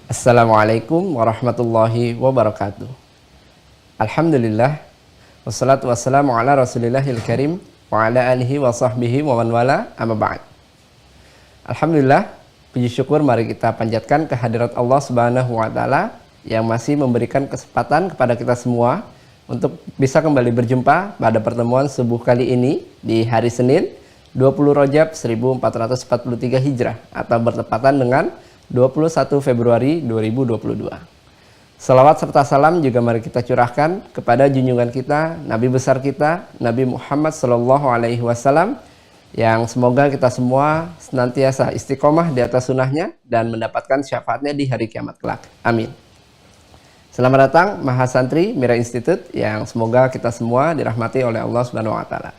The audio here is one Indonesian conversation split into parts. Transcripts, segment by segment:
Assalamualaikum warahmatullahi wabarakatuh. Alhamdulillah, wassalatu wassalamu ala rasulillahil karim wa ala alihi wa sahbihi wa man wala, amma ba'd. Alhamdulillah, puji syukur mari kita panjatkan kehadirat Allah Subhanahu wa taala yang masih memberikan kesempatan kepada kita semua untuk bisa kembali berjumpa pada pertemuan subuh kali ini di hari Senin 20 Rajab 1443 Hijrah atau bertepatan dengan 21 Februari 2022. Salawat serta salam juga mari kita curahkan kepada junjungan kita, Nabi besar kita, Nabi Muhammad SAW, yang semoga kita semua senantiasa istiqomah di atas sunnahnya dan mendapatkan syafaatnya di hari kiamat kelak. Amin. Selamat datang Mahasantri Mira Institute yang semoga kita semua dirahmati oleh Allah Subhanahu wa taala.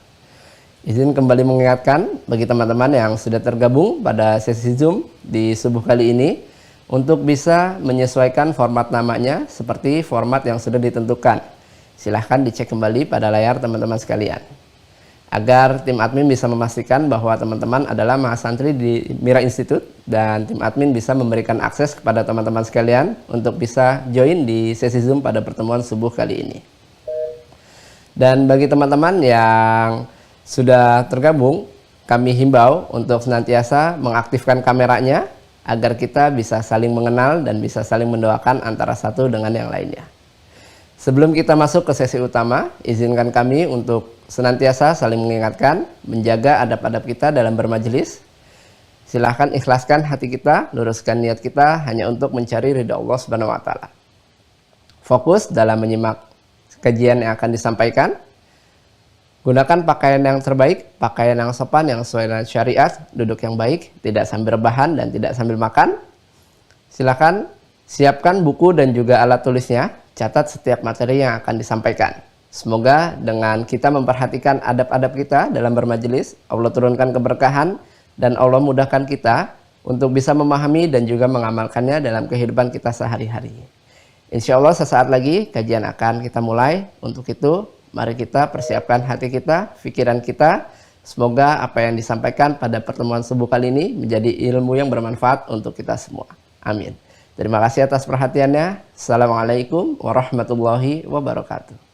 Izin kembali mengingatkan bagi teman-teman yang sudah tergabung pada sesi Zoom di subuh kali ini untuk bisa menyesuaikan format namanya seperti format yang sudah ditentukan. Silahkan dicek kembali pada layar teman-teman sekalian. Agar tim admin bisa memastikan bahwa teman-teman adalah mahasantri di Mira Institute dan tim admin bisa memberikan akses kepada teman-teman sekalian untuk bisa join di sesi Zoom pada pertemuan subuh kali ini. Dan bagi teman-teman yang sudah tergabung, kami himbau untuk senantiasa mengaktifkan kameranya agar kita bisa saling mengenal dan bisa saling mendoakan antara satu dengan yang lainnya. Sebelum kita masuk ke sesi utama, izinkan kami untuk senantiasa saling mengingatkan, menjaga adab-adab kita dalam bermajelis. Silahkan ikhlaskan hati kita, luruskan niat kita hanya untuk mencari ridha Allah Subhanahu wa taala. Fokus dalam menyimak kajian yang akan disampaikan. Gunakan pakaian yang terbaik, pakaian yang sopan, yang sesuai dengan syariat, duduk yang baik, tidak sambil rebahan dan tidak sambil makan. Silakan siapkan buku dan juga alat tulisnya, catat setiap materi yang akan disampaikan. Semoga dengan kita memperhatikan adab-adab kita dalam bermajelis, Allah turunkan keberkahan dan Allah mudahkan kita untuk bisa memahami dan juga mengamalkannya dalam kehidupan kita sehari-hari. Insya Allah sesaat lagi kajian akan kita mulai. Untuk itu, mari kita persiapkan hati kita, pikiran kita. Semoga apa yang disampaikan pada pertemuan subuh kali ini menjadi ilmu yang bermanfaat untuk kita semua. Amin. Terima kasih atas perhatiannya. Assalamualaikum warahmatullahi wabarakatuh.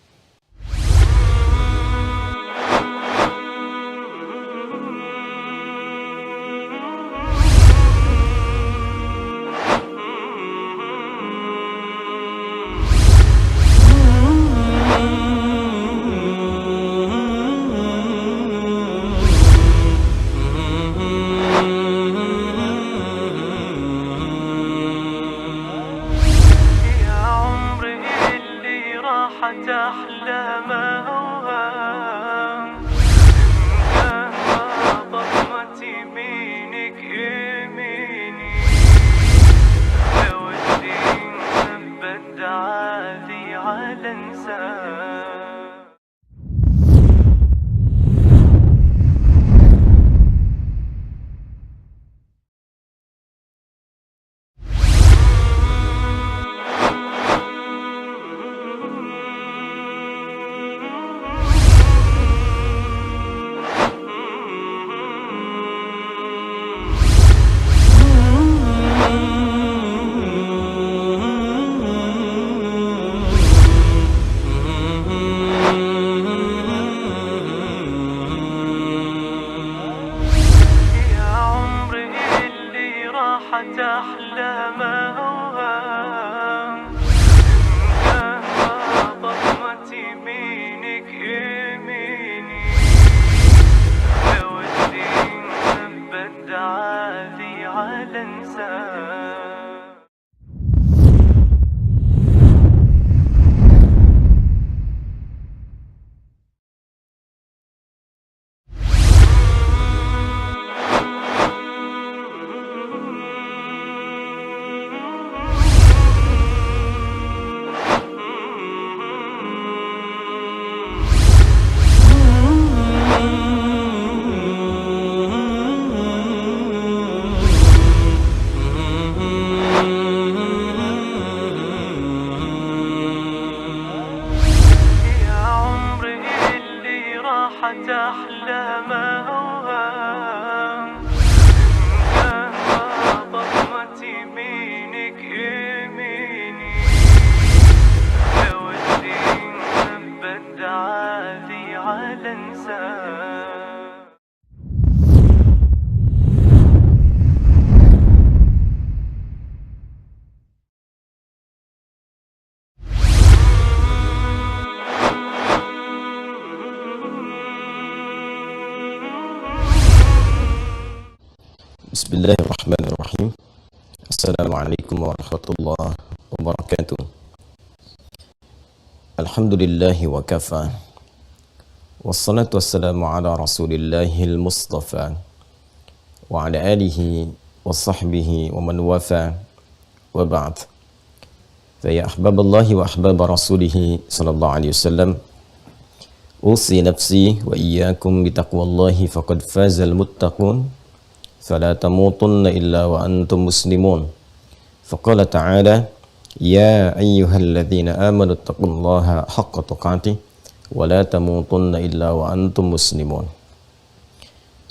Bismillahirrahmanirrahim. Assalamualaikum warahmatullahi wabarakatuh. Alhamdulillahi wa kafa. Wassalatu wassalamu ala rasulillahil mustafa wa ala alihi wa sahbihi wa man wafa wa ba'd. Faya ahbaballahi wa ahbaba rasulihi sallallahu alaihi wasallam, usi nafsi wa iyyakum bitaqwallahi faqad fazal muttaqun fala tamutunna illa wa antum muslimun. Faqala ta'ala ya ayyuhalladzina amanu taqullaha haqqa tuqatih wa la tamutunna illa wa antum muslimun.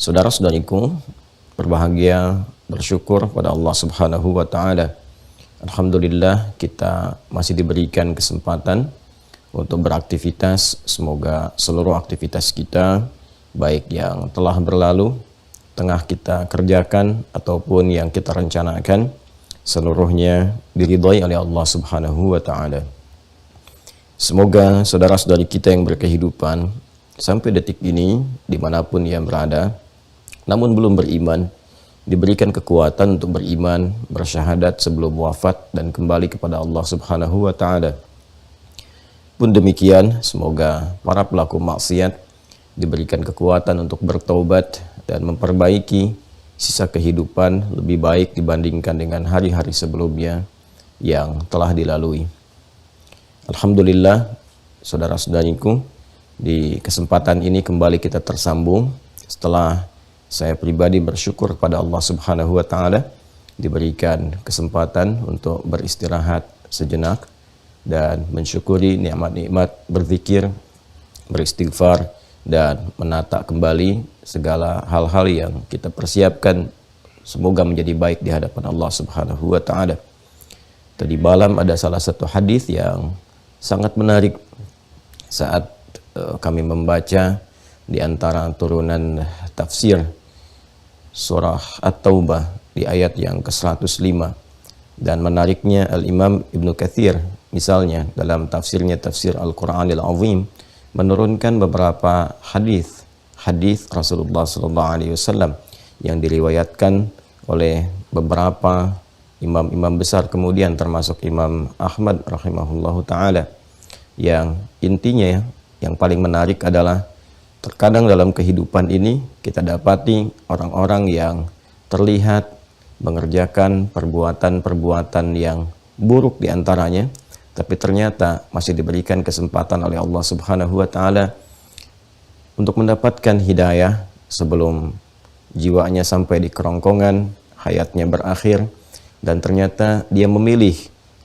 Saudara-saudariku, berbahagia, bersyukur pada Allah Subhanahu wa taala. Alhamdulillah kita masih diberikan kesempatan untuk beraktivitas. Semoga seluruh aktivitas kita, baik yang telah berlalu, tengah kita kerjakan ataupun yang kita rencanakan, seluruhnya diridhai oleh Allah Subhanahu wa taala. Semoga saudara-saudari kita yang berkehidupan sampai detik ini dimanapun yang berada namun belum beriman, diberikan kekuatan untuk beriman, bersyahadat sebelum wafat dan kembali kepada Allah Subhanahu wa taala. Pun demikian, semoga para pelaku maksiat diberikan kekuatan untuk bertaubat dan memperbaiki sisa kehidupan lebih baik dibandingkan dengan hari-hari sebelumnya yang telah dilalui. Alhamdulillah, saudara-saudariku, di kesempatan ini kembali kita tersambung setelah saya pribadi bersyukur kepada Allah Subhanahu wa taala diberikan kesempatan untuk beristirahat sejenak dan mensyukuri nikmat-nikmat berzikir, beristighfar dan menata kembali segala hal-hal yang kita persiapkan semoga menjadi baik di hadapan Allah Subhanahu wa taala. Tadi malam ada salah satu hadis yang sangat menarik saat kami membaca di antara turunan tafsir surah At-Taubah di ayat yang ke-105. Dan menariknya Al-Imam Ibnu Katsir misalnya dalam tafsirnya Tafsir Al-Qur'anil Azim menurunkan beberapa hadis Rasulullah SAW yang diriwayatkan oleh beberapa imam-imam besar kemudian termasuk Imam Ahmad rahimahullahu taala, yang intinya yang paling menarik adalah terkadang dalam kehidupan ini kita dapati orang-orang yang terlihat mengerjakan perbuatan-perbuatan yang buruk diantaranya, tapi ternyata masih diberikan kesempatan oleh Allah Subhanahu wa taala untuk mendapatkan hidayah sebelum jiwanya sampai di kerongkongan, hayatnya berakhir, dan ternyata dia memilih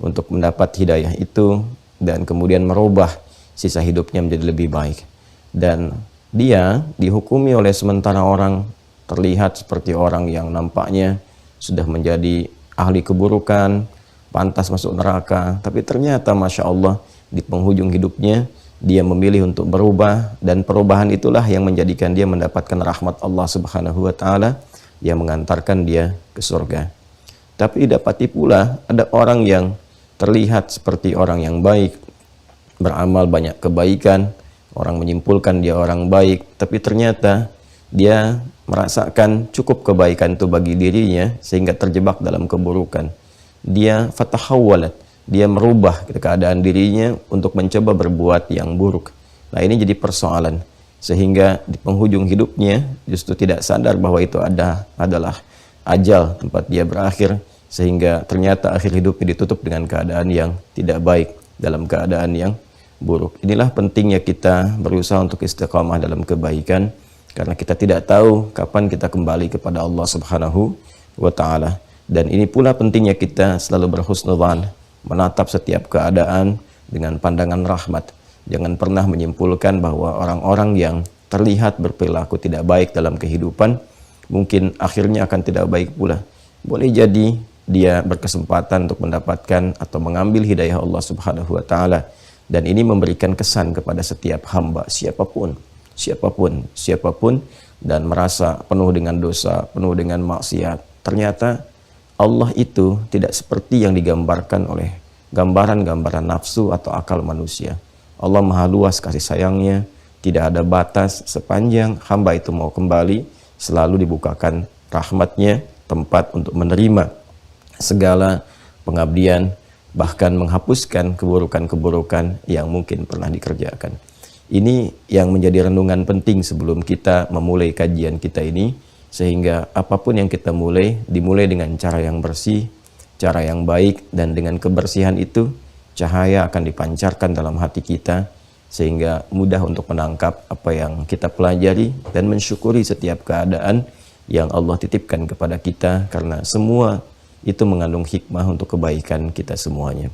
untuk mendapat hidayah itu dan kemudian merubah sisa hidupnya menjadi lebih baik. Dan dia dihukumi oleh sementara orang terlihat seperti orang yang nampaknya sudah menjadi ahli keburukan, pantas masuk neraka, tapi ternyata Masya Allah di penghujung hidupnya dia memilih untuk berubah, dan perubahan itulah yang menjadikan dia mendapatkan rahmat Allah Subhanahu wa taala yang mengantarkan dia ke surga. Tapi dapati pula ada orang yang terlihat seperti orang yang baik, beramal banyak kebaikan, orang menyimpulkan dia orang baik, tapi ternyata dia merasakan cukup kebaikan itu bagi dirinya sehingga terjebak dalam keburukan. Dia fatahawwalat, dia merubah keadaan dirinya untuk mencoba berbuat yang buruk. Nah, ini jadi persoalan sehingga di penghujung hidupnya justru tidak sadar bahwa itu adalah ajal tempat dia berakhir, sehingga ternyata akhir hidupnya ditutup dengan keadaan yang tidak baik, dalam keadaan yang buruk. Inilah pentingnya kita berusaha untuk istiqamah dalam kebaikan, karena kita tidak tahu kapan kita kembali kepada Allah Subhanahu wa taala. Dan ini pula pentingnya kita selalu berhusnudzan, menatap setiap keadaan dengan pandangan rahmat. Jangan pernah menyimpulkan bahwa orang-orang yang terlihat berperilaku tidak baik dalam kehidupan mungkin akhirnya akan tidak baik pula. Boleh jadi dia berkesempatan untuk mendapatkan atau mengambil hidayah Allah Subhanahu wa taala, dan ini memberikan kesan kepada setiap hamba siapapun, dan merasa penuh dengan dosa, penuh dengan maksiat. Ternyata Allah itu tidak seperti yang digambarkan oleh gambaran-gambaran nafsu atau akal manusia. Allah maha luas kasih sayangnya, tidak ada batas, sepanjang hamba itu mau kembali, selalu dibukakan rahmatnya tempat untuk menerima segala pengabdian, bahkan menghapuskan keburukan-keburukan yang mungkin pernah dikerjakan. Ini yang menjadi renungan penting sebelum kita memulai kajian kita ini, sehingga apapun yang kita mulai, dimulai dengan cara yang bersih, cara yang baik, dan dengan kebersihan itu cahaya akan dipancarkan dalam hati kita, sehingga mudah untuk menangkap apa yang kita pelajari dan mensyukuri setiap keadaan yang Allah titipkan kepada kita, karena semua itu mengandung hikmah untuk kebaikan kita semuanya.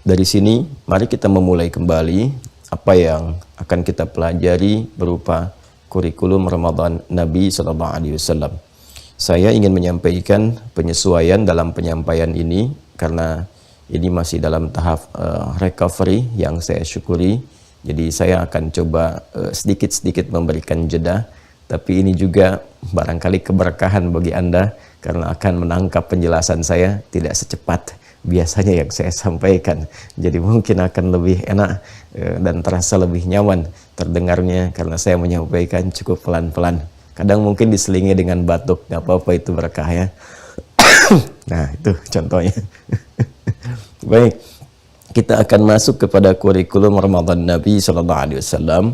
Dari sini, mari kita memulai kembali apa yang akan kita pelajari berupa kurikulum Ramadan Nabi SAW. Saya ingin menyampaikan penyesuaian dalam penyampaian ini, karena ini masih dalam tahap recovery yang saya syukuri. Jadi saya akan coba sedikit-sedikit memberikan jeda, tapi ini juga barangkali keberkahan bagi Anda, karena akan menangkap penjelasan saya tidak secepat biasanya yang saya sampaikan. Jadi mungkin akan lebih enak dan terasa lebih nyaman terdengarnya, karena saya menyampaikan cukup pelan-pelan. Kadang mungkin diselingi dengan batuk, nggak apa-apa, itu berkah ya. Nah, itu contohnya. Baik, kita akan masuk kepada kurikulum Ramadan Nabi SAW.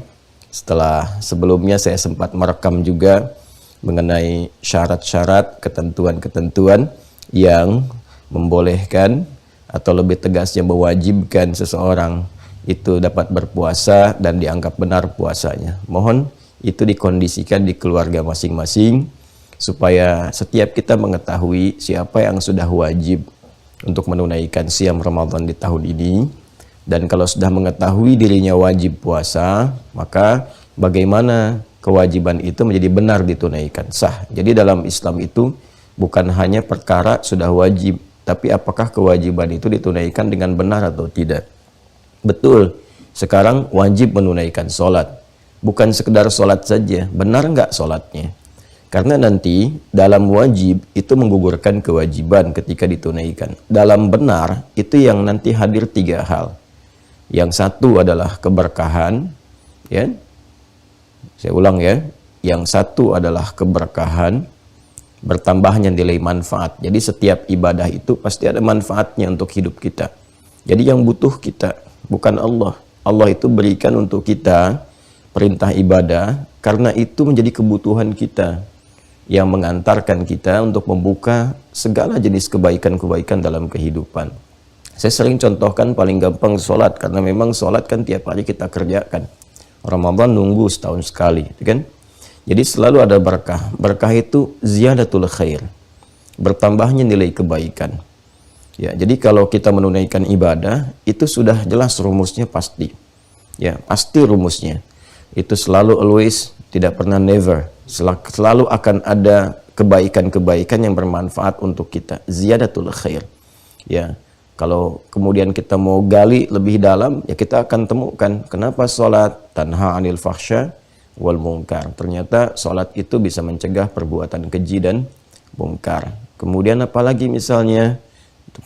Setelah sebelumnya saya sempat merekam juga mengenai syarat-syarat, ketentuan-ketentuan yang membolehkan atau lebih tegasnya mewajibkan seseorang itu dapat berpuasa dan dianggap benar puasanya. Mohon itu dikondisikan di keluarga masing-masing, supaya setiap kita mengetahui siapa yang sudah wajib untuk menunaikan siam Ramadan di tahun ini. Dan kalau sudah mengetahui dirinya wajib puasa, maka bagaimana kewajiban itu menjadi benar ditunaikan, sah. Jadi dalam Islam itu bukan hanya perkara sudah wajib, tapi apakah kewajiban itu ditunaikan dengan benar atau tidak. Betul, sekarang wajib menunaikan sholat. Bukan sekedar sholat saja, benar nggak sholatnya? Karena nanti dalam wajib itu menggugurkan kewajiban ketika ditunaikan. Dalam benar itu yang nanti hadir 3 hal. Yang satu adalah keberkahan, ya. Saya ulang ya. Yang satu adalah keberkahan, bertambahnya nilai manfaat. Jadi setiap ibadah itu pasti ada manfaatnya untuk hidup kita. Jadi yang butuh kita, bukan Allah. Allah itu berikan untuk kita perintah ibadah, karena itu menjadi kebutuhan kita, yang mengantarkan kita untuk membuka segala jenis kebaikan-kebaikan dalam kehidupan. Saya sering contohkan paling gampang sholat, karena memang sholat kan tiap hari kita kerjakan. Ramadan nunggu setahun sekali, kan? Jadi selalu ada berkah. Berkah itu ziyadatul khair, bertambahnya nilai kebaikan. Ya, jadi kalau kita menunaikan ibadah, itu sudah jelas rumusnya pasti. Ya, pasti rumusnya. Itu selalu always, tidak pernah never. Selalu akan ada kebaikan-kebaikan yang bermanfaat untuk kita. Ziyadatul khair. Ya. Kalau kemudian kita mau gali lebih dalam, ya kita akan temukan kenapa sholat tanha anil fahsya wal munkar. Ternyata sholat itu bisa mencegah perbuatan keji dan mungkar. Kemudian apalagi misalnya,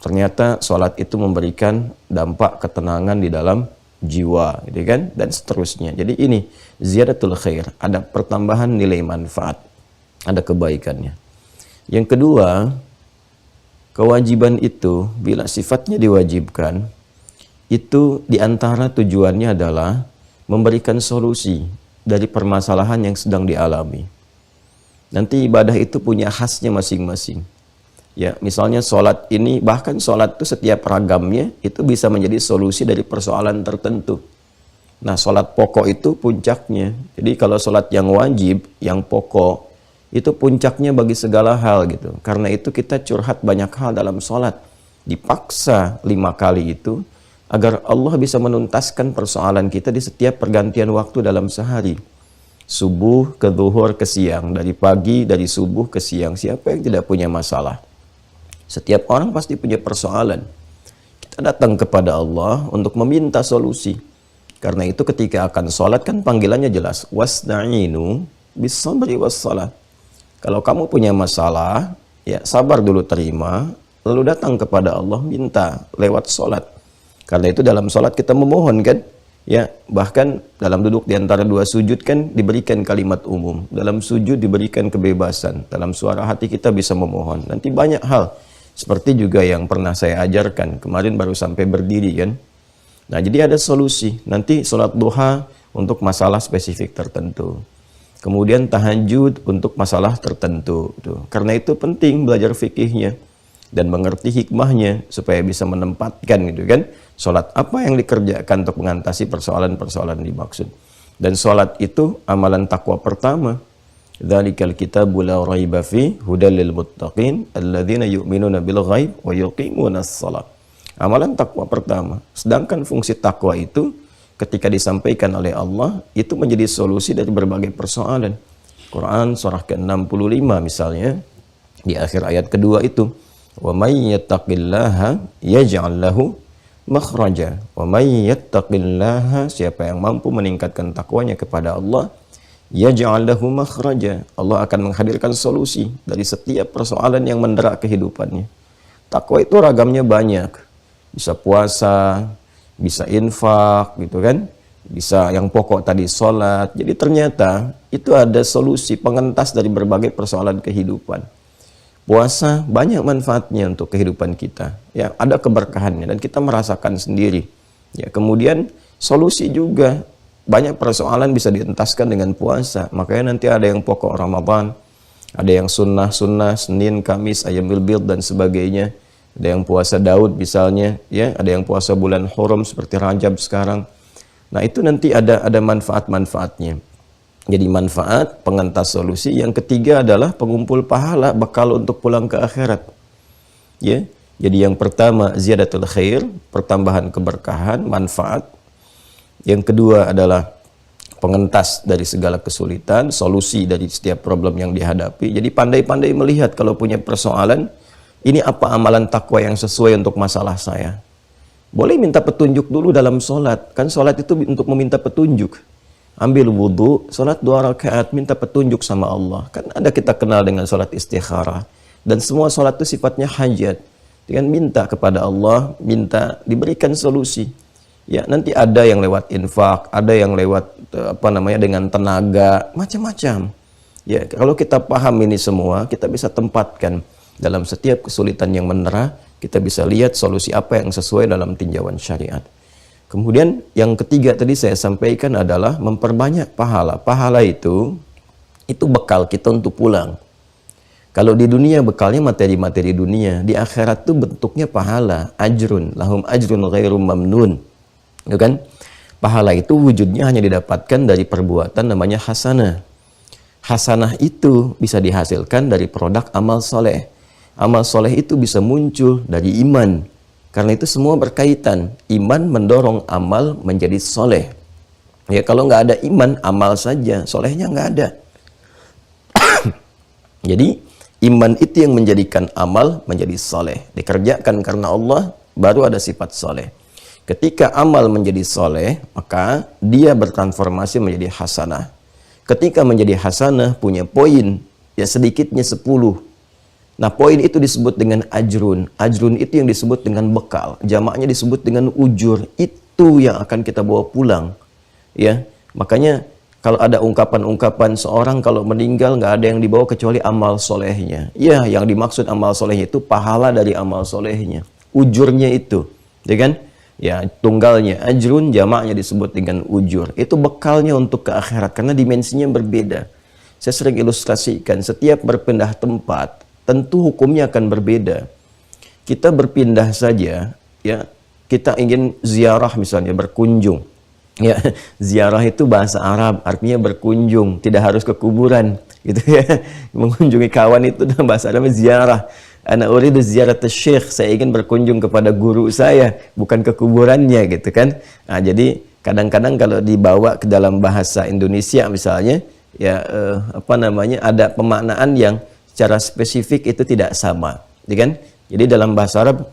ternyata sholat itu memberikan dampak ketenangan di dalam jiwa, gitu kan? Dan seterusnya. Jadi ini ziyadatul khair, ada pertambahan nilai manfaat, ada kebaikannya. Yang kedua, kewajiban itu bila sifatnya diwajibkan, itu diantara tujuannya adalah memberikan solusi dari permasalahan yang sedang dialami. Nanti ibadah itu punya khasnya masing-masing. Ya, misalnya sholat ini, bahkan sholat itu setiap ragamnya itu bisa menjadi solusi dari persoalan tertentu. Nah, sholat pokok itu puncaknya. Jadi kalau sholat yang wajib, yang pokok, itu puncaknya bagi segala hal gitu. Karena itu kita curhat banyak hal dalam sholat. Dipaksa 5 kali itu agar Allah bisa menuntaskan persoalan kita di setiap pergantian waktu dalam sehari. Subuh ke zuhur ke siang, dari pagi, dari subuh ke siang. Siapa yang tidak punya masalah? Setiap orang pasti punya persoalan. Kita datang kepada Allah untuk meminta solusi. Karena itu ketika akan sholat kan panggilannya jelas. Wasna'inu bis-sabri was-salat. Kalau kamu punya masalah, ya sabar dulu, terima, lalu datang kepada Allah minta lewat sholat. Karena itu dalam sholat kita memohon kan, Ya, bahkan dalam duduk di antara dua sujud kan diberikan kalimat umum. Dalam sujud diberikan kebebasan. Dalam suara hati kita bisa memohon. Nanti banyak hal. Seperti juga yang pernah saya ajarkan. Kemarin baru sampai berdiri kan. Nah, jadi ada solusi. Nanti sholat duha untuk masalah spesifik tertentu. Kemudian tahajud untuk masalah tertentu. Tuh. Karena itu penting belajar fikihnya. Dan mengerti hikmahnya supaya bisa menempatkan gitu kan. Sholat apa yang dikerjakan untuk mengatasi persoalan-persoalan dimaksud. Dan sholat itu amalan takwa pertama. Dzalikal kitabu la raiba fi hudal lil muttaqin alladzina yu'minuna bil ghaib wa yuqimunas shalah. Amalan takwa pertama. Sedangkan fungsi takwa itu ketika disampaikan oleh Allah itu menjadi solusi dari berbagai persoalan. Quran surah ke-65 misalnya di akhir ayat kedua itu, wa may yattaqillaha yaj'al lahu makhraja wa may yattaqillaha, siapa yang mampu meningkatkan takwanya kepada Allah, yaj'al lahu makhraja, Allah akan menghadirkan solusi dari setiap persoalan yang mendera kehidupannya. Takwa itu ragamnya banyak, bisa puasa, bisa infak gitu kan, bisa yang pokok tadi sholat. Jadi ternyata itu ada solusi pengentas dari berbagai persoalan kehidupan. Puasa banyak manfaatnya untuk kehidupan kita. Ya, ada keberkahannya dan kita merasakan sendiri. Ya, kemudian solusi juga banyak persoalan bisa dientaskan dengan puasa. Makanya nanti ada yang pokok Ramadan, ada yang sunnah-sunnah Senin, Kamis, Ayyamul Bid dan sebagainya. Ada yang puasa Daud misalnya, ya, ada yang puasa bulan Hurum seperti Rajab sekarang. Nah, itu nanti ada manfaat-manfaatnya. Jadi manfaat, pengentas solusi. Yang ketiga adalah pengumpul pahala, bekal untuk pulang ke akhirat. Ya. Jadi yang pertama ziyadatul khair, pertambahan keberkahan, manfaat. Yang kedua adalah pengentas dari segala kesulitan, solusi dari setiap problem yang dihadapi. Jadi pandai-pandai melihat kalau punya persoalan, ini apa amalan takwa yang sesuai untuk masalah saya. Boleh minta petunjuk dulu dalam sholat. Kan sholat itu untuk meminta petunjuk. Ambil wudhu, sholat 2 rakaat, minta petunjuk sama Allah. Kan ada kita kenal dengan sholat istikharah. Dan semua sholat itu sifatnya hajat. Dengan minta kepada Allah, minta diberikan solusi. Ya, nanti ada yang lewat infak, ada yang lewat dengan tenaga, macam-macam. Ya, kalau kita paham ini semua, kita bisa tempatkan dalam setiap kesulitan yang mendera, kita bisa lihat solusi apa yang sesuai dalam tinjauan syariat. Kemudian yang ketiga tadi saya sampaikan adalah memperbanyak pahala. Pahala itu bekal kita untuk pulang. Kalau di dunia bekalnya materi-materi dunia, di akhirat itu bentuknya pahala, ajrun, lahum ajrun ghairum mamnun. Ya kan? Pahala itu wujudnya hanya didapatkan dari perbuatan namanya hasanah. Hasanah itu bisa dihasilkan dari produk amal soleh. Amal soleh itu bisa muncul dari iman. Karena itu semua berkaitan. Iman mendorong amal menjadi soleh. Ya, kalau nggak ada iman, amal saja, solehnya nggak ada. Jadi iman itu yang menjadikan amal menjadi soleh. Dikerjakan karena Allah, baru ada sifat soleh. Ketika amal menjadi soleh, maka dia bertransformasi menjadi hasanah. Ketika menjadi hasanah, punya poin, ya sedikitnya 10. Nah, poin itu disebut dengan ajrun. Ajrun itu yang disebut dengan bekal. Jamaknya disebut dengan ujur. Itu yang akan kita bawa pulang. Ya, makanya kalau ada ungkapan-ungkapan seorang kalau meninggal nggak ada yang dibawa kecuali amal solehnya. Ya, yang dimaksud amal solehnya itu pahala dari amal solehnya. Ujurnya itu, ya kan? Ya, tunggalnya ajrun, jamaknya disebut dengan ujur. Itu bekalnya untuk ke akhirat karena dimensinya berbeda. Saya sering ilustrasikan, setiap berpindah tempat tentu hukumnya akan berbeda. Kita berpindah saja, ya, kita ingin ziarah misalnya, berkunjung. Ya, ziarah itu bahasa Arab, artinya berkunjung, tidak harus ke kuburan, gitu ya. Mengunjungi kawan itu dalam bahasa Arab ziarah. Ana uridu ziyarat syekh, saya ingin berkunjung kepada guru saya, bukan ke kuburannya, gitu kan. Nah, jadi kadang-kadang kalau dibawa ke dalam bahasa Indonesia misalnya, ya ada pemaknaan yang secara spesifik itu tidak sama, ya kan? Jadi dalam bahasa Arab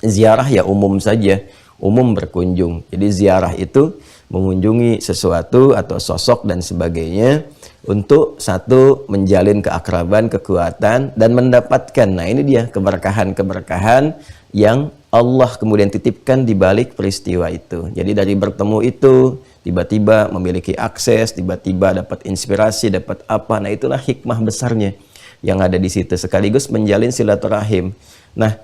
ziarah ya umum saja, umum berkunjung. Jadi ziarah itu mengunjungi sesuatu atau sosok dan sebagainya untuk satu menjalin keakraban, kekuatan dan mendapatkan. Nah, ini dia keberkahan-keberkahan yang Allah kemudian titipkan di balik peristiwa itu. Jadi dari bertemu itu, tiba-tiba memiliki akses, tiba-tiba dapat inspirasi, dapat apa. Nah, itulah hikmah besarnya yang ada di situ. Sekaligus menjalin silaturahim. Nah,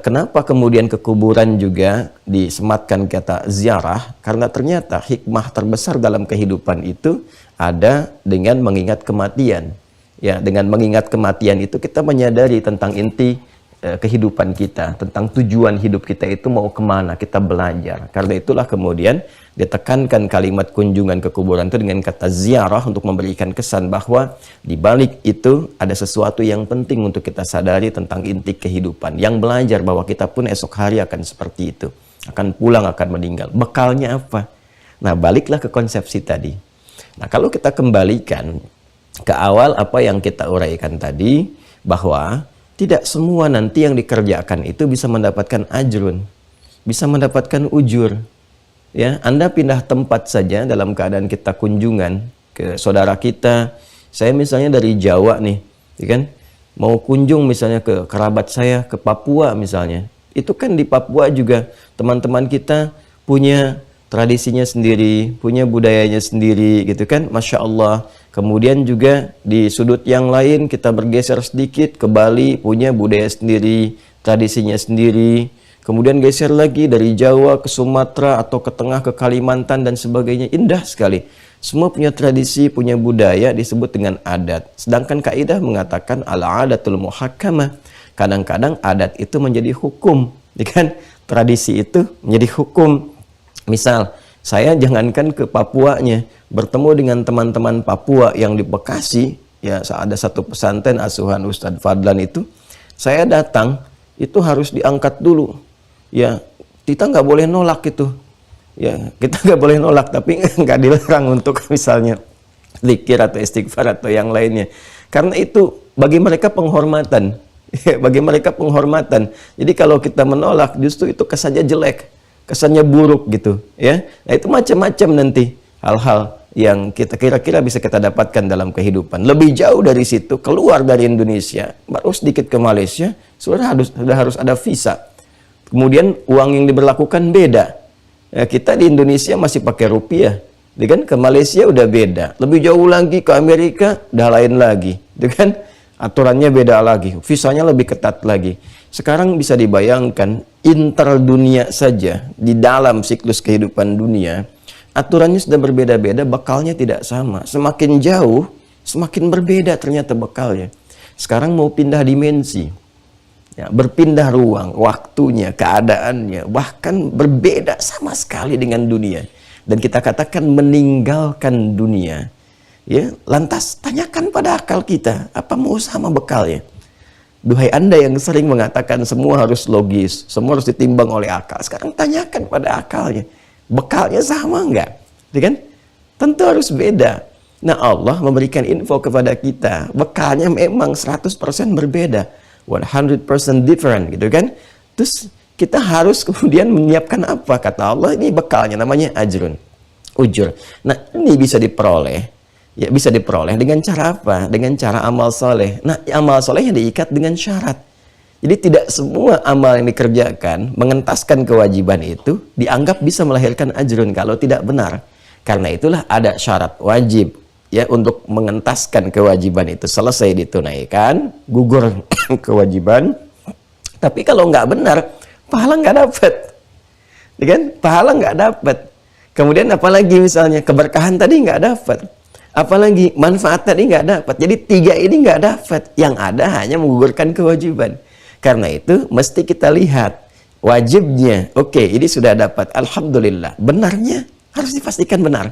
kenapa kemudian ke kuburan juga disematkan kata ziarah? Karena ternyata hikmah terbesar dalam kehidupan itu ada dengan mengingat kematian. Ya, dengan mengingat kematian itu kita menyadari tentang inti kehidupan kita, tentang tujuan hidup kita itu mau kemana, kita belajar. Karena itulah kemudian ditekankan kalimat kunjungan ke kuburan itu dengan kata ziarah untuk memberikan kesan bahwa di balik itu ada sesuatu yang penting untuk kita sadari tentang inti kehidupan. Yang belajar bahwa kita pun esok hari akan seperti itu, akan pulang, akan meninggal. Bekalnya apa? Nah, baliklah ke konsepsi tadi. Nah, kalau kita kembalikan ke awal apa yang kita uraikan tadi, bahwa tidak semua nanti yang dikerjakan itu bisa mendapatkan ajrun, bisa mendapatkan ujur. Ya, Anda pindah tempat saja dalam keadaan kita kunjungan ke saudara kita. Saya misalnya dari Jawa nih, ya kan? Mau kunjung misalnya ke kerabat saya ke Papua misalnya. Itu kan di Papua juga teman-teman kita punya tradisinya sendiri, punya budayanya sendiri gitu kan, Masya Allah. Kemudian juga di sudut yang lain kita bergeser sedikit ke Bali, punya budaya sendiri, tradisinya sendiri. Kemudian geser lagi dari Jawa ke Sumatera atau ke tengah ke Kalimantan dan sebagainya. Indah sekali. Semua punya tradisi, punya budaya disebut dengan adat. Sedangkan kaidah mengatakan al-adatul muhakkamah. Kadang-kadang adat itu menjadi hukum, ya kan? Tradisi itu menjadi hukum. Misal, saya jangankan ke Papuanya, bertemu dengan teman-teman Papua yang di Bekasi, ya ada satu pesantren asuhan Ustadz Fadlan itu, saya datang, itu harus diangkat dulu. Ya, kita nggak boleh nolak itu. Ya, kita nggak boleh nolak, tapi nggak dilarang untuk misalnya zikir atau istighfar atau yang lainnya. Karena itu bagi mereka penghormatan. Bagi mereka penghormatan. Jadi kalau kita menolak, justru itu kesannya jelek. Kesannya buruk gitu, ya. Nah, itu macam-macam nanti hal-hal yang kita kira-kira bisa kita dapatkan dalam kehidupan. Lebih jauh dari situ, keluar dari Indonesia, baru sedikit ke Malaysia, sudah harus ada visa. Kemudian uang yang diberlakukan beda. Ya, kita di Indonesia masih pakai rupiah, ya kan? Ke Malaysia udah beda. Lebih jauh lagi ke Amerika udah lain lagi, ya kan? Aturannya beda lagi, visanya lebih ketat lagi. Sekarang bisa dibayangkan inter dunia saja, di dalam siklus kehidupan dunia, aturannya sudah berbeda-beda, bekalnya tidak sama. Semakin jauh, semakin berbeda ternyata bekalnya. Sekarang mau pindah dimensi, ya, berpindah ruang, waktunya, keadaannya, bahkan berbeda sama sekali dengan dunia. Dan kita katakan meninggalkan dunia. Ya, lantas tanyakan pada akal kita, apa mau sama bekalnya? Duhai Anda yang sering mengatakan semua harus logis, semua harus ditimbang oleh akal. Sekarang tanyakan pada akalnya, bekalnya sama enggak? Ya kan? Tentu harus beda. Nah, Allah memberikan info kepada kita, bekalnya memang 100% berbeda, 100% different gitu kan? Terus kita harus kemudian menyiapkan apa? Kata Allah, ini bekalnya namanya ajrun, ujur. Nah, ini bisa diperoleh. Ya, bisa diperoleh dengan cara apa? Dengan cara amal soleh. Nah, amal soleh yang diikat dengan syarat. Jadi tidak semua amal yang dikerjakan mengentaskan kewajiban itu dianggap bisa melahirkan ajrun kalau tidak benar. Karena itulah ada syarat wajib ya untuk mengentaskan kewajiban itu selesai ditunaikan, gugur kewajiban. Tapi kalau nggak benar, pahala nggak dapat, ya kan? Pahala nggak dapat. Kemudian apalagi misalnya keberkahan tadi nggak dapat. Apalagi manfaat tadi nggak dapat. Jadi tiga ini nggak dapat. Yang ada hanya menggugurkan kewajiban. Karena itu mesti kita lihat wajibnya. Oke, ini sudah dapat. Alhamdulillah. Benarnya harus dipastikan benar.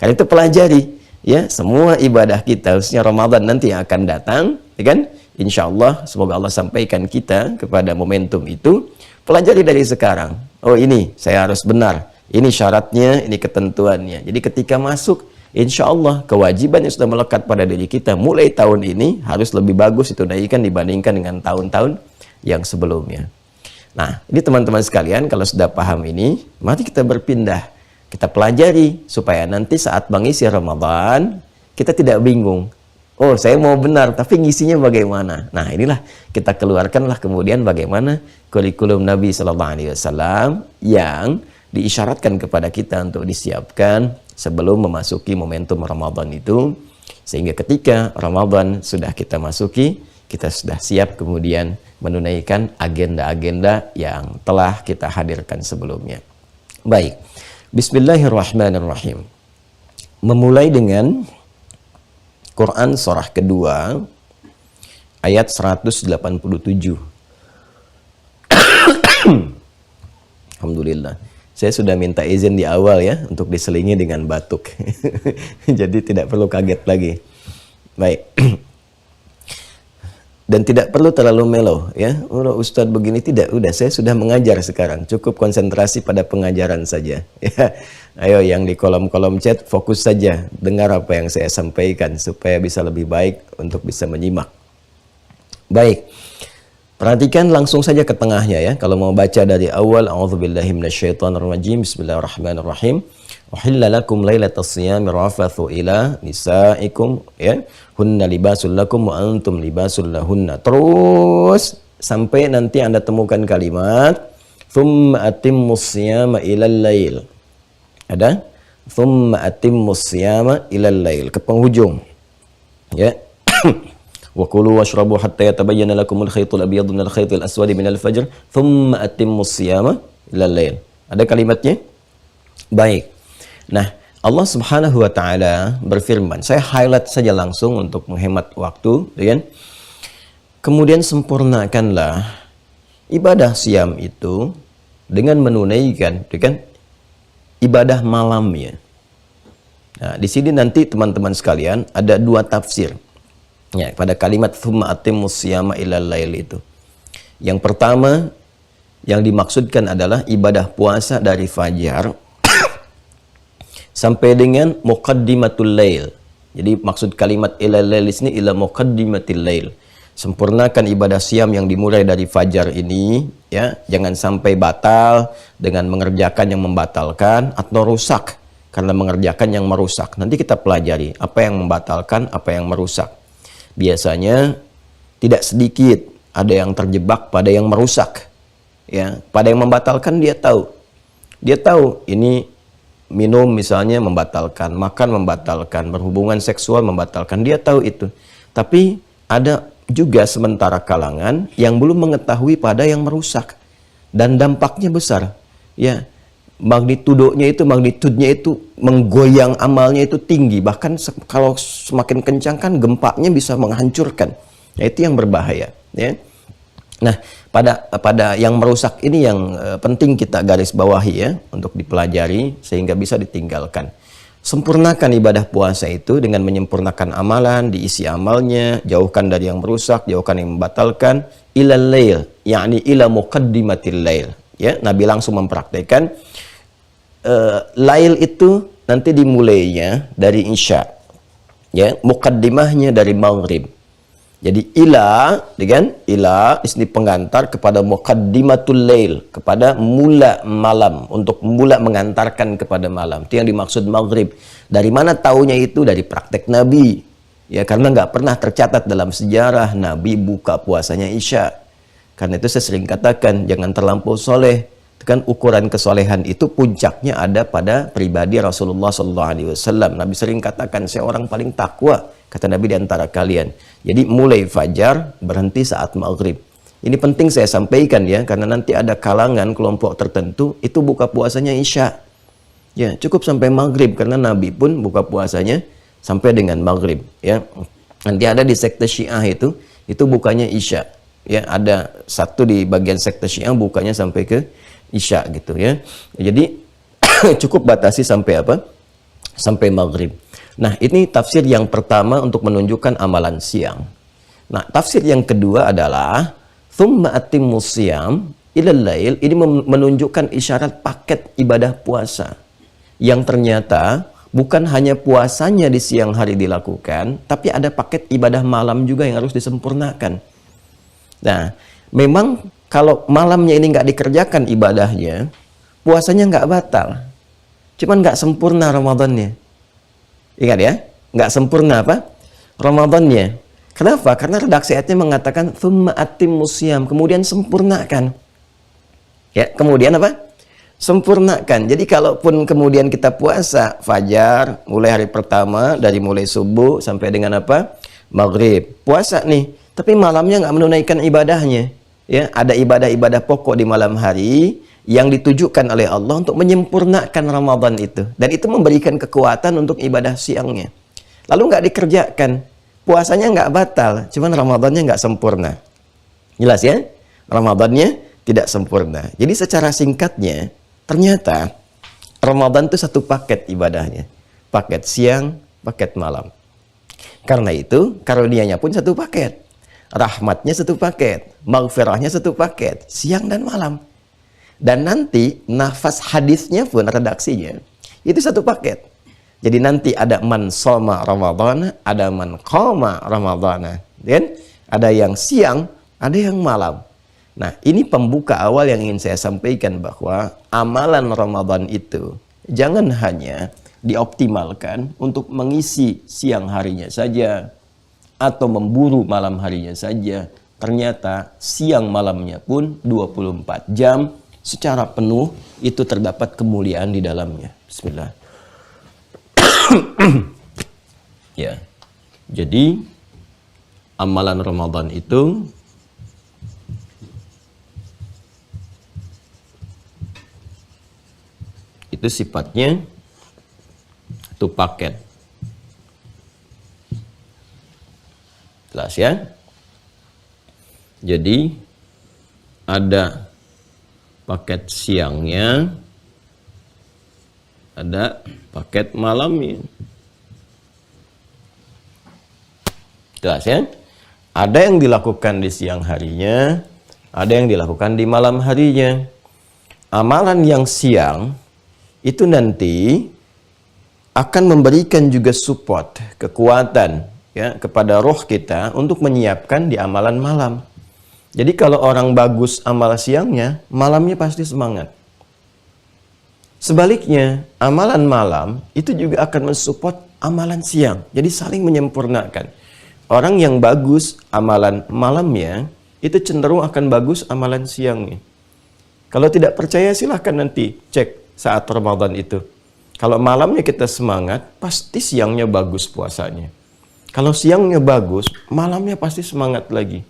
Karena itu pelajari ya semua ibadah kita, khususnya Ramadan nanti yang akan datang, ya kan? Insya Allah semoga Allah sampaikan kita kepada momentum itu. Pelajari dari sekarang. Oh, ini saya harus benar. Ini syaratnya, ini ketentuannya. Jadi ketika masuk, insya Allah kewajiban yang sudah melekat pada diri kita mulai tahun ini harus lebih bagus ditunaikan dibandingkan dengan tahun-tahun yang sebelumnya. Nah, ini teman-teman sekalian, kalau sudah paham ini, mari kita berpindah. Kita pelajari supaya nanti saat mengisi Ramadan, kita tidak bingung. Oh, saya mau benar, tapi ngisinya bagaimana? Nah, inilah kita keluarkanlah kemudian bagaimana kurikulum Nabi Sallallahu Alaihi Wasallam yang diisyaratkan kepada kita untuk disiapkan sebelum memasuki momentum Ramadan itu, sehingga ketika Ramadan sudah kita masuki, kita sudah siap kemudian menunaikan agenda-agenda yang telah kita hadirkan sebelumnya. Baik, Bismillahirrahmanirrahim. Memulai dengan Quran surah kedua ayat 187. Alhamdulillah. Saya sudah minta izin di awal ya untuk diselingi dengan batuk. Jadi tidak perlu kaget lagi. Baik. Dan tidak perlu terlalu melo ya. Oh, Ustadz begini tidak, udah saya sudah mengajar sekarang. Cukup konsentrasi pada pengajaran saja. Ya. Ayo yang di kolom-kolom chat fokus saja dengar apa yang saya sampaikan supaya bisa lebih baik untuk bisa menyimak. Baik. Perhatikan langsung saja ke tengahnya ya. Kalau mau baca dari awal, a'udzubillahi minasyaitonirrajim. Bismillahirrahmanirrahim. Uhilla lakum lailatas siyami rafathu ila nisaikum ya. Hunna libasul lakum wa antum libasul lahunna. Terus sampai nanti Anda temukan kalimat thumma atimmus siyama ilal lail. Ada? Thumma atimmus siyama ilal lail ke penghujung. Ya. Wa kulu washrabu hatta yatabayyana lakumul khaytul abyadu minal khaytil aswadi minal fajr thumma atimmus siyama ilal lail. Ada kalimatnya? Baik. Nah, Allah Subhanahu wa taala berfirman, saya highlight saja langsung untuk menghemat waktu, ya kan? Kemudian sempurnakanlah ibadah siam itu dengan menunaikan, ya kan? Ibadah malamnya. Nah, di sini nanti teman-teman sekalian ada dua tafsir. Ya, pada kalimat thumma atimmus siyama ilal lail itu. Yang pertama yang dimaksudkan adalah ibadah puasa dari fajar sampai dengan muqaddimatul lail. Jadi maksud kalimat ilal lail ini ila muqaddimatil lail. Sempurnakan ibadah siam yang dimulai dari fajar ini ya, jangan sampai batal dengan mengerjakan yang membatalkan atau rusak karena mengerjakan yang merusak. Nanti kita pelajari apa yang membatalkan, apa yang merusak. Biasanya tidak sedikit ada yang terjebak pada yang merusak ya, pada yang membatalkan dia tahu ini minum misalnya membatalkan, makan membatalkan, berhubungan seksual membatalkan, dia tahu itu. Tapi ada juga sementara kalangan yang belum mengetahui pada yang merusak dan dampaknya besar ya. Magnitudenya itu menggoyang amalnya itu tinggi, bahkan kalau semakin kencang kan gempanya bisa menghancurkan. Nah, itu yang berbahaya ya. Nah, pada yang merusak ini yang penting kita garis bawahi ya untuk dipelajari sehingga bisa ditinggalkan. Sempurnakan ibadah puasa itu dengan menyempurnakan amalan, diisi amalnya, jauhkan dari yang merusak, jauhkan yang membatalkan, ilal lail, yakni ila muqaddimatil lail. Ya, Nabi langsung mempraktikkan lail itu nanti dimulainya dari isya. Ya, muqaddimahnya dari maghrib. Jadi ila, dengan ila isni pengantar kepada muqaddimatul lail, kepada mula malam, untuk mula mengantarkan kepada malam. Itu yang dimaksud maghrib. Dari mana taunya itu? Dari praktek Nabi. Ya, karena nggak pernah tercatat dalam sejarah Nabi buka puasanya isya. Karena itu saya sering katakan jangan terlampau soleh. Kan ukuran kesolehan itu puncaknya ada pada pribadi Rasulullah SAW. Nabi sering katakan saya orang paling takwa, kata Nabi, di antara kalian. Jadi mulai fajar berhenti saat maghrib. Ini penting saya sampaikan ya, karena nanti ada kalangan kelompok tertentu itu buka puasanya isya. Ya, cukup sampai maghrib karena Nabi pun buka puasanya sampai dengan maghrib. Ya, nanti ada di sekte Syiah itu bukannya isya. Ya, ada satu di bagian sekte Syiah bukanya sampai ke isya gitu ya. Jadi cukup batasi sampai apa? Sampai maghrib. Nah, ini tafsir yang pertama untuk menunjukkan amalan siang. Nah, tafsir yang kedua adalah thumma atimmus siyam ilal lail. Ini menunjukkan isyarat paket ibadah puasa yang ternyata bukan hanya puasanya di siang hari dilakukan, tapi ada paket ibadah malam juga yang harus disempurnakan. Nah, memang kalau malamnya ini nggak dikerjakan ibadahnya, puasanya nggak batal. Cuman nggak sempurna Ramadannya. Ingat ya, nggak sempurna apa? Ramadannya. Kenapa? Karena redaksi ayatnya mengatakan tsumma atimmus syiyam, kemudian sempurnakan. Ya, kemudian apa? Sempurnakan. Jadi kalaupun kemudian kita puasa fajar mulai hari pertama dari mulai subuh sampai dengan apa? Maghrib. Puasa nih, tapi malamnya nggak menunaikan ibadahnya. Ya, ada ibadah-ibadah pokok di malam hari yang ditujukan oleh Allah untuk menyempurnakan Ramadan itu, dan itu memberikan kekuatan untuk ibadah siangnya. Lalu nggak dikerjakan, puasanya nggak batal, cuman Ramadannya nggak sempurna. Jelas ya? Ramadannya tidak sempurna. Jadi secara singkatnya, ternyata Ramadan itu satu paket ibadahnya. Paket siang, paket malam. Karena itu, karunianya pun satu paket. Rahmatnya satu paket. Maghfirahnya satu paket. Siang dan malam. Dan nanti nafas hadisnya pun redaksinya itu satu paket. Jadi nanti ada man shoma Ramadhana, ada man qama Ramadhana. Dan ada yang siang, ada yang malam. Nah, ini pembuka awal yang ingin saya sampaikan, bahwa amalan Ramadan itu jangan hanya dioptimalkan untuk mengisi siang harinya saja atau memburu malam harinya saja. Ternyata siang malamnya pun 24 jam secara penuh itu terdapat kemuliaan di dalamnya. Bismillah. Ya. Jadi amalan Ramadan itu sifatnya itu paket. Jelas ya? Jadi ada paket siangnya, ada paket malamnya. Jelas ya? Ada yang dilakukan di siang harinya, ada yang dilakukan di malam harinya. Amalan yang siang itu nanti akan memberikan juga support, kekuatan ya kepada roh kita untuk menyiapkan di amalan malam. Jadi kalau orang bagus amal siangnya, malamnya pasti semangat. Sebaliknya, amalan malam itu juga akan mensupport amalan siang. Jadi saling menyempurnakan. Orang yang bagus amalan malamnya, itu cenderung akan bagus amalan siangnya. Kalau tidak percaya silahkan nanti cek saat Ramadan itu. Kalau malamnya kita semangat, pasti siangnya bagus puasanya. Kalau siangnya bagus, malamnya pasti semangat lagi.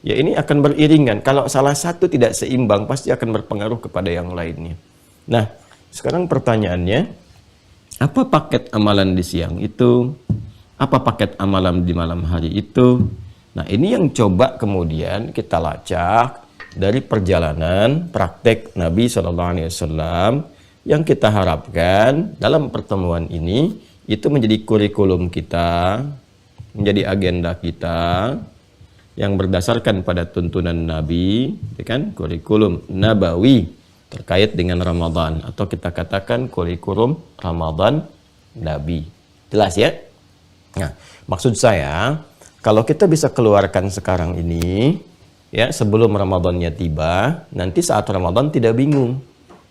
Ya, ini akan beriringan. Kalau salah satu tidak seimbang, pasti akan berpengaruh kepada yang lainnya. Nah, sekarang pertanyaannya, apa paket amalan di siang itu? Apa paket amalan di malam hari itu? Nah, ini yang coba kemudian kita lacak dari perjalanan praktek Nabi SAW yang kita harapkan dalam pertemuan ini itu menjadi kurikulum kita, menjadi agenda kita yang berdasarkan pada tuntunan Nabi, ya kan? Kurikulum Nabawi terkait dengan Ramadan, atau kita katakan kurikulum Ramadan Nabi. Jelas ya? Nah, maksud saya, kalau kita bisa keluarkan sekarang ini, ya sebelum Ramadannya tiba, nanti saat Ramadan tidak bingung.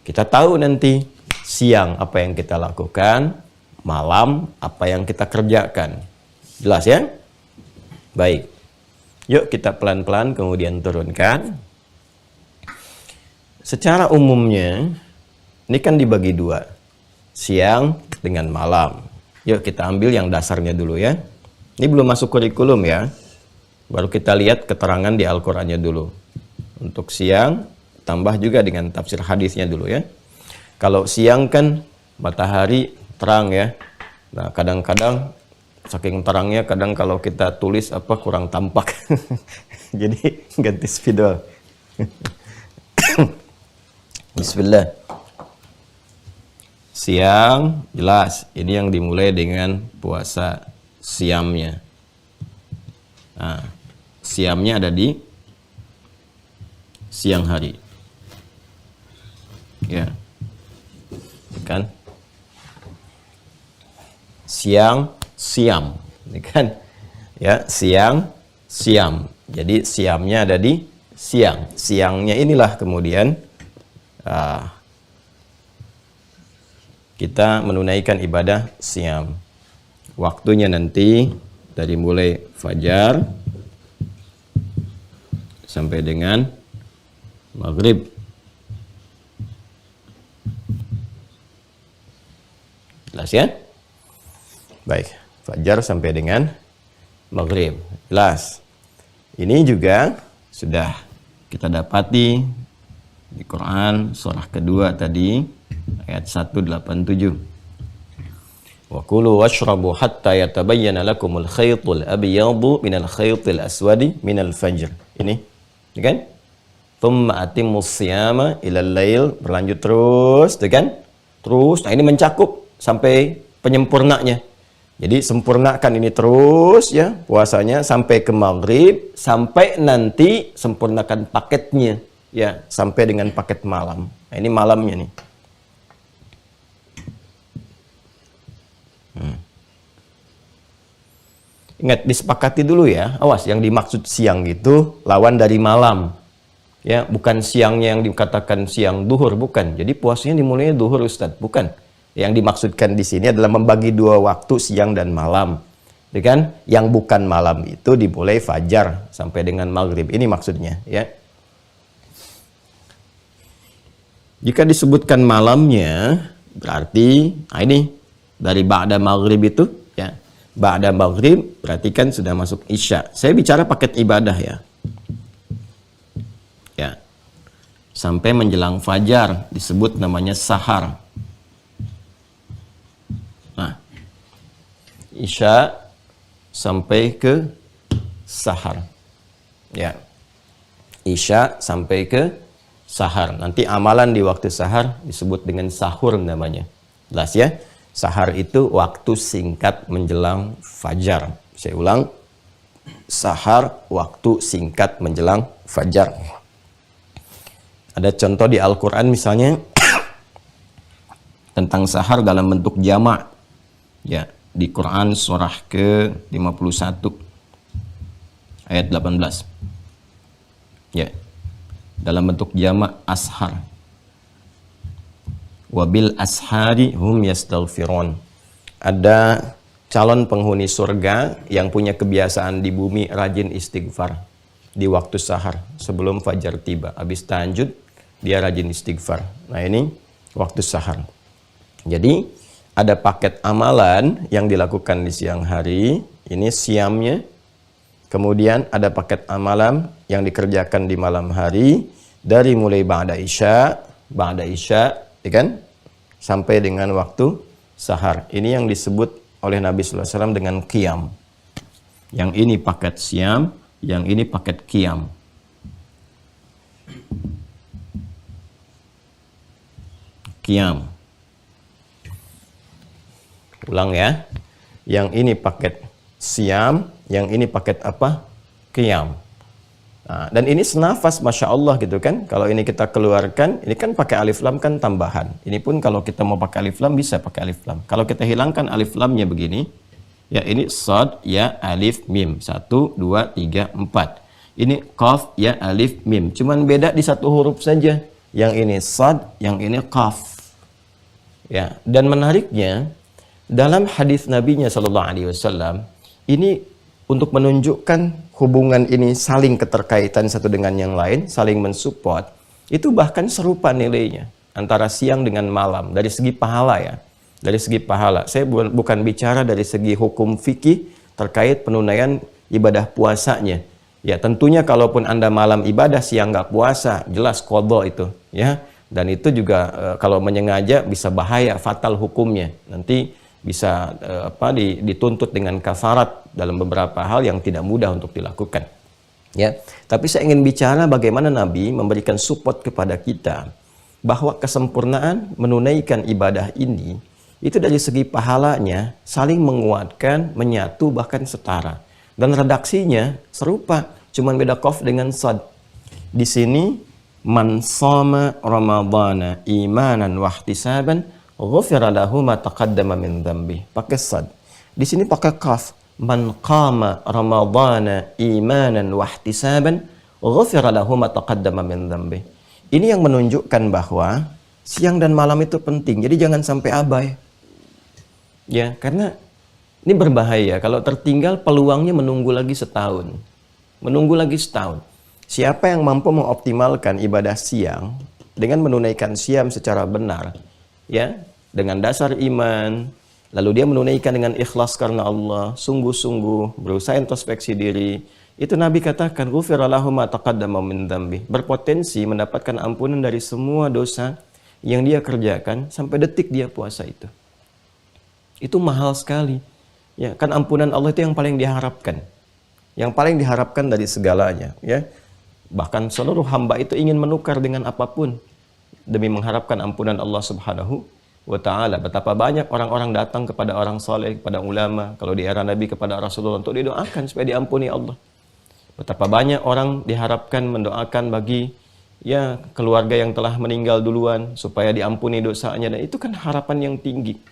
Kita tahu nanti siang apa yang kita lakukan, malam apa yang kita kerjakan. Jelas ya? Baik. Yuk kita pelan-pelan kemudian turunkan. Secara umumnya, ini kan dibagi dua. Siang dengan malam. Yuk kita ambil yang dasarnya dulu ya. Ini belum masuk kurikulum ya. Baru kita lihat keterangan di Al-Qur'annya dulu. Untuk siang, tambah juga dengan tafsir hadisnya dulu ya. Kalau siang kan matahari terang ya. Nah kadang-kadang saking terangnya, kadang kalau kita tulis apa kurang tampak. Jadi ganti spidol. Bismillah. Siang jelas, ini yang dimulai dengan puasa siamnya. Nah, siamnya ada di siang hari. Ya. Kan? Siang siam, ini kan ya, siang siam. Jadi siamnya ada di siang. Siangnya inilah kemudian kita menunaikan ibadah siam. Waktunya nanti dari mulai fajar sampai dengan maghrib. Jelas ya? Baik, fajar sampai dengan maghrib. Jelas. Ini juga sudah kita dapati di Quran surah kedua tadi ayat 187. Wa kulu washrabu hatta yatabayyana lakumul khaytul abyadu minal khaytil aswadi minal fajr. Ini kan? Thumma atimmus siyama ilal lail, berlanjut terus, kan? Terus, nah ini mencakup sampai penyempurnanya. Jadi sempurnakan ini terus ya puasanya sampai ke maghrib, sampai nanti sempurnakan paketnya ya sampai dengan paket malam. Nah, ini malamnya nih. Ingat disepakati dulu ya. Awas yang dimaksud siang itu lawan dari malam. Ya, bukan siangnya yang dikatakan siang duhur, bukan. Jadi puasanya dimulainya duhur Ustadz, bukan. Yang dimaksudkan di sini adalah membagi dua waktu siang dan malam. Ya kan? Yang bukan malam itu dimulai fajar sampai dengan maghrib. Ini maksudnya, ya. Jika disebutkan malamnya, berarti nah ini dari ba'da maghrib itu, ya. Ba'da maghrib berarti kan sudah masuk isya. Saya bicara paket ibadah ya. Ya. Sampai menjelang fajar disebut namanya sahar. Isya sampai ke sahar. Ya. Isya sampai ke sahar. Nanti amalan di waktu sahar disebut dengan sahur namanya. Jelas ya? Sahar itu waktu singkat menjelang fajar. Saya ulang. Sahar waktu singkat menjelang fajar. Ada contoh di Al-Qur'an misalnya tentang sahar dalam bentuk jamak. Ya. Di Quran surah ke-51 ayat 18. Ya. Dalam bentuk jamak ashar. Wabil ashari hum yastaghfirun. Ada calon penghuni surga yang punya kebiasaan di bumi rajin istighfar di waktu sahar sebelum fajar tiba. Habis tahajud dia rajin istighfar. Nah, ini waktu sahar. Jadi ada paket amalan yang dilakukan di siang hari, ini siamnya. Kemudian ada paket amalan yang dikerjakan di malam hari, dari mulai ba'da isya, ya kan? Sampai dengan waktu sahar. Ini yang disebut oleh Nabi SAW dengan qiyam. Yang ini paket siam, yang ini paket qiyam. Qiyam. Ulang ya. Yang ini paket siam, yang ini paket apa? Qiyam. Nah, dan ini senafas, Masya Allah gitu kan. Kalau ini kita keluarkan, ini kan pakai alif lam kan tambahan. Ini pun kalau kita mau pakai alif lam bisa pakai alif lam. Kalau kita hilangkan alif lamnya begini, ya ini sad, ya alif mim. 1, 2, 3, 4. Ini qaf, ya alif mim. Cuman beda di satu huruf saja. Yang ini sad, yang ini qaf. Ya, dan menariknya dalam hadis Nabinya Shallallahu Alaihi Wasallam ini untuk menunjukkan hubungan ini saling keterkaitan satu dengan yang lain, saling mensupport, itu bahkan serupa nilainya antara siang dengan malam dari segi pahala ya. Dari segi pahala. Saya bukan bicara dari segi hukum fikih terkait penunaian ibadah puasanya. Ya tentunya kalaupun Anda malam ibadah siang nggak puasa, jelas qadha itu ya. Dan itu juga kalau menyengaja bisa bahaya, fatal hukumnya. Nanti bisa dituntut dengan kafarat dalam beberapa hal yang tidak mudah untuk dilakukan. Ya, tapi saya ingin bicara bagaimana Nabi memberikan support kepada kita bahwa kesempurnaan menunaikan ibadah ini itu dari segi pahalanya saling menguatkan, menyatu bahkan setara. Dan redaksinya serupa, cuman beda qaf dengan sad. Di sini man shoma ramadhana imanan wa ihtisaban ghufira lahu ma taqaddama min dhanbi. Pakai sad. Di sini pakai qaf. Man qama ramadhana imanan wa ihtisaban ghufira lahu ma taqaddama min dhanbi. Ini yang menunjukkan bahwa siang dan malam itu penting. Jadi jangan sampai abai. Ya, karena Ini berbahaya. Kalau tertinggal peluangnya menunggu lagi setahun. Menunggu lagi setahun. Siapa yang mampu mengoptimalkan ibadah siang dengan menunaikan siam secara benar, ya, dengan dasar iman, lalu dia menunaikan dengan ikhlas karena Allah, sungguh-sungguh berusaha introspeksi diri, itu Nabi katakan, ghufira lahu ma taqaddama min dzambi, berpotensi mendapatkan ampunan dari semua dosa yang dia kerjakan sampai detik dia puasa itu. Itu mahal sekali. Ya, kan ampunan Allah itu yang paling diharapkan. Yang paling diharapkan dari segalanya, ya. Bahkan seluruh hamba itu ingin menukar dengan apapun demi mengharapkan ampunan Allah Subhanahu wa taala. Betapa banyak orang-orang datang kepada orang saleh, kepada ulama, kalau di era Nabi kepada Rasulullah untuk didoakan supaya diampuni Allah. Betapa banyak orang diharapkan mendoakan bagi ya keluarga yang telah meninggal duluan supaya diampuni dosanya, dan itu kan harapan yang tinggi.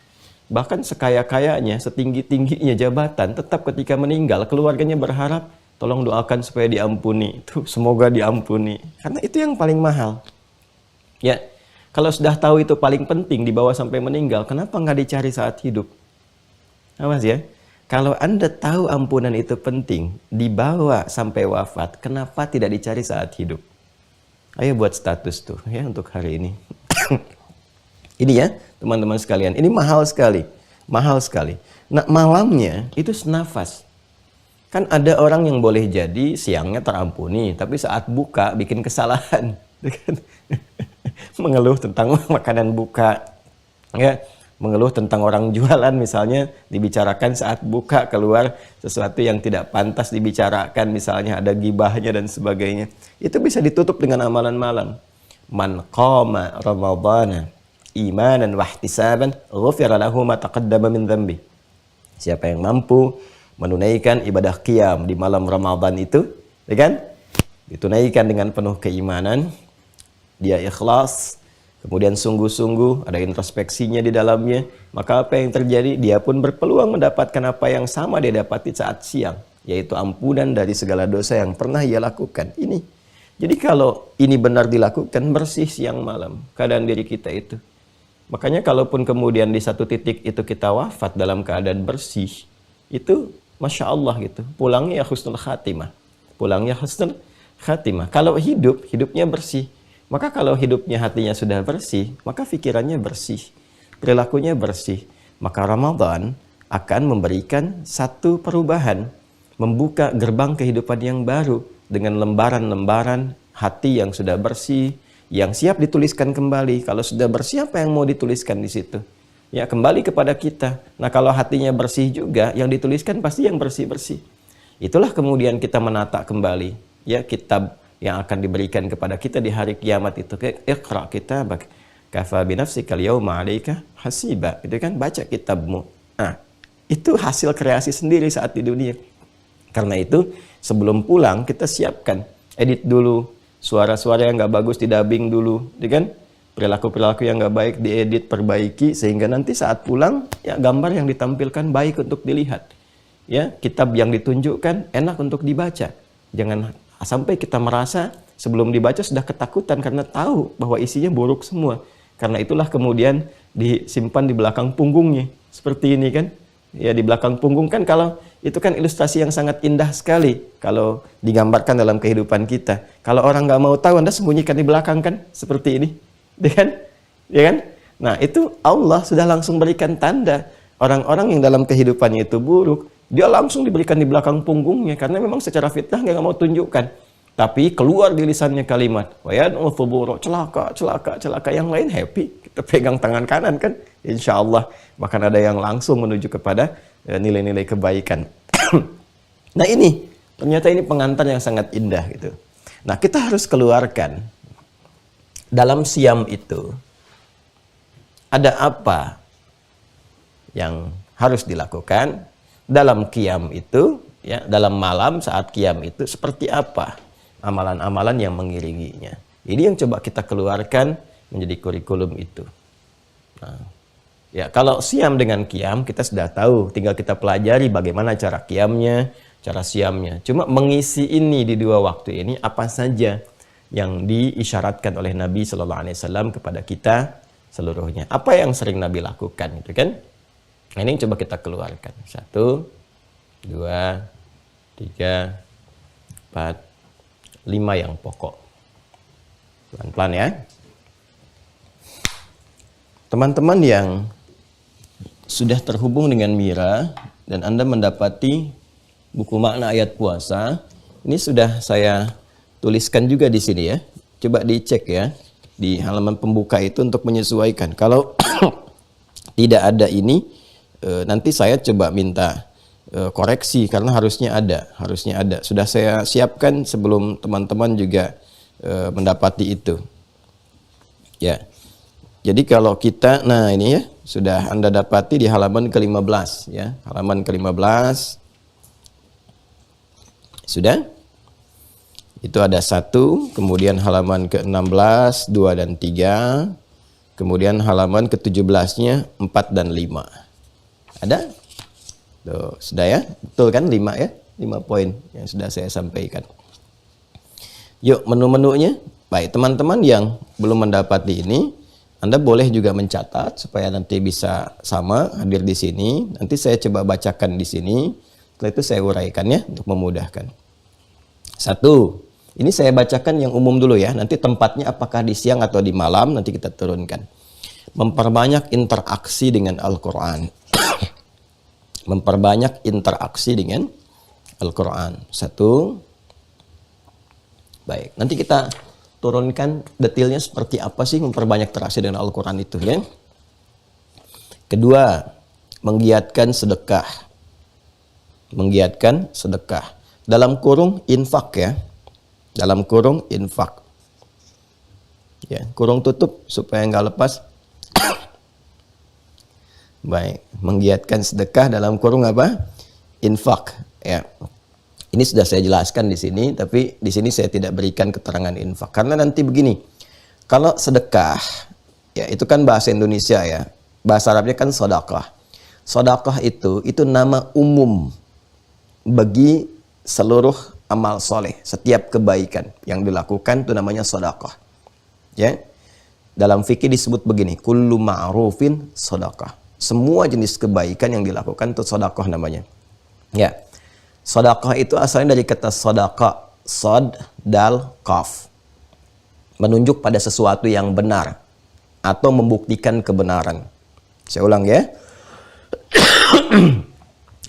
Bahkan sekaya-kayanya, setinggi-tingginya jabatan, tetap ketika meninggal keluarganya berharap tolong doakan supaya diampuni. Itu semoga diampuni. Karena itu yang paling mahal. Ya, kalau sudah tahu itu paling penting dibawa sampai meninggal, kenapa nggak dicari saat hidup? Awas ya. Kalau Anda tahu ampunan itu penting, dibawa sampai wafat, kenapa tidak dicari saat hidup? Ayo buat status tuh ya untuk hari ini. Ini ya, teman-teman sekalian, ini mahal sekali. Mahal sekali. Nah, malamnya itu senafas. Kan ada orang yang boleh jadi siangnya terampuni, tapi saat buka bikin kesalahan. Mengeluh tentang makanan buka. Ya, mengeluh tentang orang jualan misalnya, dibicarakan saat buka, keluar sesuatu yang tidak pantas dibicarakan, misalnya ada gibahnya dan sebagainya. Itu bisa ditutup dengan amalan malam. Man qama ramadhana imanan wahtisaban ghufira lahu ma taqaddama min dzambi. Siapa yang mampu menunaikan ibadah qiyam di malam Ramadan itu, ya kan? Ditunaikan dengan penuh keimanan, dia ikhlas, kemudian sungguh-sungguh, ada introspeksinya di dalamnya, maka apa yang terjadi? Dia pun berpeluang mendapatkan apa yang sama dia dapati saat siang, yaitu ampunan dari segala dosa yang pernah ia lakukan. Ini. Jadi kalau ini benar dilakukan, bersih siang malam keadaan diri kita itu. Makanya kalaupun kemudian di satu titik itu kita wafat dalam keadaan bersih, itu Masya Allah gitu, pulangnya ya husnul khatimah. Pulangnya husnul khatimah. Kalau hidupnya bersih. Maka kalau hidupnya hatinya sudah bersih, maka pikirannya bersih, perilakunya bersih. Maka Ramadan akan memberikan satu perubahan, membuka gerbang kehidupan yang baru dengan lembaran-lembaran hati yang sudah bersih, yang siap dituliskan kembali. Kalau sudah bersih, apa yang mau dituliskan di situ? Ya, kembali kepada kita. Nah, kalau hatinya bersih juga, yang dituliskan pasti yang bersih-bersih. Itulah kemudian kita menata kembali ya kitab yang akan diberikan kepada kita di hari kiamat itu. Iqra kitabak kafa binafsikal yauma 'alaika hasiba. Itu kan, baca kitabmu. Nah, itu hasil kreasi sendiri saat di dunia. Karena itu, sebelum pulang kita siapkan, edit dulu. Suara-suara yang nggak bagus didubbing dulu, ya kan? Perilaku-perilaku yang nggak baik diedit, perbaiki, sehingga nanti saat pulang, ya gambar yang ditampilkan baik untuk dilihat. Ya, kitab yang ditunjukkan enak untuk dibaca. Jangan sampai kita merasa sebelum dibaca sudah ketakutan karena tahu bahwa isinya buruk semua. Karena itulah kemudian disimpan di belakang punggungnya. Seperti ini kan. Ya, di belakang punggung kan, kalau itu kan ilustrasi yang sangat indah sekali kalau digambarkan dalam kehidupan kita. Kalau orang nggak mau tahu, Anda sembunyikan di belakang kan, seperti ini, ya kan? Ya kan? Nah, itu Allah sudah langsung berikan tanda. Orang-orang yang dalam kehidupannya itu buruk, dia langsung diberikan di belakang punggungnya, karena memang secara fitnah nggak mau tunjukkan. Tapi keluar di lisannya kalimat, wayad'u thubura, celaka, celaka, celaka. Yang lain happy, kita pegang tangan kanan kan, insya Allah. Bahkan ada yang langsung menuju kepada nilai-nilai kebaikan. Nah, ini ternyata ini pengantar yang sangat indah gitu. Nah, kita harus keluarkan dalam siam itu ada apa yang harus dilakukan, dalam qiyam itu ya, dalam malam saat qiyam itu seperti apa amalan-amalan yang mengiringinya. Ini yang coba kita keluarkan menjadi kurikulum itu. Nah, ya, kalau siam dengan qiyam kita sudah tahu, tinggal kita pelajari bagaimana cara qiyamnya, cara siamnya. Cuma mengisi ini di dua waktu ini apa saja yang diisyaratkan oleh Nabi Sallallahu Alaihi Wasallam kepada kita seluruhnya. Apa yang sering Nabi lakukan itu kan? Nah, ini coba kita keluarkan. 1, 2, 3, 4, 5 yang pokok. Pelan-pelan ya. Teman-teman yang sudah terhubung dengan Mira dan Anda mendapati buku makna ayat puasa, ini sudah saya tuliskan juga di sini ya. Coba dicek ya di halaman pembuka itu untuk menyesuaikan. Kalau tidak ada ini, nanti saya coba minta koreksi karena harusnya ada. Sudah saya siapkan sebelum teman-teman juga mendapati itu. Ya. Jadi kalau kita, nah ini ya, sudah Anda dapati di halaman ke-15 ya. Halaman ke-15. Sudah? Itu ada 1, kemudian halaman ke-16, 2 dan 3. Kemudian halaman ke-17-nya 4 dan 5. Ada? Tuh, sudah ya? Betul kan 5 ya? 5 poin yang sudah saya sampaikan. Yuk menu-menunya. Baik, teman-teman yang belum mendapati ini, Anda boleh juga mencatat supaya nanti bisa sama hadir di sini. Nanti saya coba bacakan di sini. Setelah itu saya uraikan ya untuk memudahkan. 1, ini saya bacakan yang umum dulu ya. Nanti tempatnya apakah di siang atau di malam nanti kita turunkan. Memperbanyak interaksi dengan Al-Quran. Memperbanyak interaksi dengan Al-Quran. 1. Baik, nanti kita turunkan detailnya seperti apa sih memperbanyak interaksi dengan Al-Quran itu ya. Kedua, menggiatkan sedekah. Menggiatkan sedekah. Dalam kurung infak ya. Dalam kurung infak. Ya, kurung tutup supaya nggak lepas. Baik, menggiatkan sedekah dalam kurung apa? Infak ya. Ini sudah saya jelaskan di sini, tapi di sini saya tidak berikan keterangan infak. Karena nanti begini, kalau sedekah, ya itu kan bahasa Indonesia ya. Bahasa Arabnya kan sodakah. Sodakah itu nama umum bagi seluruh amal soleh. Setiap kebaikan yang dilakukan itu namanya sodakah. Ya, dalam fikih disebut begini, kullu ma'rufin sodakah. Semua jenis kebaikan yang dilakukan itu sodakah namanya. Ya. Sedekah itu asalnya dari kata sedekah, sod, dal, kaf. Menunjuk pada sesuatu yang benar atau membuktikan kebenaran. Saya ulang ya.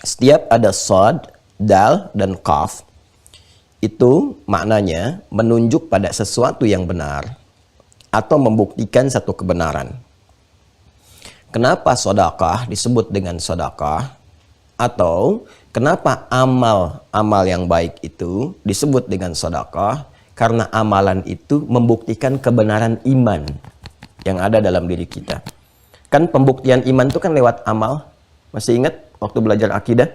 Setiap ada sod, dal, dan kaf, itu maknanya menunjuk pada sesuatu yang benar atau membuktikan satu kebenaran. Kenapa sedekah disebut dengan sedekah? Atau kenapa amal yang baik itu disebut dengan sedekah? Karena amalan itu membuktikan kebenaran iman yang ada dalam diri kita. Kan pembuktian iman itu kan lewat amal. Masih ingat waktu belajar akidah?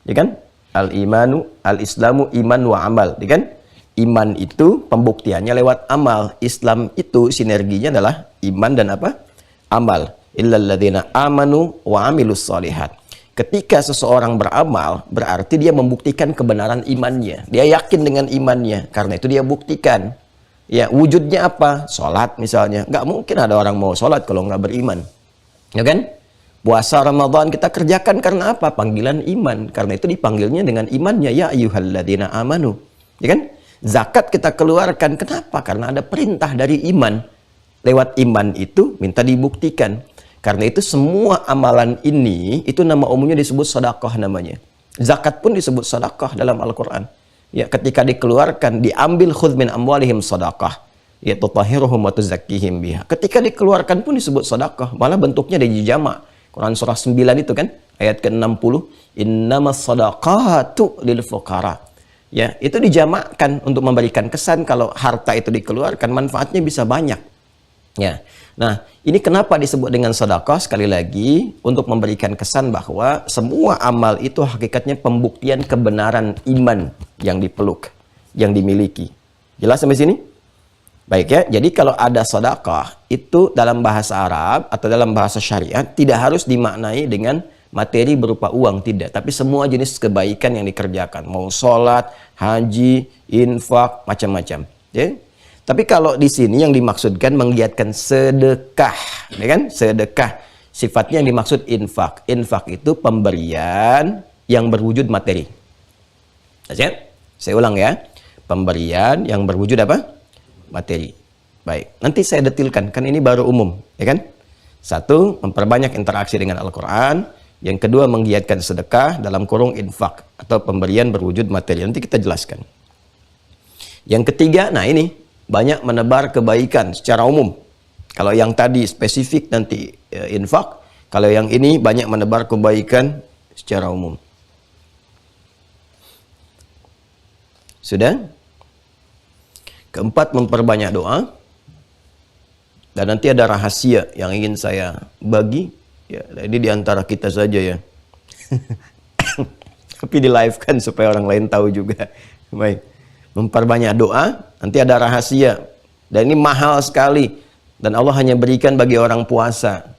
Ya kan? Al-imanu, al-islamu, iman wa amal. Ya kan? Iman itu pembuktiannya lewat amal. Islam itu sinerginya adalah iman dan apa? Amal. Illalladzina amanu wa amilus solihat. Ketika seseorang beramal, berarti dia membuktikan kebenaran imannya. Dia yakin dengan imannya, karena itu dia buktikan. Ya, wujudnya apa? Sholat misalnya. Nggak mungkin ada orang mau sholat kalau nggak beriman. Ya kan? Puasa Ramadan kita kerjakan karena apa? Panggilan iman. Karena itu dipanggilnya dengan imannya. Ya ayyuhalladzina amanu. Ya kan? Zakat kita keluarkan. Kenapa? Karena ada perintah dari iman. Lewat iman itu minta dibuktikan. Karena itu semua amalan ini, itu nama umumnya disebut sedekah namanya. Zakat pun disebut sedekah dalam Al-Quran. Ya, ketika dikeluarkan, diambil khudz min amwalihim sedekah. Ya, tutahhiruhum wa tuzakkihim biha. Ketika dikeluarkan pun disebut sedekah. Malah bentuknya dijama'. Quran surah 9 itu kan, ayat ke-60. Innamas sadaqatu lil fuqara. Ya, itu dijamakkan untuk memberikan kesan kalau harta itu dikeluarkan, manfaatnya bisa banyak. Ya. Nah, ini kenapa disebut dengan sedekah? Sekali lagi, untuk memberikan kesan bahwa semua amal itu hakikatnya pembuktian kebenaran iman yang dipeluk, yang dimiliki. Jelas sampai sini? Baik ya, jadi kalau ada sedekah, itu dalam bahasa Arab atau dalam bahasa syariat tidak harus dimaknai dengan materi berupa uang, tidak. Tapi semua jenis kebaikan yang dikerjakan. Mau sholat, haji, infak, macam-macam. Ya. Tapi kalau di sini yang dimaksudkan menggiatkan sedekah, ya kan? Sedekah Sifatnya yang dimaksud infak. Infak itu pemberian yang berwujud materi. Saya ulang ya. Pemberian yang berwujud apa? Materi. Baik. Nanti saya detilkan. Kan ini baru umum. Ya kan? Satu, memperbanyak interaksi dengan Al-Quran. Yang kedua, menggiatkan sedekah dalam kurung infak. Atau pemberian berwujud materi. Nanti kita jelaskan. Yang ketiga, nah ini. Banyak menebar kebaikan secara umum. Kalau yang tadi spesifik nanti infak. Kalau yang ini banyak menebar kebaikan secara umum. Sudah? Keempat, memperbanyak doa. Dan nanti ada rahasia yang ingin saya bagi. Ya, ini di antara kita saja ya. Tapi di live kan supaya orang lain tahu juga. Baik. Memperbanyak doa, nanti ada rahasia. Dan ini mahal sekali. Dan Allah hanya berikan bagi orang puasa.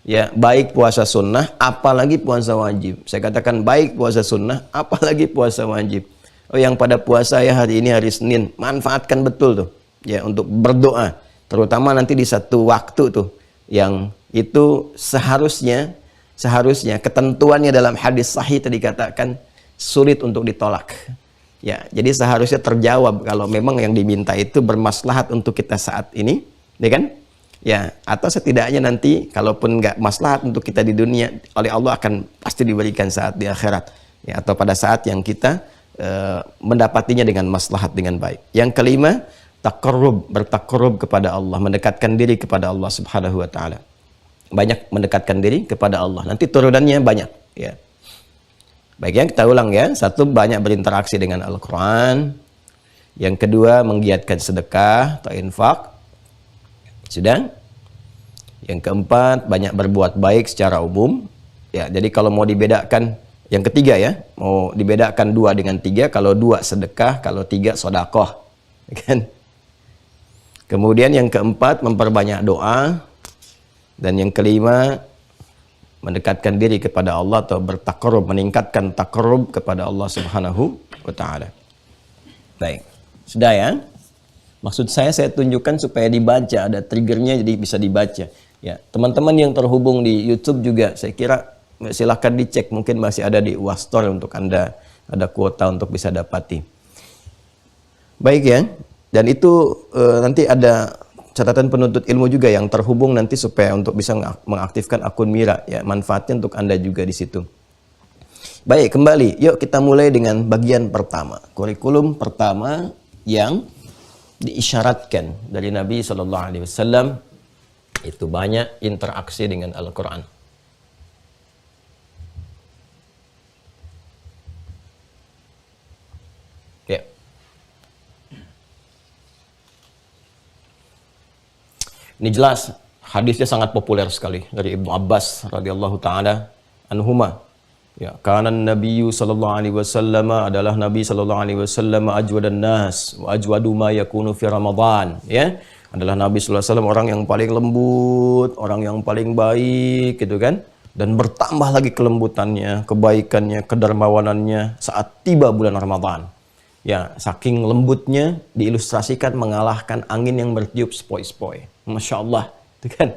Ya, baik puasa sunnah, apalagi puasa wajib. Saya katakan baik puasa sunnah, apalagi puasa wajib. Oh, yang pada puasa ya hari ini hari Senin, manfaatkan betul tuh. Ya, untuk berdoa. Terutama nanti di satu waktu tuh. Yang itu seharusnya ketentuannya dalam hadis sahih tadi dikatakan sulit untuk ditolak. Ya, jadi seharusnya terjawab kalau memang yang diminta itu bermaslahat untuk kita saat ini, ya kan? Ya, atau setidaknya nanti kalaupun nggak maslahat untuk kita di dunia, oleh Allah akan pasti diberikan saat di akhirat. Ya, atau pada saat yang kita mendapatinya dengan maslahat dengan baik. Yang kelima, bertakarrub kepada Allah, mendekatkan diri kepada Allah Subhanahu wa taala. Banyak mendekatkan diri kepada Allah. Nanti turunannya banyak, ya. Baik, yang kita ulang ya. Satu, banyak berinteraksi dengan Al-Quran. Yang kedua, menggiatkan sedekah atau infak. Sudah? Yang keempat, banyak berbuat baik secara umum. Ya, jadi kalau mau dibedakan, yang ketiga ya, mau dibedakan 2 dengan 3, kalau 2 sedekah, kalau 3 sodakoh. Kan? Kemudian yang keempat, memperbanyak doa. Dan yang kelima, mendekatkan diri kepada Allah atau bertakarrub, meningkatkan takarrub kepada Allah Subhanahu wa taala. Baik. Sudah ya? Maksud saya tunjukkan supaya dibaca, ada triggernya jadi bisa dibaca. Ya, teman-teman yang terhubung di YouTube juga saya kira silahkan dicek, mungkin masih ada di UAS Store untuk Anda, ada kuota untuk bisa dapati. Baik ya. Dan itu nanti ada catatan penuntut ilmu juga yang terhubung nanti supaya untuk bisa mengaktifkan akun Mira ya, manfaatnya untuk Anda juga di situ. Baik, kembali. Yuk kita mulai dengan bagian pertama. Kurikulum pertama yang diisyaratkan dari Nabi Shallallahu Alaihi Wasallam itu banyak interaksi dengan Al-Quran. Ya. Ini jelas hadisnya sangat populer sekali dari Ibnu Abbas radhiyallahu taala anhuma. Ya, karena Nabi sallallahu alaihi wasallam adalah Nabi sallallahu alaihi wasallam ajwadan nas wa ajwadu ma yakunu fi Ramadan, ya. Adalah Nabi sallallahu alaihi wasallam orang yang paling lembut, orang yang paling baik gitu kan. Dan bertambah lagi kelembutannya, kebaikannya, kedermawanannya saat tiba bulan Ramadan. Ya, saking lembutnya diilustrasikan mengalahkan angin yang bertiup sepoi-sepoi. Masya Allah, itu kan.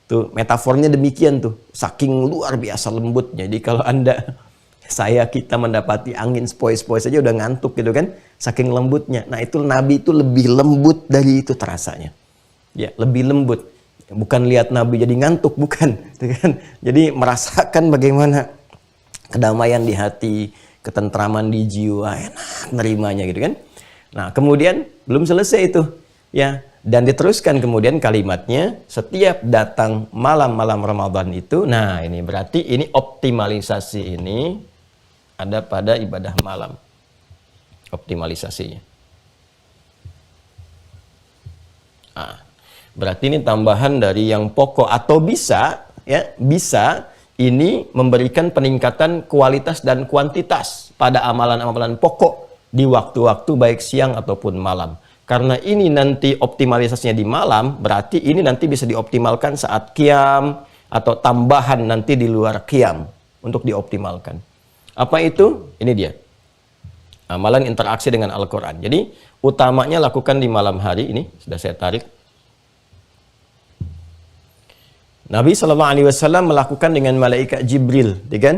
Tuh metafornya demikian tuh, saking luar biasa lembutnya. Jadi kalau kita mendapati angin sepoi-sepoi saja udah ngantuk gitu kan, saking lembutnya. Nah itu Nabi itu lebih lembut dari itu terasanya. Ya, lebih lembut. Bukan lihat Nabi jadi ngantuk, bukan. Gitu kan? Jadi merasakan bagaimana kedamaian di hati, ketentraman di jiwa, enak nerimanya gitu kan. Nah kemudian belum selesai itu, ya. Dan diteruskan kemudian kalimatnya, setiap datang malam-malam Ramadan itu, nah ini berarti ini optimalisasi ini ada pada ibadah malam. Optimalisasinya. Nah, berarti ini tambahan dari yang pokok atau bisa, ya, bisa ini memberikan peningkatan kualitas dan kuantitas pada amalan-amalan pokok di waktu-waktu baik siang ataupun malam. Karena ini nanti optimalisasinya di malam, berarti ini nanti bisa dioptimalkan saat qiyam atau tambahan nanti di luar qiyam untuk dioptimalkan. Apa itu? Ini dia. Amalan interaksi dengan Al-Quran. Jadi utamanya lakukan di malam hari, ini sudah saya tarik. Nabi SAW melakukan dengan malaikat Jibril, ya kan?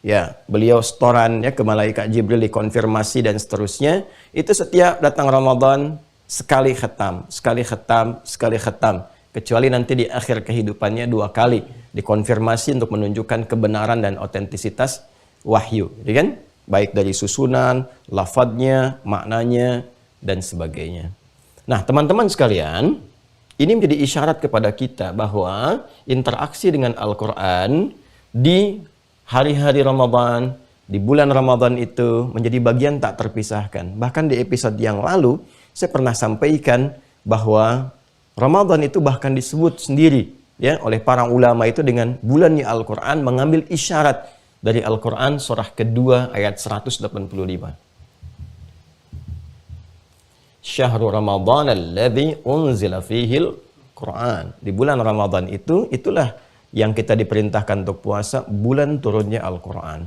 Ya, beliau setoran ya ke malaikat Jibril, dikonfirmasi dan seterusnya. Itu setiap datang Ramadan sekali khatam, sekali khatam, sekali khatam. Kecuali nanti di akhir kehidupannya 2 kali dikonfirmasi untuk menunjukkan kebenaran dan otentisitas wahyu, ya kan? Baik dari susunan, lafadznya, maknanya, dan sebagainya. Nah, teman-teman sekalian, ini menjadi isyarat kepada kita bahwa interaksi dengan Al-Quran di hari-hari Ramadan, di bulan Ramadan itu menjadi bagian tak terpisahkan. Bahkan di episode yang lalu, saya pernah sampaikan bahwa Ramadan itu bahkan disebut sendiri ya oleh para ulama itu dengan bulannya Al-Quran, mengambil isyarat dari Al-Quran surah kedua ayat 185. Syahrul Ramadan alladzi unzila fihil Quran. Di bulan Ramadan itu, itulah yang kita diperintahkan untuk puasa, bulan turunnya Al-Quran.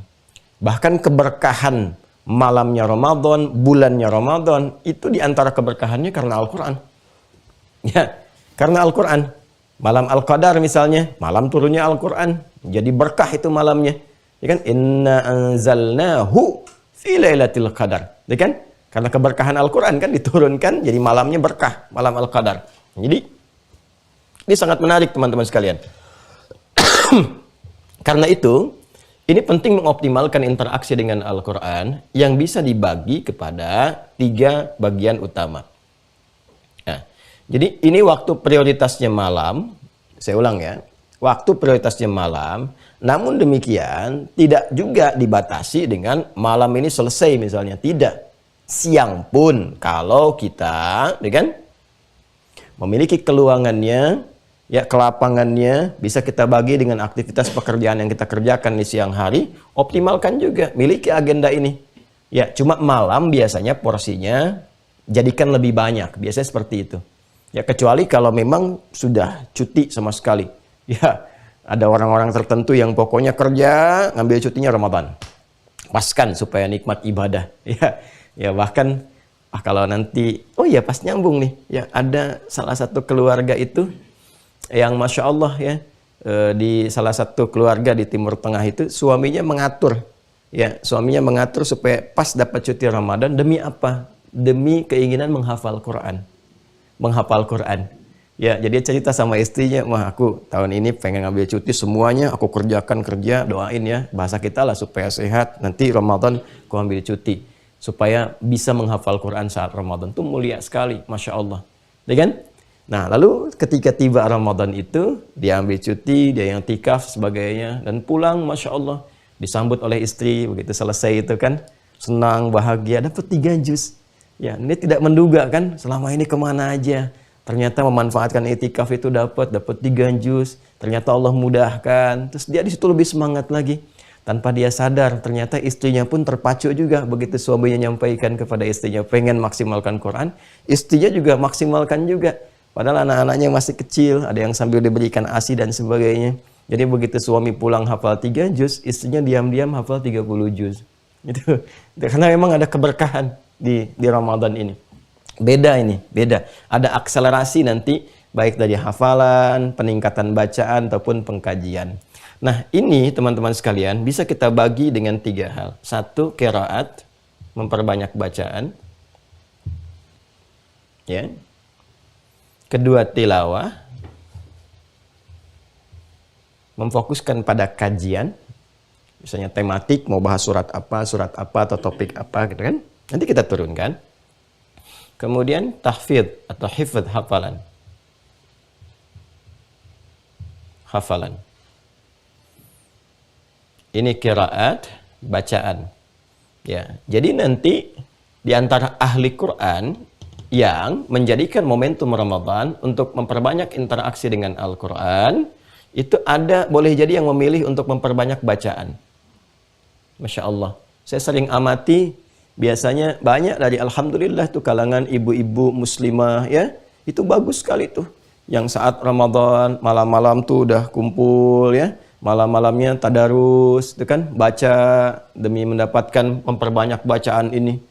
Bahkan keberkahan malamnya Ramadan, bulannya Ramadan, itu diantara keberkahannya karena Al-Quran. Ya, karena Al-Quran. Malam Al-Qadar misalnya, malam turunnya Al-Quran. Jadi berkah itu malamnya. Ya kan? Inna anzalnahu fi lailatul qadar. Ya kan? Karena keberkahan Al-Quran kan diturunkan, jadi malamnya berkah, malam Al-Qadar. Jadi, ini sangat menarik teman-teman sekalian. Karena itu, ini penting mengoptimalkan interaksi dengan Al-Quran yang bisa dibagi kepada 3 bagian utama. Nah, jadi ini waktu prioritasnya malam, saya ulang ya, waktu prioritasnya malam, namun demikian tidak juga dibatasi dengan malam ini selesai misalnya, tidak. Siang pun kalau kita, ya kan, memiliki keluangannya, ya kelapangannya, bisa kita bagi dengan aktivitas pekerjaan yang kita kerjakan di siang hari, optimalkan juga, miliki agenda ini. Ya, cuma malam biasanya porsinya jadikan lebih banyak, biasanya seperti itu. Ya, kecuali kalau memang sudah cuti sama sekali. Ya, ada orang-orang tertentu yang pokoknya kerja, ngambil cutinya Ramadan. Paskan supaya nikmat ibadah. Ya, bahkan kalau nanti, oh ya pas nyambung nih, ya ada salah satu keluarga itu yang Masya Allah ya, di salah satu keluarga di Timur Tengah itu suaminya mengatur, ya suaminya mengatur supaya pas dapat cuti Ramadan, demi apa? Demi keinginan menghafal Quran, menghafal Quran. Ya, jadi cerita sama istrinya, wah aku tahun ini pengen ngambil cuti semuanya, aku kerjakan kerja, doain ya, bahasa kita lah supaya sehat, nanti Ramadan aku ambil cuti, supaya bisa menghafal Quran saat Ramadan. Itu mulia sekali, Masya Allah. Ya kan? Nah, lalu ketika tiba Ramadan itu, dia ambil cuti, dia yang tikaf sebagainya, dan pulang, Masya Allah, disambut oleh istri, begitu selesai itu kan, senang, bahagia, dapat 3 juz. Ya, ini tidak menduga kan, selama ini kemana aja. Ternyata memanfaatkan itikaf itu dapat 3 juz, ternyata Allah mudahkan, terus dia di situ lebih semangat lagi. Tanpa dia sadar, ternyata istrinya pun terpacu juga. Begitu suaminya nyampaikan kepada istrinya, pengen maksimalkan Quran, istrinya juga maksimalkan juga. Padahal anak-anaknya masih kecil, ada yang sambil diberikan ASI dan sebagainya. Jadi begitu suami pulang hafal 3 juz, istrinya diam-diam hafal 30 juz. Gitu. Karena memang ada keberkahan di Ramadan ini. Beda ini, beda. Ada akselerasi nanti, baik dari hafalan, peningkatan bacaan, ataupun pengkajian. Nah, ini teman-teman sekalian bisa kita bagi dengan 3 hal. 1, qiraat, memperbanyak bacaan. Ya. 2, tilawah, memfokuskan pada kajian. Misalnya tematik, mau bahas surat apa, atau topik apa gitu kan. Nanti kita turunkan. Kemudian tahfidz atau hifdz, hafalan. Hafalan. Ini qiraat, bacaan. Ya, jadi nanti di antara ahli Quran yang menjadikan momentum Ramadan untuk memperbanyak interaksi dengan Al-Quran, itu ada, boleh jadi yang memilih untuk memperbanyak bacaan. Masya Allah. Saya sering amati, biasanya banyak dari alhamdulillah tuh kalangan ibu-ibu muslimah ya, itu bagus sekali tuh. Yang saat Ramadan malam-malam tuh udah kumpul ya, malam-malamnya tadarus, itu kan baca demi mendapatkan memperbanyak bacaan ini.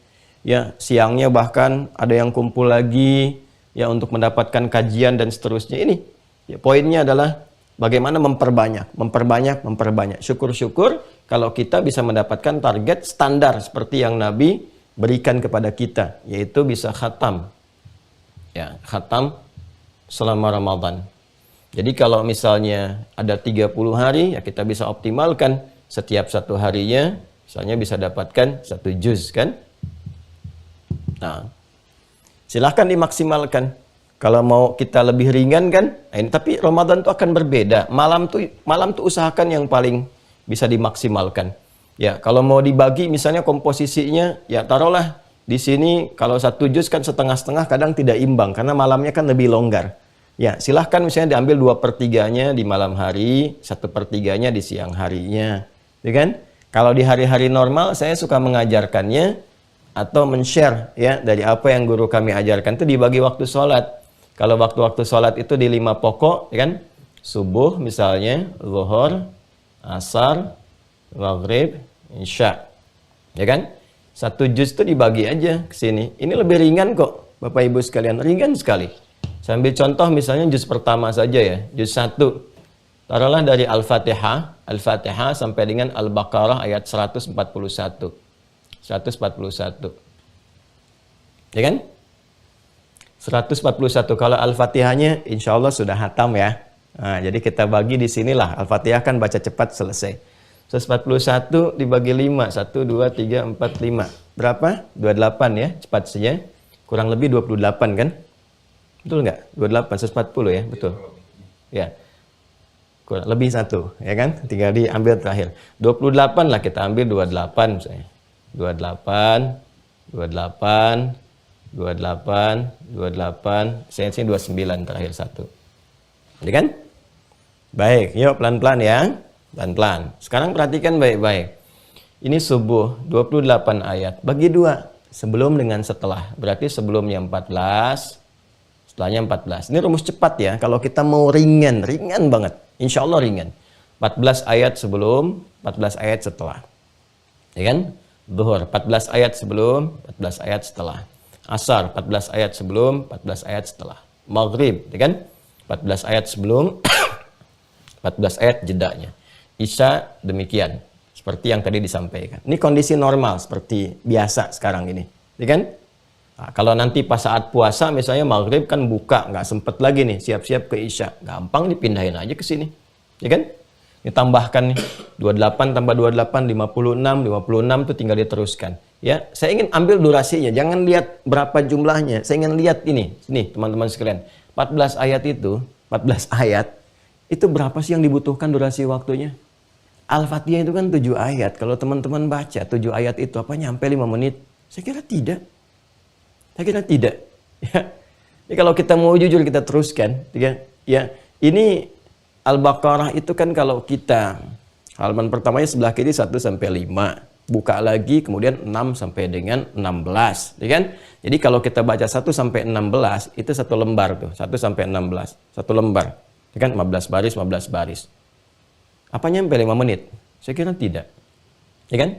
Ya, siangnya bahkan ada yang kumpul lagi ya untuk mendapatkan kajian dan seterusnya ini. Ya, poinnya adalah bagaimana memperbanyak. Syukur-syukur kalau kita bisa mendapatkan target standar seperti yang Nabi berikan kepada kita, yaitu bisa khatam. Ya, khatam selama Ramadan. Jadi kalau misalnya ada 30 hari, ya kita bisa optimalkan setiap satu harinya, misalnya bisa dapatkan 1 juz kan. Nah, silahkan dimaksimalkan. Kalau mau kita lebih ringan kan, tapi Ramadan itu akan berbeda. Malam tuh usahakan yang paling bisa dimaksimalkan. Ya, kalau mau dibagi misalnya komposisinya, ya taruhlah di sini kalau 1 juz kan setengah-setengah kadang tidak imbang karena malamnya kan lebih longgar. Ya, silahkan misalnya diambil 2/3-nya di malam hari, 1/3-nya di siang harinya. Ya kan? Kalau di hari-hari normal saya suka mengajarkannya atau men-share ya dari apa yang guru kami ajarkan itu dibagi waktu sholat. Kalau waktu-waktu sholat itu di 5 pokok, ya kan? Subuh misalnya, zuhur, asar, maghrib, isya. Ya kan? 1 juz itu dibagi aja ke sini. Ini lebih ringan kok, Bapak Ibu sekalian. Ringan sekali. Saya ambil contoh misalnya juz pertama saja ya, juz 1. Taruhlah dari Al-Fatihah sampai dengan Al-Baqarah ayat 141. 141. Ya kan? 141. Kalau Al-Fatihahnya insya Allah sudah hatam ya. Nah, jadi kita bagi di sinilah. Al-Fatihah kan baca cepat selesai. 141 dibagi 5. 1, 2, 3, 4, 5. Berapa? 28 ya. Cepat saja. Kurang lebih 28 kan? Betul nggak? 28, 140 ya? Betul. Ya. Kurang lebih 1. Ya kan? Tinggal diambil terakhir. 28 lah kita ambil 28 misalnya. 28, 28, 28, 28, saya sini 29 terakhir 1. Jadi kan? Baik, yuk pelan-pelan ya. Pelan-pelan. Sekarang perhatikan baik-baik. Ini subuh, 28 ayat. Bagi 2, sebelum dengan setelah. Berarti sebelumnya 14, setelahnya 14. Ini rumus cepat ya. Kalau kita mau ringan banget. Insya Allah ringan. 14 ayat sebelum, 14 ayat setelah. Ya kan? Zuhur 14 ayat sebelum, 14 ayat setelah. Asar 14 ayat sebelum, 14 ayat setelah. Maghrib, ya kan? 14 ayat sebelum, 14 ayat jedanya. Isya demikian, seperti yang tadi disampaikan. Ini kondisi normal seperti biasa sekarang ini, ya kan? Nah, kalau nanti pas saat puasa misalnya maghrib kan buka, nggak sempet lagi nih siap-siap ke isya, gampang dipindahin aja ke sini, ya kan? Ditambahkan nih 28 tambah 28 56 tuh tinggal diteruskan. Ya, saya ingin ambil durasinya, jangan lihat berapa jumlahnya. Saya ingin lihat ini teman-teman sekalian. 14 ayat itu berapa sih yang dibutuhkan durasi waktunya? Al-Fatihah itu kan 7 ayat. Kalau teman-teman baca 7 ayat itu apa nyampe 5 menit? Saya kira tidak. Ya. Jadi kalau kita mau jujur kita teruskan, ya. Ini Al-Baqarah itu kan kalau kita halaman pertamanya sebelah kiri 1 sampai 5. Buka lagi kemudian 6 sampai dengan 16, ya kan? Jadi kalau kita baca 1 sampai 16 itu 1 lembar tuh, 1 sampai 16, 1 lembar. Ya kan 15 baris. Apa nyampe 5 menit? Saya kira tidak. Ya kan?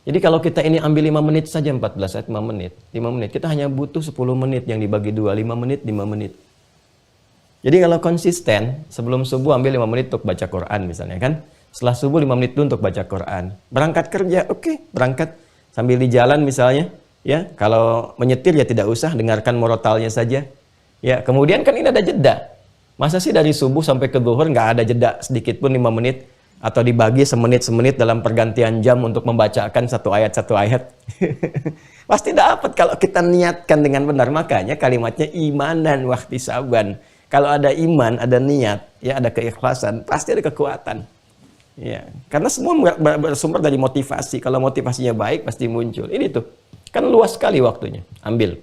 Jadi kalau kita ini ambil 5 menit saja 14 ayat 5 menit, kita hanya butuh 10 menit yang dibagi 2, 5 menit. Jadi kalau konsisten, sebelum subuh ambil 5 menit untuk baca Quran misalnya kan. Setelah subuh 5 menit dulu untuk baca Quran. Berangkat kerja, oke, berangkat. Sambil di jalan misalnya, ya. Kalau menyetir ya tidak usah, dengarkan murotalnya saja. Ya, kemudian kan ini ada jeda. Masa sih dari subuh sampai ke zuhur nggak ada jeda sedikit pun 5 menit? Atau dibagi semenit-semenit dalam pergantian jam untuk membacakan satu ayat. Pasti dapat kalau kita niatkan dengan benar. Makanya kalimatnya imanan wahtisaban. Kalau ada iman, ada niat, ya ada keikhlasan, pasti ada kekuatan. Ya, karena semua bersumber dari motivasi. Kalau motivasinya baik, pasti muncul. Ini tuh, kan luas sekali waktunya. Ambil.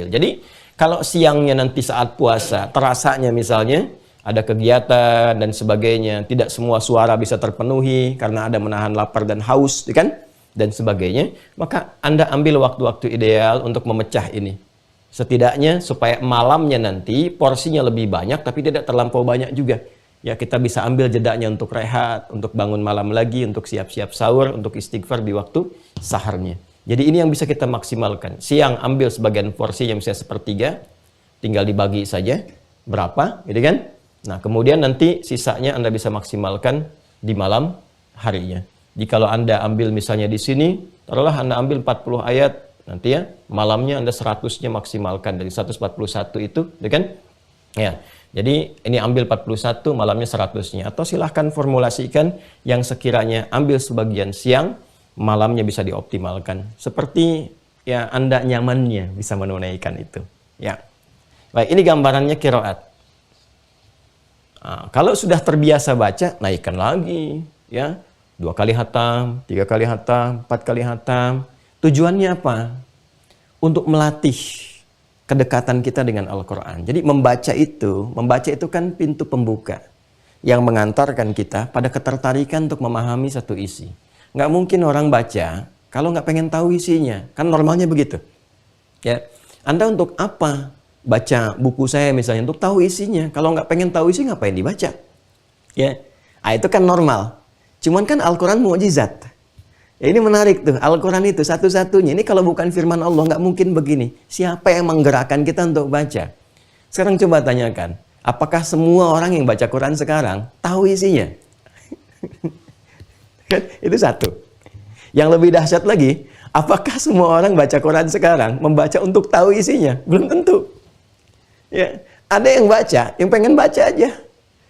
Jadi, kalau siangnya nanti saat puasa, terasanya misalnya, ada kegiatan dan sebagainya, tidak semua suara bisa terpenuhi, karena ada menahan lapar dan haus, kan? Dan sebagainya, maka Anda ambil waktu-waktu ideal untuk memecah ini. Setidaknya supaya malamnya nanti porsinya lebih banyak tapi tidak terlampau banyak juga. Ya kita bisa ambil jedanya untuk rehat, untuk bangun malam lagi, untuk siap-siap sahur, untuk istighfar di waktu saharnya. Jadi ini yang bisa kita maksimalkan. Siang ambil sebagian porsi yang misalnya 1/3, tinggal dibagi saja. Berapa? Gitu kan? Nah, kemudian nanti sisanya Anda bisa maksimalkan di malam harinya. Jikalau Anda ambil misalnya di sini, taruhlah Anda ambil 40 ayat, nanti ya, malamnya Anda 100-nya maksimalkan dari 141 itu, ya kan? Ya. Jadi ini ambil 41, malamnya 100-nya. Atau silahkan formulasikan yang sekiranya ambil sebagian siang, malamnya bisa dioptimalkan. Seperti ya Anda nyamannya bisa menunaikan itu. Ya. Baik, ini gambarannya qiraat. Nah, kalau sudah terbiasa baca, naikkan lagi, ya. 2 kali hatam, 3 kali hatam, 4 kali hatam. Tujuannya apa? Untuk melatih kedekatan kita dengan Al-Quran. Jadi membaca itu kan pintu pembuka yang mengantarkan kita pada ketertarikan untuk memahami satu isi. Nggak mungkin orang baca kalau nggak pengen tahu isinya. Kan normalnya begitu. Ya, Anda untuk apa baca buku saya misalnya? Untuk tahu isinya. Kalau nggak pengen tahu isi, ngapain dibaca? Ya, itu kan normal. Cuman kan Al-Quran mukjizat. Ya, ini menarik tuh. Al-Quran itu satu-satunya. Ini kalau bukan firman Allah, nggak mungkin begini. Siapa yang menggerakkan kita untuk baca? Sekarang coba tanyakan. Apakah semua orang yang baca Quran sekarang tahu isinya? Itu satu. Yang lebih dahsyat lagi, apakah semua orang baca Quran sekarang membaca untuk tahu isinya? Belum tentu. Ya, ada yang baca, yang pengen baca aja.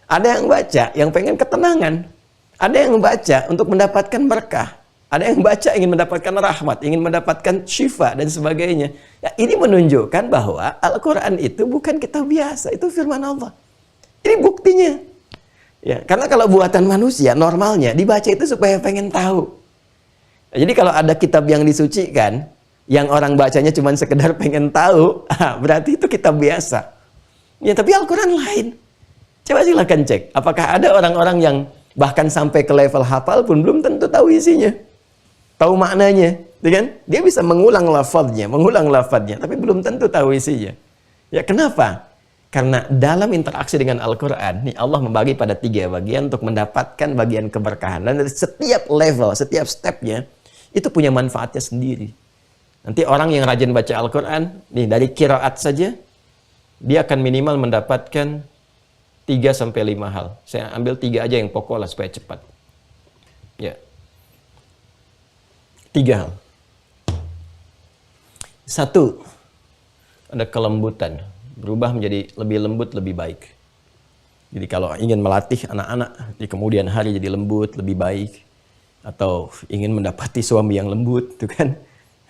Ada yang baca, yang pengen ketenangan. Ada yang baca untuk mendapatkan berkah. Ada yang baca ingin mendapatkan rahmat, ingin mendapatkan syifa dan sebagainya. Ya, ini menunjukkan bahwa Al-Quran itu bukan kitab biasa, itu firman Allah. Ini buktinya. Ya, karena kalau buatan manusia, normalnya dibaca itu supaya pengen tahu. Jadi kalau ada kitab yang disucikan, yang orang bacanya cuma sekedar pengen tahu, berarti itu kitab biasa. Ya, tapi Al-Quran lain. Coba silakan cek, apakah ada orang-orang yang bahkan sampai ke level hafal pun belum tentu tahu isinya. Tahu maknanya, kan? Dia bisa mengulang lafadznya, tapi belum tentu tahu isinya. Ya, kenapa? Karena dalam interaksi dengan Al-Quran, nih Allah membagi pada 3 bagian untuk mendapatkan bagian keberkahan. Dan dari setiap level, setiap stepnya, itu punya manfaatnya sendiri. Nanti orang yang rajin baca Al-Quran, nih dari qiraat saja, dia akan minimal mendapatkan 3-5 hal. Saya ambil 3 aja yang pokok lah supaya cepat. Ya. 3 hal. 1, ada kelembutan. Berubah menjadi lebih lembut, lebih baik. Jadi kalau ingin melatih anak-anak di kemudian hari jadi lembut, lebih baik. Atau ingin mendapati suami yang lembut, itu kan.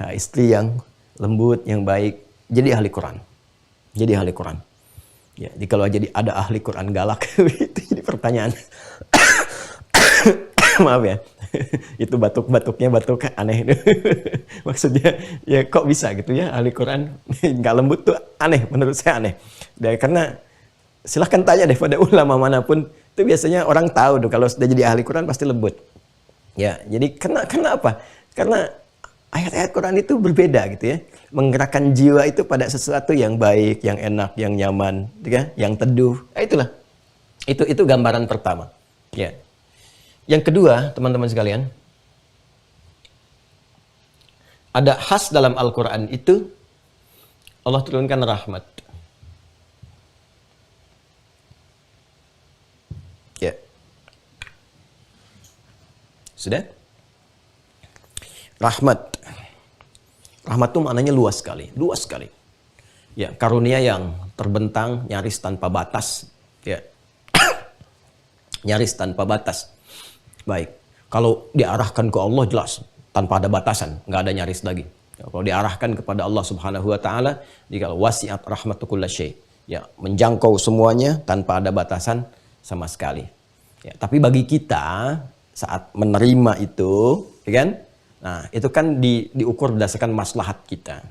Nah, istri yang lembut, yang baik. Jadi ahli Quran. Jadi ahli Quran. Ya, jadi kalau jadi ada ahli Quran galak, itu jadi pertanyaan. Maaf ya, itu batuknya batuk aneh. Maksudnya, ya kok bisa gitu ya ahli Quran nggak lembut tuh aneh, menurut saya aneh. Dan karena silahkan tanya deh pada ulama manapun, itu biasanya orang tahu tuh kalau sudah jadi ahli Quran pasti lembut. Ya, jadi kenapa? Karena ayat-ayat Quran itu berbeda gitu ya. Menggerakkan jiwa itu pada sesuatu yang baik, yang enak, yang nyaman, ya, yang teduh. Nah, itulah. Itu gambaran pertama. Ya. Yang kedua, teman-teman sekalian, ada khas dalam Al-Quran itu Allah turunkan rahmat. Ya. Sudah? Rahmat. Rahmat itu maknanya luas sekali. Luas sekali. Ya, karunia yang terbentang, nyaris tanpa batas. Ya. Nyaris tanpa batas. Baik. Kalau diarahkan ke Allah jelas. Tanpa ada batasan. Nggak ada nyaris lagi. Ya, kalau diarahkan kepada Allah subhanahu wa ta'ala. Jika wasi'at rahmatu kulla syai'. Ya, menjangkau semuanya tanpa ada batasan sama sekali. Ya, tapi bagi kita saat menerima itu, ya kan? Nah, itu kan diukur berdasarkan maslahat kita.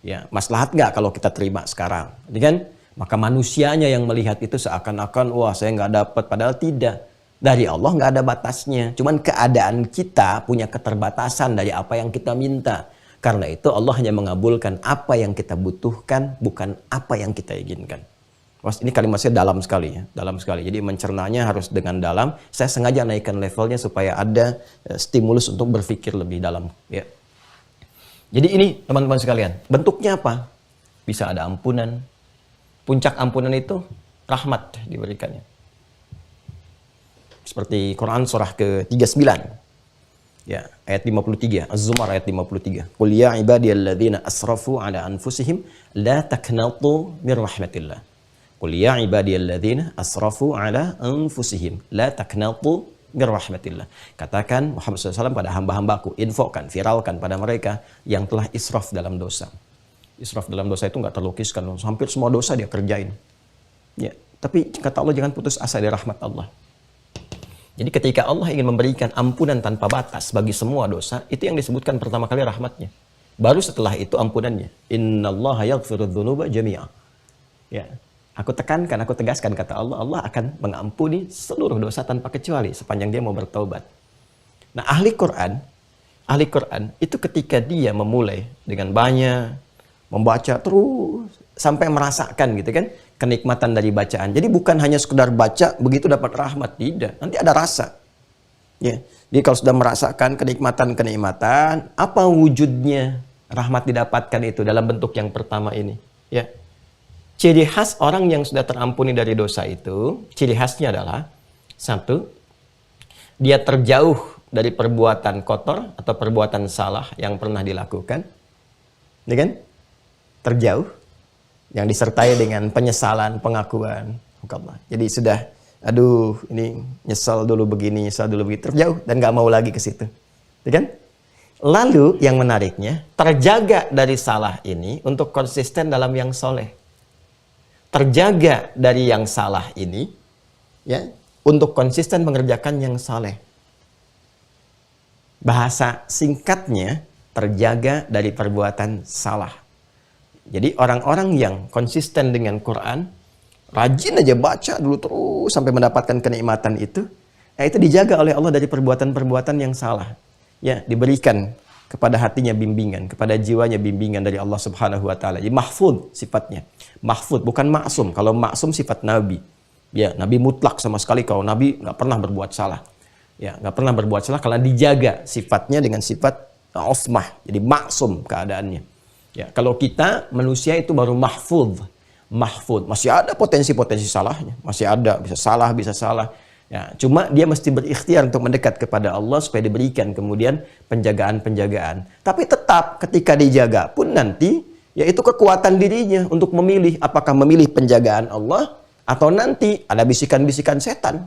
Ya, maslahat nggak kalau kita terima sekarang, ya kan? Maka manusianya yang melihat itu seakan-akan, wah saya nggak dapat, padahal tidak. Dari Allah nggak ada batasnya. Cuman keadaan kita punya keterbatasan dari apa yang kita minta. Karena itu Allah hanya mengabulkan apa yang kita butuhkan, bukan apa yang kita inginkan. Mas, ini kalimatnya dalam sekali ya, dalam sekali. Jadi mencernanya harus dengan dalam. Saya sengaja naikkan levelnya supaya ada stimulus untuk berpikir lebih dalam. Ya. Jadi ini teman-teman sekalian, bentuknya apa? Bisa ada ampunan. Puncak ampunan itu rahmat diberikannya. Seperti Quran surah ke-39. Ya, ayat 53, Az-Zumar ayat 53. Qul ya ibadiyalladzina asrafu ala anfusihim la taqnatu min rahmatillah. Qul ya ibadiyalladzina asrafu ala anfusihim la taqnatu min rahmatillah. Katakan Muhammad SAW pada hamba-hambaku, infokan, viralkan pada mereka yang telah israf dalam dosa. Israf dalam dosa itu nggak terlukiskan, hampir semua dosa dia kerjain. Ya, tapi kata Allah jangan putus asa dari rahmat Allah. Jadi ketika Allah ingin memberikan ampunan tanpa batas bagi semua dosa, itu yang disebutkan pertama kali rahmatnya. Baru setelah itu ampunannya. Innallaha yaghfiru dzunuba jami'a. Ya, aku tekankan, aku tegaskan kata Allah, Allah akan mengampuni seluruh dosa tanpa kecuali sepanjang dia mau bertaubat. Nah, ahli Quran itu ketika dia memulai dengan banyak membaca terus sampai merasakan gitu kan kenikmatan dari bacaan. Jadi bukan hanya sekedar baca begitu dapat rahmat, tidak. Nanti ada rasa. Ya. Jadi kalau sudah merasakan kenikmatan, apa wujudnya rahmat didapatkan itu dalam bentuk yang pertama ini, ya. Ciri khas orang yang sudah terampuni dari dosa itu, ciri khasnya adalah satu, dia terjauh dari perbuatan kotor atau perbuatan salah yang pernah dilakukan. Ya kan? Terjauh. Yang disertai dengan penyesalan, pengakuan. Jadi sudah, aduh ini nyesal dulu begini, nyesal dulu begitu. Terjauh dan gak mau lagi ke situ. Ya kan? Lalu yang menariknya, terjaga dari salah ini untuk konsisten dalam yang soleh. Terjaga dari yang salah ini, ya, untuk konsisten mengerjakan yang soleh. Bahasa singkatnya, terjaga dari perbuatan salah. Jadi orang-orang yang konsisten dengan Quran, rajin aja baca dulu terus sampai mendapatkan kenikmatan itu dijaga oleh Allah dari perbuatan-perbuatan yang salah. Ya, diberikan kepada hatinya bimbingan, kepada jiwanya bimbingan dari Allah Subhanahu wa taala. Jadi mahfud sifatnya. Mahfud bukan maksum. Kalau maksum sifat nabi. Ya, nabi mutlak sama sekali, kalau nabi nggak pernah berbuat salah. Ya, nggak pernah berbuat salah karena dijaga sifatnya dengan sifat osmah. Jadi maksum keadaannya. Ya, kalau kita manusia itu baru mahfud. Masih ada potensi-potensi salahnya, masih ada, bisa salah. Ya, cuma dia mesti berikhtiar untuk mendekat kepada Allah supaya diberikan kemudian penjagaan. Tapi tetap ketika dijaga pun nanti yaitu kekuatan dirinya untuk memilih apakah memilih penjagaan Allah atau nanti ada bisikan-bisikan setan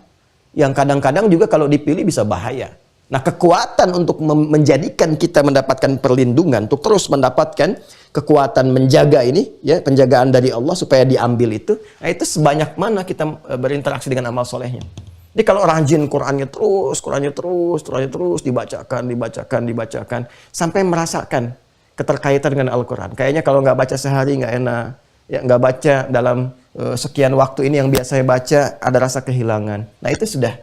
yang kadang-kadang juga kalau dipilih bisa bahaya. Nah, kekuatan untuk menjadikan kita mendapatkan perlindungan, untuk terus mendapatkan kekuatan menjaga ini, ya, penjagaan dari Allah supaya diambil itu, nah itu sebanyak mana kita berinteraksi dengan amal solehnya. Jadi kalau rajin Qurannya terus dibacakan, sampai merasakan keterkaitan dengan Al-Quran. Kayaknya kalau nggak baca sehari nggak enak, ya, nggak baca dalam sekian waktu ini yang biasa saya baca, ada rasa kehilangan. Nah itu sudah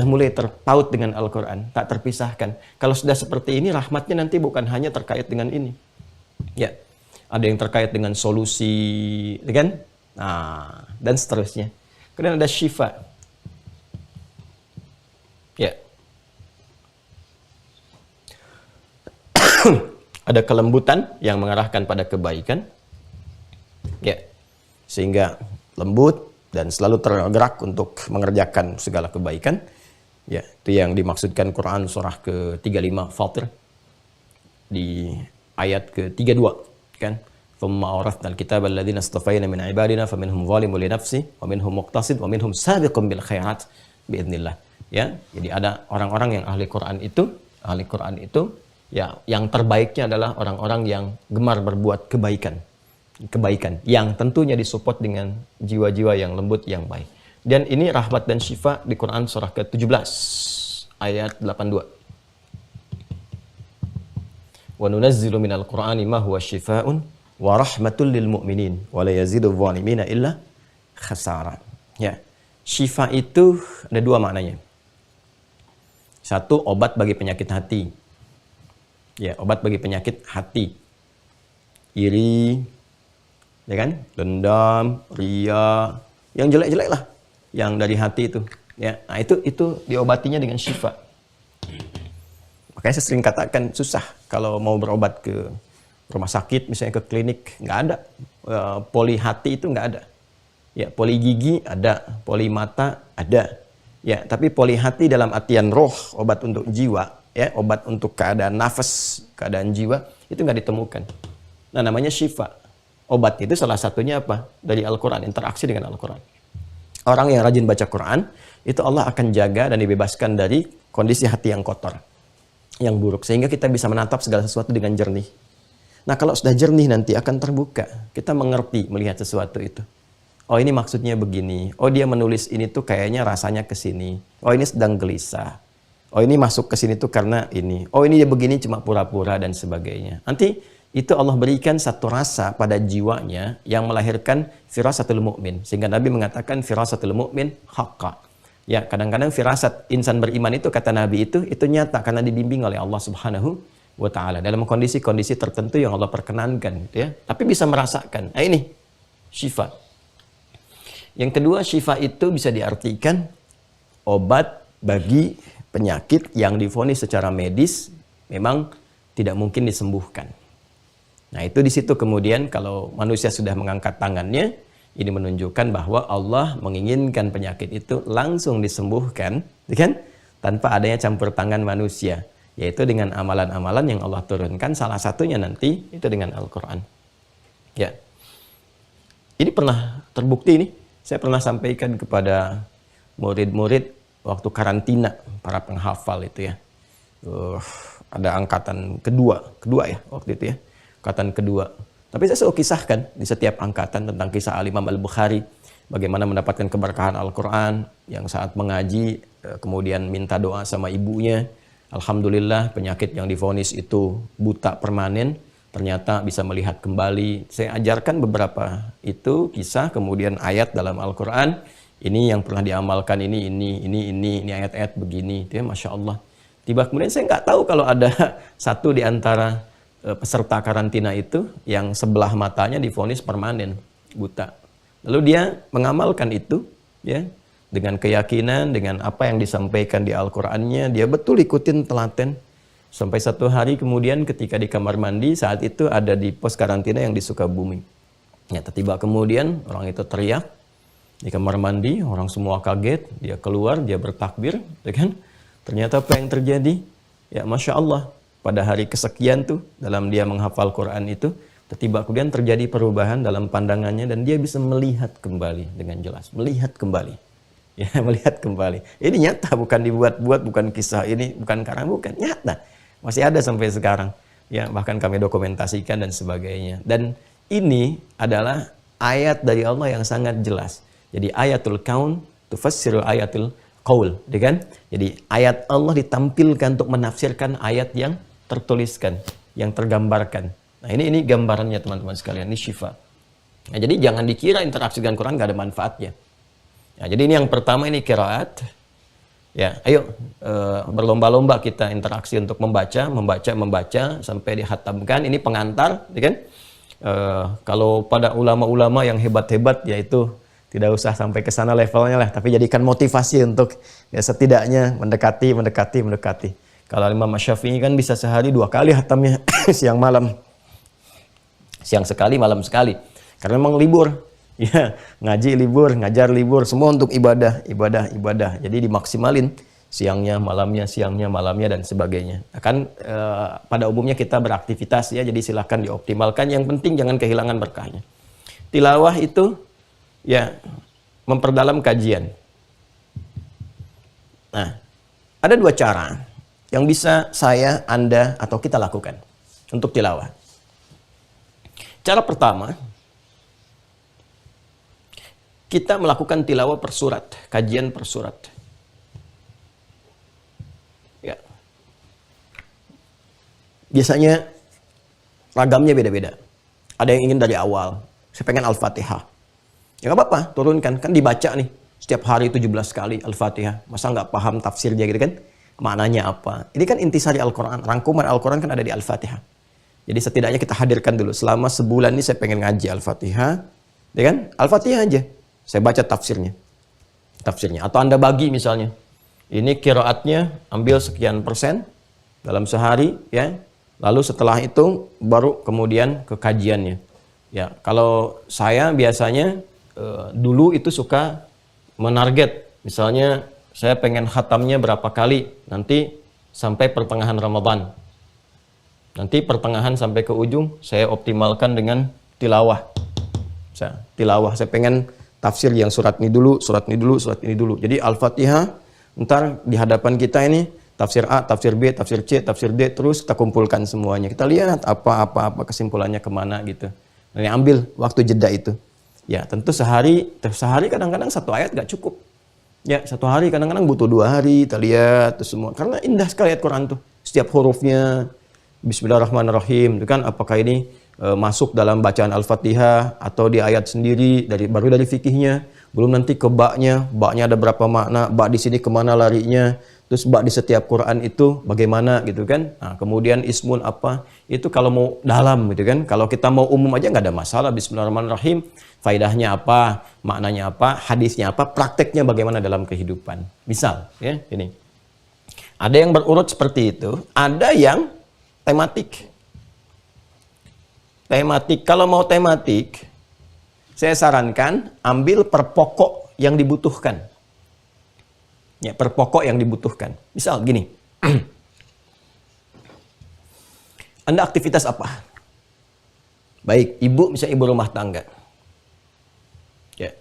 mulai terpaut dengan Al-Quran, tak terpisahkan. Kalau sudah seperti ini, rahmatnya nanti bukan hanya terkait dengan ini. Ya, ada yang terkait dengan solusi, kan? Nah, dan seterusnya. Kemudian ada syifa. Ya. Ada kelembutan yang mengarahkan pada kebaikan. Ya. Sehingga lembut dan selalu tergerak untuk mengerjakan segala kebaikan. Ya, itu yang dimaksudkan Quran surah ke-35 Fatir di ayat ke-32 kan. Thumma awrathna al-kitaba alladziina istafayna min ibadina faminhum zalimun li nafsihi wa minhum muqtasid wa minhum sabiqun bil khairat biidznillah. Ya, jadi ada orang-orang yang ahli Quran itu ya yang terbaiknya adalah orang-orang yang gemar berbuat kebaikan yang tentunya disupport dengan jiwa-jiwa yang lembut yang baik. Dan ini rahmat dan syifa di Quran surah ke-17 ayat 82. Wa nunazzilu minal Qur'ani ma huwa syifaa'un wa rahmatul lil mu'minin wa la yazidul zalimina illa khasara. Ya. Syifa itu ada dua maknanya. Satu, obat bagi penyakit hati. Ya, obat bagi penyakit hati. Iri, ya kan? Dendam, ria, yang jelek-jelek lah, yang dari hati itu. Ya, nah itu diobatinya dengan syifa. Makanya saya sering katakan susah kalau mau berobat ke rumah sakit, misalnya ke klinik, nggak ada. Poli hati itu nggak ada. Ya, poli gigi ada, poli mata ada. Ya, tapi polihati dalam artian roh, obat untuk jiwa, ya, obat untuk keadaan nafas, keadaan jiwa, itu nggak ditemukan. Nah, namanya syifa. Obat itu salah satunya apa? Dari Al-Quran, interaksi dengan Al-Quran. Orang yang rajin baca Quran, itu Allah akan jaga dan dibebaskan dari kondisi hati yang kotor, yang buruk. Sehingga kita bisa menatap segala sesuatu dengan jernih. Nah, kalau sudah jernih nanti akan terbuka. Kita mengerti melihat sesuatu itu. Oh, ini maksudnya begini. Oh, dia menulis ini tuh kayaknya rasanya ke sini. Oh, ini sedang gelisah. Oh, ini masuk ke sini tuh karena ini. Oh, ini dia begini cuma pura-pura dan sebagainya. Nanti itu Allah berikan satu rasa pada jiwanya yang melahirkan firasatul mu'min. Sehingga Nabi mengatakan firasatul mu'min haqqa. Ya, kadang-kadang firasat insan beriman itu, kata Nabi itu nyata karena dibimbing oleh Allah Subhanahu wa ta'ala dalam kondisi-kondisi tertentu yang Allah perkenankan, ya. Tapi bisa merasakan. Nah, ini syifa. Yang kedua, syifa itu bisa diartikan obat bagi penyakit yang divonis secara medis memang tidak mungkin disembuhkan. Nah, itu di situ kemudian kalau manusia sudah mengangkat tangannya, ini menunjukkan bahwa Allah menginginkan penyakit itu langsung disembuhkan, kan? Tanpa adanya campur tangan manusia, yaitu dengan amalan-amalan yang Allah turunkan, salah satunya nanti itu dengan Al-Quran. Ya. Ini pernah terbukti nih. Saya pernah sampaikan kepada murid-murid waktu karantina, para penghafal itu ya. Ada angkatan kedua ya waktu itu ya. Angkatan kedua. Tapi saya selalu kisahkan di setiap angkatan tentang kisah Al-Imam Al-Bukhari. Bagaimana mendapatkan keberkahan Al-Quran yang saat mengaji, kemudian minta doa sama ibunya. Alhamdulillah penyakit yang divonis itu buta permanen. Ternyata bisa melihat kembali. Saya ajarkan beberapa itu kisah, kemudian ayat dalam Al-Quran. Ini yang pernah diamalkan, ini ayat-ayat begini. Itu ya, Masya Allah. Tiba kemudian saya nggak tahu kalau ada satu di antara peserta karantina itu yang sebelah matanya divonis permanen, buta. Lalu dia mengamalkan itu, ya, dengan keyakinan, dengan apa yang disampaikan di Al-Qurannya. Dia betul ikutin telaten. Sampai satu hari kemudian ketika di kamar mandi, saat itu ada di pos karantina yang di Sukabumi. Ya, tiba kemudian orang itu teriak di kamar mandi, orang semua kaget, dia keluar, dia bertakbir, ya kan? Ternyata apa yang terjadi? Ya, Masya Allah, pada hari kesekian tuh dalam dia menghafal Quran itu, tiba kemudian terjadi perubahan dalam pandangannya dan dia bisa melihat kembali dengan jelas, melihat kembali. Ya, melihat kembali. Ini nyata, bukan dibuat-buat, bukan kisah ini, bukan karang, bukan, nyata. Masih ada sampai sekarang. Ya, bahkan kami dokumentasikan dan sebagainya. Dan ini adalah ayat dari Allah yang sangat jelas. Jadi ayatul kaun tufassirul ayatul qaul, kan? Jadi ayat Allah ditampilkan untuk menafsirkan ayat yang tertuliskan, yang tergambarkan. Nah, ini gambarannya teman-teman sekalian, ini syifa. Nah, jadi jangan dikira interaksi dengan Quran gak ada manfaatnya. Nah, jadi ini yang pertama, ini qiraat. Ya, ayo berlomba-lomba kita interaksi untuk membaca sampai dihatamkan. Ini pengantar, ya kan? Kalau pada ulama-ulama yang hebat-hebat, yaitu tidak usah sampai ke sana levelnya lah, tapi jadikan motivasi untuk ya setidaknya mendekati. Kalau Imam Syafi'i kan bisa sehari 2 kali hatamnya, siang malam, siang sekali, malam sekali, karena memang libur. Ya, ngaji libur, ngajar libur, semua untuk ibadah. Jadi dimaksimalin siangnya, malamnya dan sebagainya. Kan pada umumnya kita beraktivitas ya, jadi silahkan dioptimalkan. Yang penting jangan kehilangan berkahnya. Tilawah itu ya memperdalam kajian. Nah, ada 2 cara yang bisa saya, Anda, atau kita lakukan untuk tilawah. Cara pertama, kita melakukan tilawah per surat, kajian per surat. Ya. Biasanya ragamnya beda-beda. Ada yang ingin dari awal. Saya pengen Al-Fatihah. Ya nggak apa-apa, turunkan. Kan dibaca nih. Setiap hari 17 kali Al-Fatihah. Masa nggak paham tafsirnya gitu kan? Maknanya apa? Ini kan intisari Al-Quran. Rangkuman Al-Quran kan ada di Al-Fatihah. Jadi setidaknya kita hadirkan dulu. Selama sebulan ini saya pengen ngaji Al-Fatihah. Ya kan? Al-Fatihah aja. Saya baca tafsirnya. Atau Anda bagi misalnya. Ini qiraatnya ambil sekian persen dalam sehari, ya. Lalu setelah itu baru kemudian ke kajiannya. Ya, kalau saya biasanya dulu itu suka menarget, misalnya saya pengen khatamnya berapa kali, nanti sampai pertengahan Ramadan. Nanti pertengahan sampai ke ujung saya optimalkan dengan tilawah. Tilawah, saya pengen tafsir yang surat ini dulu, surat ini dulu, surat ini dulu. Jadi Al-Fatihah, ntar di hadapan kita ini tafsir A, tafsir B, tafsir C, tafsir D, terus kita kumpulkan semuanya. Kita lihat apa kesimpulannya kemana gitu. Dan ambil waktu jeda itu. Ya tentu sehari kadang-kadang satu ayat gak cukup. Ya satu hari kadang-kadang butuh 2 hari, kita lihat terus semua. Karena indah sekali ayat Quran tuh. Setiap hurufnya, Bismillahirrahmanirrahim, itu kan apakah ini masuk dalam bacaan Al-Fatihah atau di ayat sendiri baru dari fikihnya, belum nanti ke baknya ada berapa makna, bak di sini kemana larinya, terus bak di setiap Quran itu bagaimana gitu kan. Nah, kemudian ismun apa itu kalau mau dalam gitu kan. Kalau kita mau umum aja nggak ada masalah. Bismillahirrahmanirrahim, faedahnya apa, maknanya apa, hadisnya apa, prakteknya bagaimana dalam kehidupan. Misal ya ini ada yang berurut seperti itu, ada yang tematik. Kalau mau tematik, saya sarankan ambil per pokok yang dibutuhkan. Ya, per pokok yang dibutuhkan. Misal gini. Anda aktivitas apa? Baik, ibu misalnya ibu rumah tangga. Ya.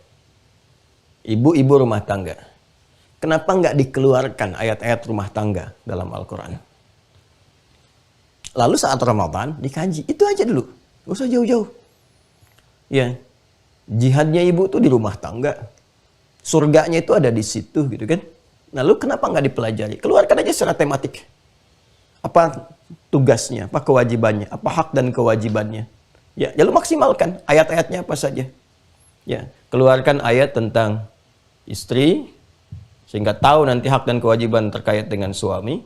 Ibu rumah tangga. Kenapa nggak dikeluarkan ayat-ayat rumah tangga dalam Al-Quran? Lalu saat Ramadan dikaji, itu aja dulu. Gak usah jauh-jauh. Ya, jihadnya ibu tuh di rumah tangga. Surganya itu ada di situ gitu kan. Lalu kenapa nggak dipelajari? Keluarkan aja secara tematik. Apa tugasnya, apa kewajibannya, apa hak dan kewajibannya. Ya, lalu maksimalkan ayat-ayatnya apa saja. Ya, keluarkan ayat tentang istri sehingga tahu nanti hak dan kewajiban terkait dengan suami.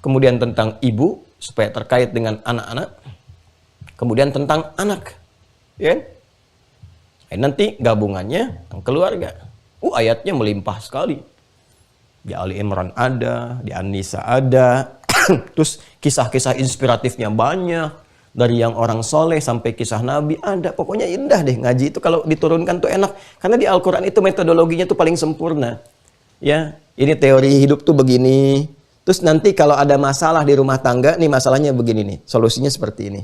Kemudian tentang ibu supaya terkait dengan anak-anak. Kemudian tentang anak, ya. Nanti gabungannya keluarga. Ayatnya melimpah sekali. Di Ali Imran ada, di An-Nisa ada. Terus kisah-kisah inspiratifnya banyak. Dari yang orang soleh sampai kisah Nabi ada. Pokoknya indah deh ngaji itu kalau diturunkan tuh enak. Karena di Al-Quran itu metodologinya tuh paling sempurna. Ya, ini teori hidup tuh begini. Terus nanti kalau ada masalah di rumah tangga, nih masalahnya begini nih. Solusinya seperti ini.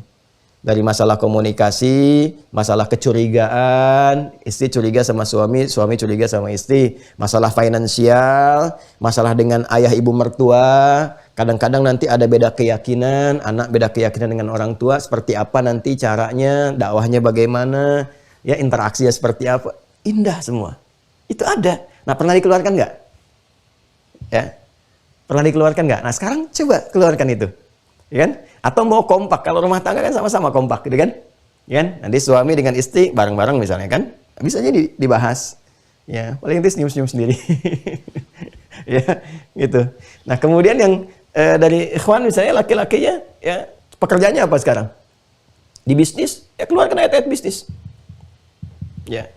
Dari masalah komunikasi, masalah kecurigaan, istri curiga sama suami, suami curiga sama istri, masalah finansial, masalah dengan ayah ibu mertua, kadang-kadang nanti ada beda keyakinan, anak beda keyakinan dengan orang tua, seperti apa nanti caranya, dakwahnya bagaimana, ya interaksinya seperti apa, indah semua. Itu ada. Nah, pernah dikeluarkan nggak? Ya, pernah dikeluarkan nggak? Nah, sekarang coba keluarkan itu. Ya kan? Atau mau kompak, kalau rumah tangga kan sama-sama kompak gitu kan? Ya kan? Nanti suami dengan istri bareng-bareng misalnya kan? Bisa aja dibahas. Ya, paling nanti senyum-senyum sendiri. Ya, gitu. Nah, kemudian yang dari ikhwan misalnya laki-lakinya ya pekerjaannya apa sekarang? Di bisnis, ya keluarkan ayat-ayat bisnis. Ya.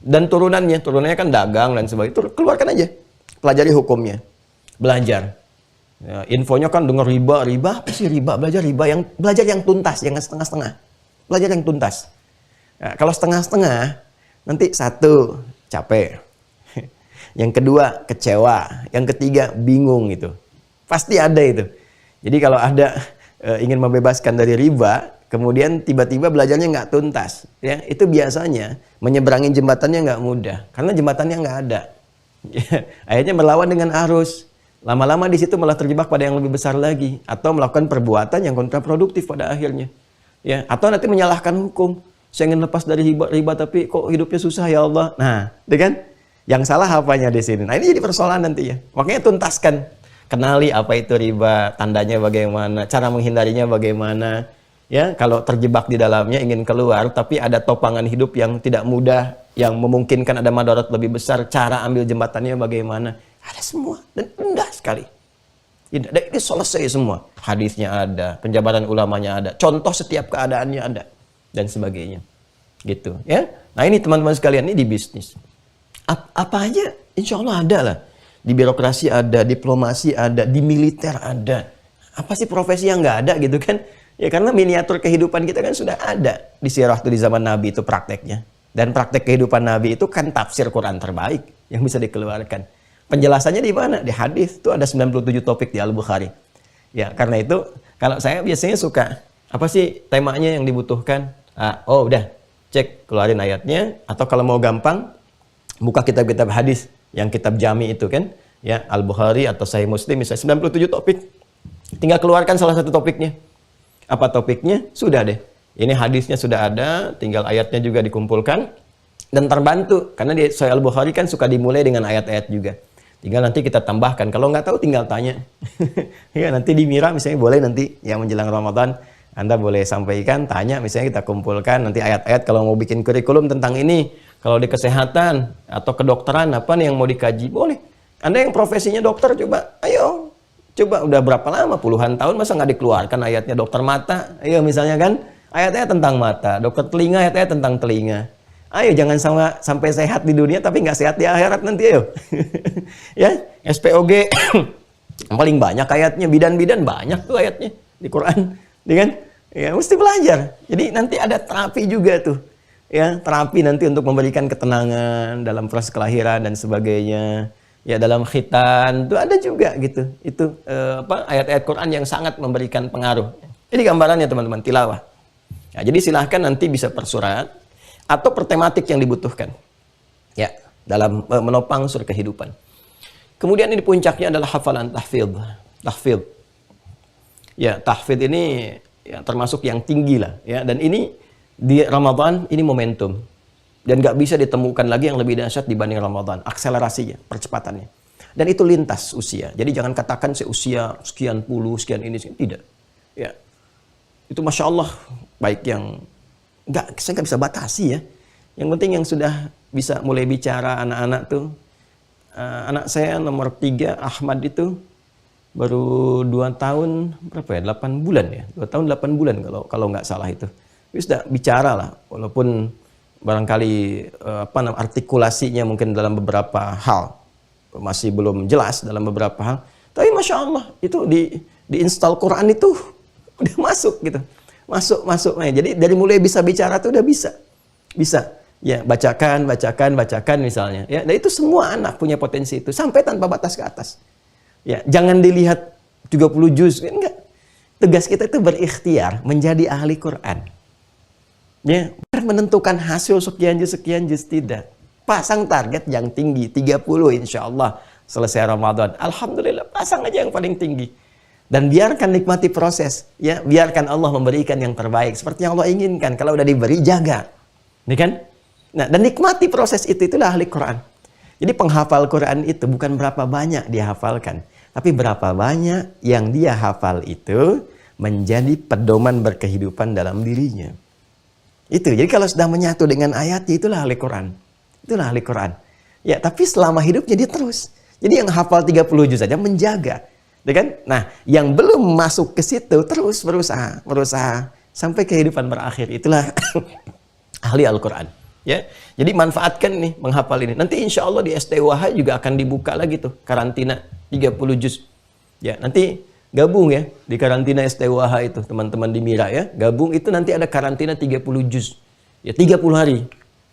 Dan turunannya kan dagang dan sebagainya. Itu keluarkan aja. Pelajari hukumnya. Belajar. Ya, infonya kan dengar riba apa sih riba? Belajar yang tuntas, jangan setengah-setengah. Belajar yang tuntas. Ya, kalau setengah-setengah, nanti satu capek, yang kedua kecewa, yang ketiga bingung itu. Pasti ada itu. Jadi kalau ada ingin membebaskan dari riba, kemudian tiba-tiba belajarnya nggak tuntas, ya itu biasanya menyeberangi jembatannya nggak mudah, karena jembatannya nggak ada. Ya, akhirnya melawan dengan arus. Lama-lama di situ malah terjebak pada yang lebih besar lagi, atau melakukan perbuatan yang kontraproduktif pada akhirnya. Ya, atau nanti menyalahkan hukum. Saya ingin lepas dari riba tapi kok hidupnya susah ya Allah. Nah, itu kan yang salah apanya di sini. Nah, ini jadi persoalan nanti ya. Makanya tuntaskan, kenali apa itu riba, tandanya bagaimana, cara menghindarinya bagaimana. Ya, kalau terjebak di dalamnya ingin keluar tapi ada topangan hidup yang tidak mudah, yang memungkinkan ada madarat lebih besar, cara ambil jembatannya bagaimana. Ada semua dan indah sekali. Indah. Dan ini selesai semua. Hadisnya ada, penjabaran ulamanya ada, contoh setiap keadaannya ada dan sebagainya. Gitu, ya. Nah, ini teman-teman sekalian ini di bisnis. Apa aja insya Allah ada lah. Di birokrasi ada, diplomasi ada, di militer ada. Apa sih profesi yang nggak ada gitu kan? Ya karena miniatur kehidupan kita kan sudah ada di sirah di zaman Nabi itu prakteknya. Dan praktek kehidupan Nabi itu kan tafsir Quran terbaik yang bisa dikeluarkan. penjelasannya di mana? Di hadis. Itu ada 97 topik di Al-Bukhari. Ya, karena itu kalau saya biasanya suka, apa sih temanya yang dibutuhkan? Oh udah, cek, keluarin ayatnya. Atau kalau mau gampang, buka kitab-kitab hadis, yang kitab jami itu kan, ya Al-Bukhari atau Sahih Muslim, misalnya 97 topik. Tinggal keluarkan salah satu topiknya. Apa topiknya? Sudah deh. Ini hadisnya sudah ada, tinggal ayatnya juga dikumpulkan. Dan terbantu, karena di Sahih Al-Bukhari kan suka dimulai dengan ayat-ayat juga. Tinggal nanti kita tambahkan. Kalau nggak tahu tinggal tanya. Ya, nanti di Mira misalnya boleh nanti yang menjelang Ramadan, Anda boleh sampaikan, tanya, misalnya kita kumpulkan nanti ayat-ayat kalau mau bikin kurikulum tentang ini. Kalau di kesehatan atau kedokteran, apa nih yang mau dikaji? Boleh. Anda yang profesinya dokter, coba, ayo. Coba, udah berapa lama, puluhan tahun, masa nggak dikeluarkan ayatnya dokter mata? Ayo misalnya kan, ayat-ayat tentang mata. Dokter telinga, ayat-ayat tentang telinga. Ayo jangan sampai sehat di dunia tapi nggak sehat di akhirat nanti, ayo. Ya, SPOG paling banyak ayatnya, bidan-bidan banyak tuh ayatnya di Quran, ya kan? Ya mesti belajar. Jadi nanti ada terapi juga tuh, ya terapi nanti untuk memberikan ketenangan dalam proses kelahiran dan sebagainya. Ya dalam khitan tuh ada juga gitu. Itu ayat-ayat Quran yang sangat memberikan pengaruh. Ini gambarannya teman-teman, tilawah. Ya, jadi silahkan nanti bisa per surat atau per tematik yang dibutuhkan. Ya, dalam menopang unsur kehidupan. Kemudian ini puncaknya adalah hafalan tahfidz. Tahfidz. Ya, tahfidz ini ya, termasuk yang tinggi lah. Ya, dan ini di Ramadan ini momentum. Dan nggak bisa ditemukan lagi yang lebih dahsyat dibanding Ramadan. Akselerasinya, percepatannya. Dan itu lintas usia. Jadi jangan katakan seusia sekian puluh, sekian ini, sekian. Tidak. Ya, itu Masya Allah, baik yang saya nggak bisa batasi ya. Yang penting yang sudah bisa mulai bicara anak-anak tuh. Anak saya nomor 3 Ahmad itu baru 2 tahun berapa ya? 8 bulan ya. 2 tahun 8 bulan kalau nggak salah itu. Dia sudah bicara lah, walaupun barangkali artikulasinya mungkin dalam beberapa hal masih belum jelas dalam beberapa hal. Tapi Masya Allah itu di-install Quran itu udah masuk gitu. Masuk. Jadi dari mulai bisa bicara tuh udah bisa. Ya, bacakan misalnya. Ya, dan itu semua anak punya potensi itu sampai tanpa batas ke atas. Ya, jangan dilihat 30 juz, enggak. Tugas kita itu berikhtiar menjadi ahli Quran. Ya, menentukan hasil sekian juz tidak. Pasang target yang tinggi 30 insya Allah selesai Ramadan. Alhamdulillah, pasang aja yang paling tinggi. Dan biarkan nikmati proses, ya, biarkan Allah memberikan yang terbaik seperti yang Allah inginkan. Kalau udah diberi, jaga, ini kan? Nah, dan nikmati proses itulah ahli Quran. Jadi penghafal Quran itu bukan berapa banyak dia hafalkan, tapi berapa banyak yang dia hafal itu menjadi pedoman berkehidupan dalam dirinya. Itu. Jadi kalau sudah menyatu dengan ayat, itulah ahli Quran. Itulah ahli Quran. Ya, tapi selama hidupnya dia terus. Jadi yang hafal 30 juz saja menjaga. Ya kan? Nah, yang belum masuk ke situ terus berusaha sampai kehidupan berakhir. Itulah ahli Al-Quran. Ya, jadi manfaatkan nih menghafal ini. Nanti insya Allah di STWH juga akan dibuka lagi tuh karantina 30 juz. Ya, nanti gabung ya di karantina STWH itu teman-teman di Mira ya. Gabung itu nanti ada karantina 30 juz. Ya 30 hari.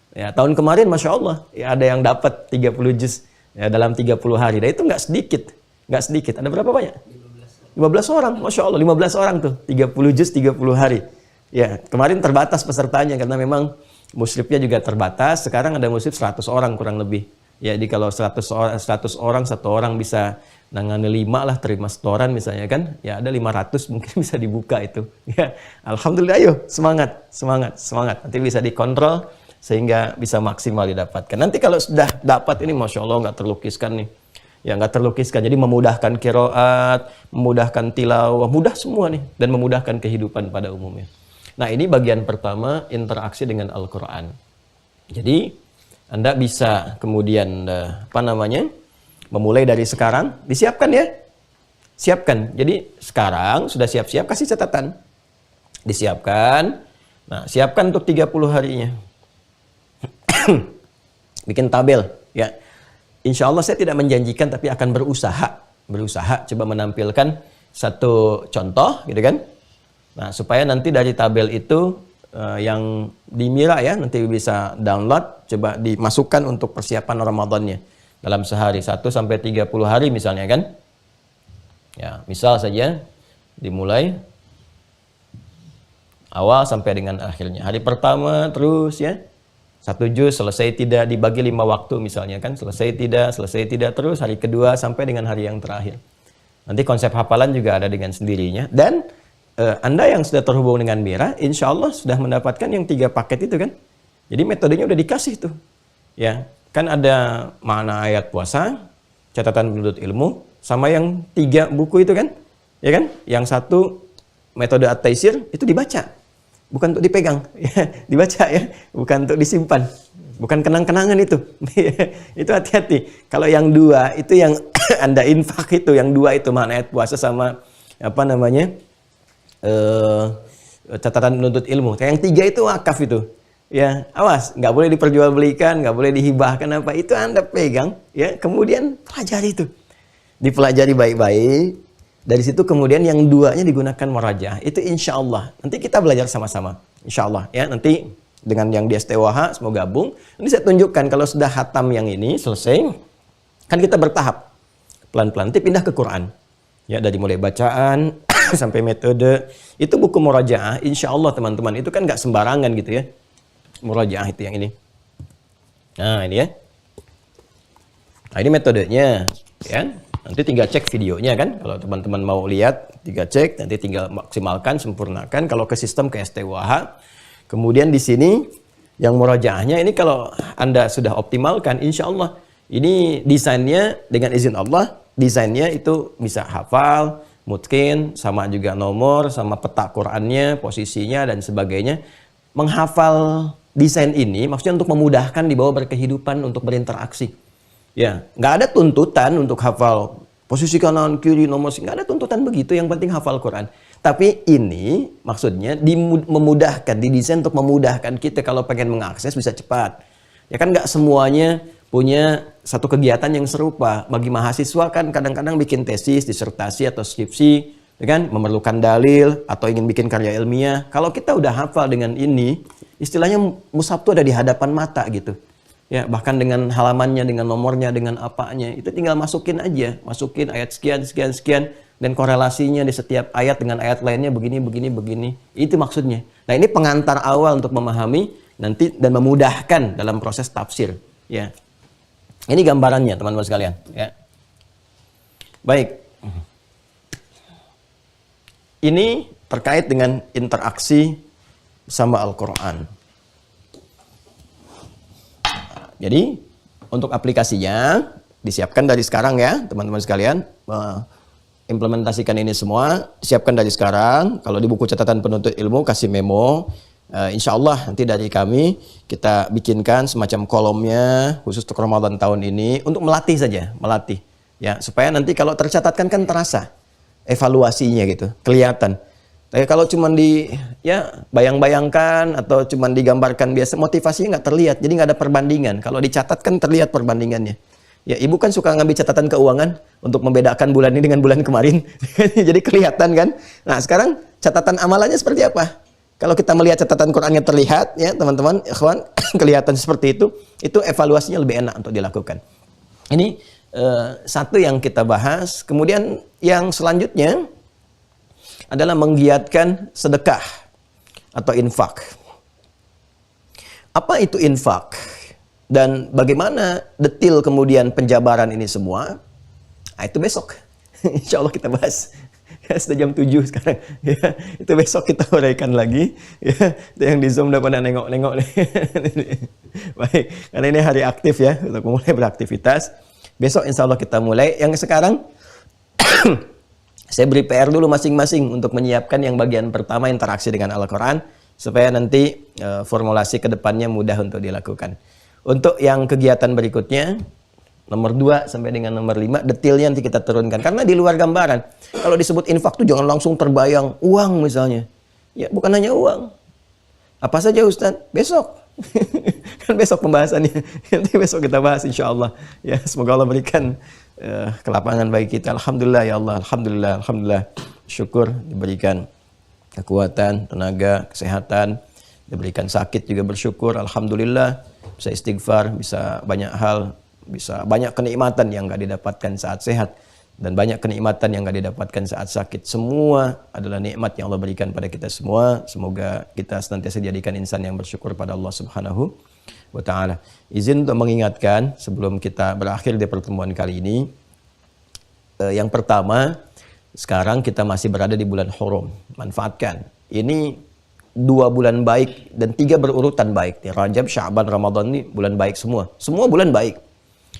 Ya, tahun kemarin Masya Allah ya ada yang dapat 30 juz ya dalam 30 hari. Dan itu nggak sedikit. Nggak sedikit. Ada berapa banyak? 15 orang. Masya Allah, 15 orang tuh. 30 juz, 30 hari. Ya, kemarin terbatas pesertanya karena memang muslimnya juga terbatas. Sekarang ada muslim 100 orang kurang lebih. Ya, jadi kalau 100 orang, satu orang bisa nangani 5 lah, terima setoran misalnya kan. Ya, ada 500 mungkin bisa dibuka itu. Ya, Alhamdulillah, ayo semangat. Nanti bisa dikontrol sehingga bisa maksimal didapatkan. Nanti kalau sudah dapat ini Masya Allah nggak terlukiskan nih. Ya nggak terlukiskan, jadi memudahkan qiraat, memudahkan tilawah, mudah semua nih, dan memudahkan kehidupan pada umumnya. Nah ini bagian pertama, interaksi dengan Al-Quran. Jadi Anda bisa kemudian memulai dari sekarang, disiapkan ya, siapkan. Jadi sekarang sudah siap-siap, kasih catatan, disiapkan. Nah siapkan untuk 30 harinya, bikin tabel ya. Insya Allah saya tidak menjanjikan tapi akan berusaha coba menampilkan satu contoh gitu kan. Nah supaya nanti dari tabel itu yang di Mira ya nanti bisa download, coba dimasukkan untuk persiapan Ramadannya. dalam sehari 1 sampai 30 hari misalnya kan. Ya, misal saja dimulai awal sampai dengan akhirnya. Hari pertama terus ya. 1 juz selesai tidak dibagi 5 waktu misalnya kan. Selesai tidak terus hari kedua sampai dengan hari yang terakhir. Nanti konsep hafalan juga ada dengan sendirinya. Dan Anda yang sudah terhubung dengan Mira, insya Allah sudah mendapatkan yang 3 paket itu kan. Jadi metodenya udah dikasih tuh. Ya, kan ada makna ayat puasa, catatan penuntut ilmu, sama yang 3 buku itu kan. Ya kan? Yang 1 metode at-taisir itu dibaca. Bukan untuk dipegang, ya, dibaca ya, bukan untuk disimpan. Bukan kenang-kenangan itu. Itu hati-hati. Kalau yang 2 itu yang Anda infak itu, yang 2 itu makna ayat puasa sama apa namanya? Catatan penuntut ilmu. Yang 3 itu wakaf itu. Ya, awas, nggak boleh diperjualbelikan, nggak boleh dihibahkan apa. Itu Anda pegang, ya, kemudian pelajari itu. Dipelajari baik-baik. Dari situ kemudian yang 2-nya digunakan murajaah. Itu insya Allah. Nanti kita belajar sama-sama. Insya Allah, ya. Nanti dengan yang di STWH, semua gabung. Nanti saya tunjukkan kalau sudah hatam yang ini selesai, kan kita bertahap. Pelan-pelan, nanti pindah ke Quran. Ya, dari mulai bacaan sampai metode. Itu buku murajaah, insya Allah teman-teman. Itu kan nggak sembarangan gitu ya. Murajaah itu yang ini. Nah, ini ya. Nah, ini metodenya, ya. Nanti tinggal cek videonya kan. Kalau teman-teman mau lihat, tinggal cek, nanti tinggal maksimalkan, sempurnakan. Kalau ke sistem ke STWH. Kemudian di sini yang murajaahnya ini kalau Anda sudah optimalkan, insya Allah ini desainnya dengan izin Allah, desainnya itu bisa hafal, mungkin sama juga nomor, sama peta Qurannya, posisinya dan sebagainya. Menghafal desain ini maksudnya untuk memudahkan dibawa berkehidupan, untuk berinteraksi. Ya, nggak ada tuntutan untuk hafal posisi kanan kiri nomor, nggak ada tuntutan begitu. Yang penting hafal Quran. Tapi ini maksudnya memudahkan, didesain untuk memudahkan kita kalau pengen mengakses bisa cepat. Ya kan nggak semuanya punya satu kegiatan yang serupa. Bagi mahasiswa kan kadang-kadang bikin tesis, disertasi atau skripsi, ya kan memerlukan dalil atau ingin bikin karya ilmiah. Kalau kita udah hafal dengan ini, istilahnya mushaf itu ada di hadapan mata gitu. Ya, bahkan dengan halamannya, dengan nomornya, dengan apanya, itu tinggal masukin aja, masukin ayat sekian, sekian, sekian, dan korelasinya di setiap ayat dengan ayat lainnya begini, begini, begini. Itu maksudnya. Nah, ini pengantar awal untuk memahami nanti dan memudahkan dalam proses tafsir. Ya, ini gambarannya, teman-teman sekalian. Ya, baik. Ini terkait dengan interaksi sama Al-Quran. Jadi, untuk aplikasinya disiapkan dari sekarang ya, teman-teman sekalian. Implementasikan ini semua, siapkan dari sekarang. Kalau di buku catatan penuntut ilmu, kasih memo. Insya Allah nanti dari kami, kita bikinkan semacam kolomnya, khusus untuk Ramadan tahun ini, untuk melatih saja, melatih. Ya, supaya nanti kalau tercatatkan kan terasa evaluasinya gitu, kelihatan. Tapi kalau cuma bayang-bayangkan atau cuma digambarkan biasa, motivasinya nggak terlihat, jadi nggak ada perbandingan. Kalau dicatatkan terlihat perbandingannya. Ya, ibu kan suka ngambil catatan keuangan untuk membedakan bulan ini dengan bulan kemarin, jadi kelihatan kan. Nah, sekarang catatan amalannya seperti apa? Kalau kita melihat catatan Qurannya terlihat, ya teman-teman, ikhwan, kelihatan seperti itu evaluasinya lebih enak untuk dilakukan. Ini satu yang kita bahas. Kemudian yang selanjutnya adalah menggiatkan sedekah atau infak. Apa itu infak? Dan bagaimana detil kemudian penjabaran ini semua? Nah, itu besok. Insya Allah kita bahas. Ya, sudah jam 7 sekarang. Ya, itu besok kita uraikan lagi. Ya, yang di Zoom udah pada nengok-nengok. Baik, karena ini hari aktif ya, untuk mulai beraktivitas. Besok insya Allah kita mulai. Yang sekarang saya beri PR dulu masing-masing untuk menyiapkan yang bagian pertama, interaksi dengan Al-Quran, supaya nanti formulasi ke depannya mudah untuk dilakukan. Untuk yang kegiatan berikutnya, nomor 2 sampai dengan nomor 5, detailnya nanti kita turunkan. Karena di luar gambaran, kalau disebut infak tuh jangan langsung terbayang uang misalnya. Ya, bukan hanya uang. Apa saja Ustadz? Besok. Kan besok pembahasannya. Nanti besok kita bahas insya Allah. Ya, semoga Allah berikan kelapangan bagi kita. Alhamdulillah ya Allah, alhamdulillah, alhamdulillah. Syukur diberikan kekuatan, tenaga, kesehatan, diberikan sakit juga bersyukur. Alhamdulillah, bisa istighfar, bisa banyak hal bisa banyak kenikmatan yang nggak didapatkan saat sehat, dan banyak kenikmatan yang nggak didapatkan saat sakit. Semua adalah nikmat yang Allah berikan pada kita semua. Semoga kita senantiasa dijadikan insan yang bersyukur pada Allah Subhanahu wa Ta'ala. Izin untuk mengingatkan sebelum kita berakhir di pertemuan kali ini. Yang pertama, sekarang kita masih berada di bulan Hurum. Manfaatkan. Ini 2 bulan baik dan 3 berurutan baik. Rajab, Sya'ban, Ramadan ini bulan baik semua. Semua bulan baik.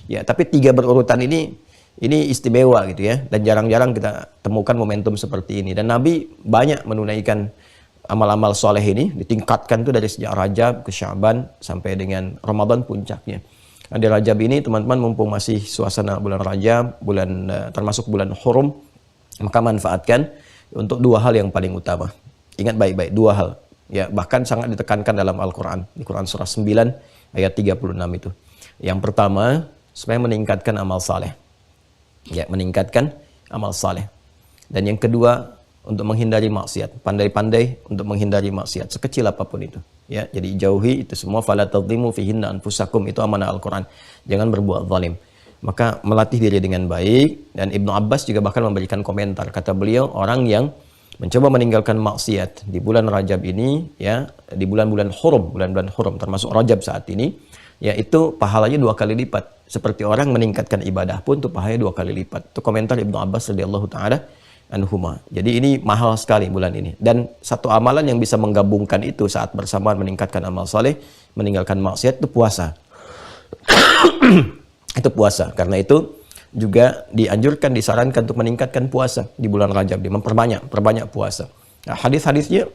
Ya, tapi 3 berurutan ini istimewa gitu ya. Dan jarang-jarang kita temukan momentum seperti ini. Dan Nabi banyak menunaikan amal-amal soleh ini, ditingkatkan tuh dari sejak Rajab ke Sya'ban sampai dengan Ramadan puncaknya. Nah, di Rajab ini teman-teman mumpung masih suasana bulan Rajab, termasuk bulan Hurum, maka manfaatkan untuk 2 hal yang paling utama. Ingat baik-baik, 2 hal. Ya, bahkan sangat ditekankan dalam Al-Quran. Di Quran surah 9 ayat 36 itu. Yang pertama, supaya meningkatkan amal saleh. Ya, meningkatkan amal saleh. Dan yang kedua, untuk menghindari maksiat. Pandai-pandai untuk menghindari maksiat, sekecil apapun itu. Ya, jadi jauhi itu semua. Fala tadhimu fihinna anfusakum, itu amanah Al-Quran. Jangan berbuat zalim. Maka melatih diri dengan baik. Dan Ibnu Abbas juga bahkan memberikan komentar. Kata beliau, orang yang mencoba meninggalkan maksiat di bulan Rajab ini, ya, di bulan-bulan Hurum, termasuk Rajab saat ini, ya, itu pahalanya 2 kali lipat. Seperti orang meningkatkan ibadah pun itu pahalanya 2 kali lipat. Itu komentar Ibnu Abbas radhiyallahu taala anhuma. Jadi ini mahal sekali bulan ini. Dan satu amalan yang bisa menggabungkan itu saat bersamaan meningkatkan amal saleh, meninggalkan maksiat, itu puasa. Itu puasa. Karena itu juga dianjurkan, disarankan untuk meningkatkan puasa di bulan Rajab, perbanyak puasa. Nah, hadis-hadisnya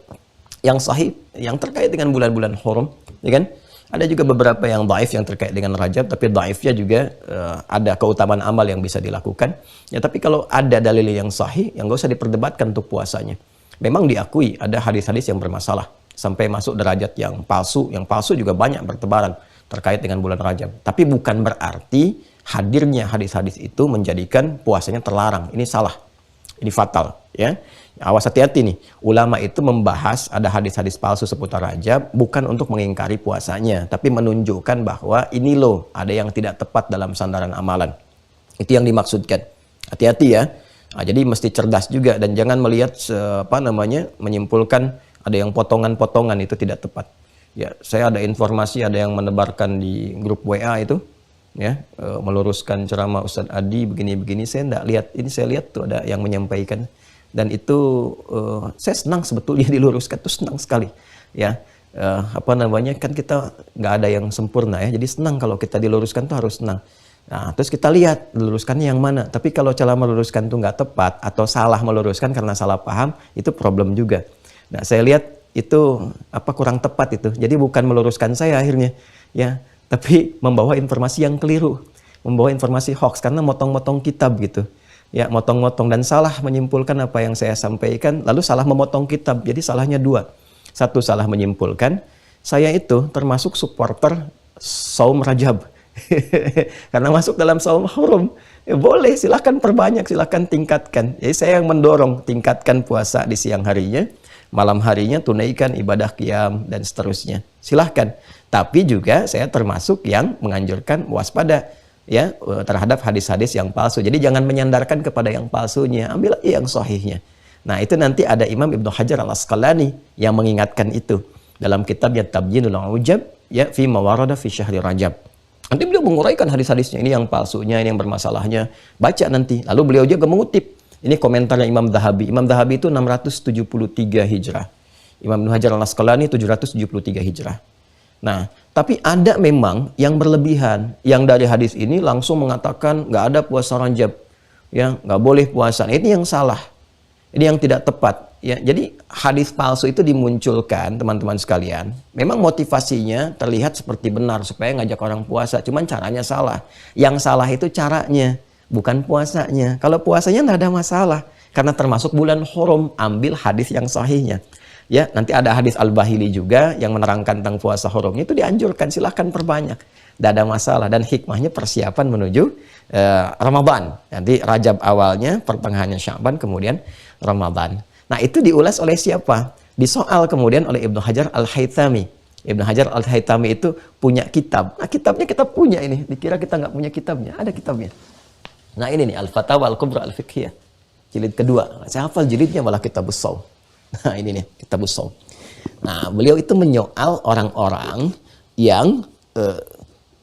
yang sahih, yang terkait dengan bulan-bulan Hurum, ya kan? Ada juga beberapa yang dhaif yang terkait dengan Rajab, tapi dhaifnya juga ada keutamaan amal yang bisa dilakukan. Ya, tapi kalau ada dalil yang sahih, yang gak usah diperdebatkan untuk puasanya. Memang diakui ada hadis-hadis yang bermasalah, sampai masuk derajat yang palsu juga banyak bertebaran terkait dengan bulan Rajab. Tapi bukan berarti hadirnya hadis-hadis itu menjadikan puasanya terlarang. Ini salah. Ini fatal, ya. Awas, hati-hati nih. Ulama itu membahas ada hadis-hadis palsu seputar Rajab bukan untuk mengingkari puasanya, tapi menunjukkan bahwa ini loh, ada yang tidak tepat dalam sandaran amalan. Itu yang dimaksudkan. Hati-hati ya. Nah, jadi mesti cerdas juga dan jangan melihat menyimpulkan ada yang potongan-potongan, itu tidak tepat. Ya, saya ada informasi ada yang menebarkan di grup WA itu, ya, meluruskan ceramah Ustadz Adi begini-begini. Saya enggak lihat, ini saya lihat tuh ada yang menyampaikan, dan itu saya senang sebetulnya diluruskan, tuh senang sekali, ya. Kan kita nggak ada yang sempurna ya, jadi senang kalau kita diluruskan tuh harus senang. Nah, terus kita lihat diluruskannya yang mana. Tapi kalau cara meluruskan tuh nggak tepat atau salah meluruskan karena salah paham, itu problem juga. Nah, saya lihat itu kurang tepat itu. Jadi bukan meluruskan saya akhirnya, ya, tapi membawa informasi yang keliru, membawa informasi hoax karena motong-motong kitab gitu. Ya, motong-motong dan salah menyimpulkan apa yang saya sampaikan, lalu salah memotong kitab. Jadi salahnya 2. Satu, salah menyimpulkan. Saya itu termasuk supporter saum Rajab. Karena masuk dalam saum Hurum. Ya, boleh, silahkan perbanyak, silahkan tingkatkan. Jadi saya yang mendorong, tingkatkan puasa di siang harinya, malam harinya tunaikan ibadah qiyam dan seterusnya. Silahkan. Tapi juga saya termasuk yang menganjurkan waspada, ya, terhadap hadis-hadis yang palsu. Jadi jangan menyandarkan kepada yang palsunya, ambil yang sahihnya. Nah, itu nanti ada Imam Ibnu Hajar Al-Asqalani yang mengingatkan itu dalam kitabnya Tabyinul Ujab, ya, fi mawarada fi syahri Rajab. Nanti beliau menguraikan hadis-hadisnya, ini yang palsunya, ini yang bermasalahnya. Baca nanti. Lalu beliau juga mengutip. Ini komentarnya Imam Dhahabi. Imam Dhahabi itu 673 Hijrah. Imam Ibnu Hajar Al-Asqalani 773 Hijrah. Nah, tapi ada memang yang berlebihan, yang dari hadis ini langsung mengatakan nggak ada puasa Rajab, ya, nggak boleh puasa. Nah, ini yang salah, ini yang tidak tepat, ya. Jadi hadis palsu itu dimunculkan, teman-teman sekalian. Memang motivasinya terlihat seperti benar supaya ngajak orang puasa, cuman caranya salah. Yang salah itu caranya, bukan puasanya. Kalau puasanya nggak ada masalah, karena termasuk bulan Hurum. Ambil hadis yang sahihnya. Ya, nanti ada hadis Al-Bahili juga yang menerangkan tentang puasa Hurumnya, itu dianjurkan, silahkan perbanyak. Tidak ada masalah, dan hikmahnya persiapan menuju Ramadan. Nanti Rajab awalnya, pertengahannya Sya'ban, kemudian Ramadan. Nah, itu diulas oleh siapa? Disoal kemudian oleh Ibnu Hajar Al-Haythami. Ibnu Hajar Al-Haytami itu punya kitab. Nah, kitabnya kita punya ini. Dikira kita nggak punya kitabnya. Ada kitabnya. Nah, ini nih Al-Fatawa Al-Kubra Al-Fiqhiyah. Jilid kedua. Saya hafal jilidnya malah Kitabus Shaum. Nah, ini nih Kitabus Shaum. Nah, beliau itu menyoal orang-orang yang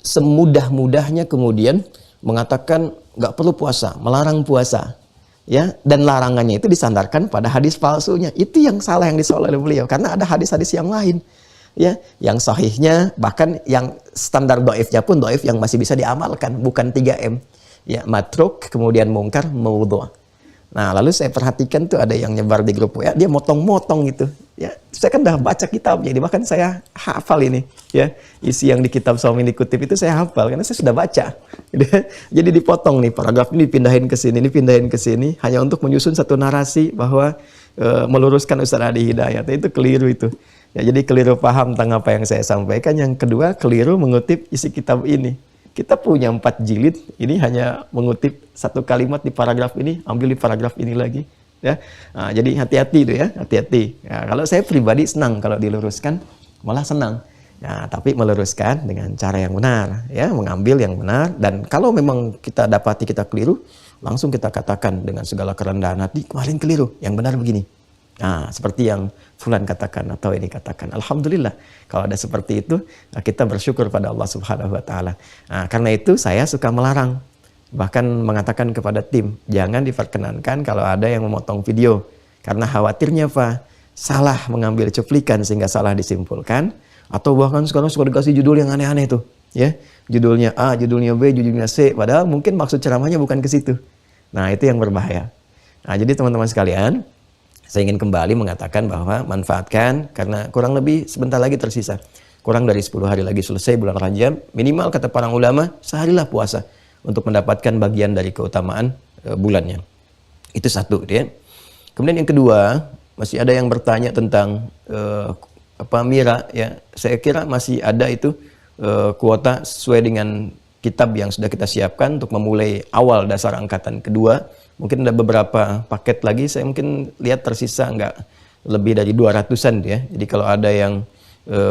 semudah-mudahnya kemudian mengatakan nggak perlu puasa, melarang puasa. Ya, dan larangannya itu disandarkan pada hadis palsunya. Itu yang salah yang disoal oleh beliau, karena ada hadis-hadis yang lain, ya, yang sahihnya bahkan yang standar doifnya pun doif yang masih bisa diamalkan, bukan 3M, ya, matruk, kemudian mungkar, maudhu'. Nah, lalu saya perhatikan tuh ada yang nyebar di grup WA, dia motong-motong gitu, ya. Saya kan udah baca kitabnya, bahkan saya hafal ini, ya, isi yang di kitab Shaum ini dikutip itu saya hafal karena saya sudah baca. Jadi dipotong nih, paragraf ini dipindahin ke sini, hanya untuk menyusun satu narasi bahwa meluruskan Ustaz Adi Hidayat. Itu keliru itu. Ya, jadi keliru paham tentang apa yang saya sampaikan. Yang kedua, keliru mengutip isi kitab ini. Kita punya 4 jilid, ini hanya mengutip satu kalimat di paragraf ini, ambil di paragraf ini lagi. Ya, nah, jadi hati-hati itu ya, hati-hati. Ya, kalau saya pribadi senang kalau diluruskan, malah senang. Ya, tapi meluruskan dengan cara yang benar, ya, mengambil yang benar. Dan kalau memang kita dapati kita keliru, langsung kita katakan dengan segala kerendahan hati, kemarin keliru, yang benar begini. Nah, seperti yang Fulan katakan atau ini katakan. Alhamdulillah, kalau ada seperti itu, kita bersyukur pada Allah Subhanahu wa Ta'ala. Nah, karena itu saya suka melarang. Bahkan mengatakan kepada tim, jangan diperkenankan kalau ada yang memotong video. Karena khawatirnya apa? Salah mengambil cuplikan sehingga salah disimpulkan. Atau bahkan sekarang suka dikasih judul yang aneh-aneh tuh. Ya, judulnya A, judulnya B, judulnya C. Padahal mungkin maksud ceramahnya bukan ke situ. Nah, itu yang berbahaya. Nah, jadi teman-teman sekalian, saya ingin kembali mengatakan bahwa manfaatkan, karena kurang lebih sebentar lagi tersisa. Kurang dari 10 hari lagi selesai bulan Rajab. Minimal kata para ulama, seharilah puasa untuk mendapatkan bagian dari keutamaan bulannya. Itu satu, ya. Kemudian yang kedua, masih ada yang bertanya tentang mira, ya. Saya kira masih ada itu kuota sesuai dengan kitab yang sudah kita siapkan untuk memulai awal dasar angkatan kedua. Mungkin ada beberapa paket lagi, saya mungkin lihat tersisa nggak lebih dari 200-an ya. Jadi kalau ada yang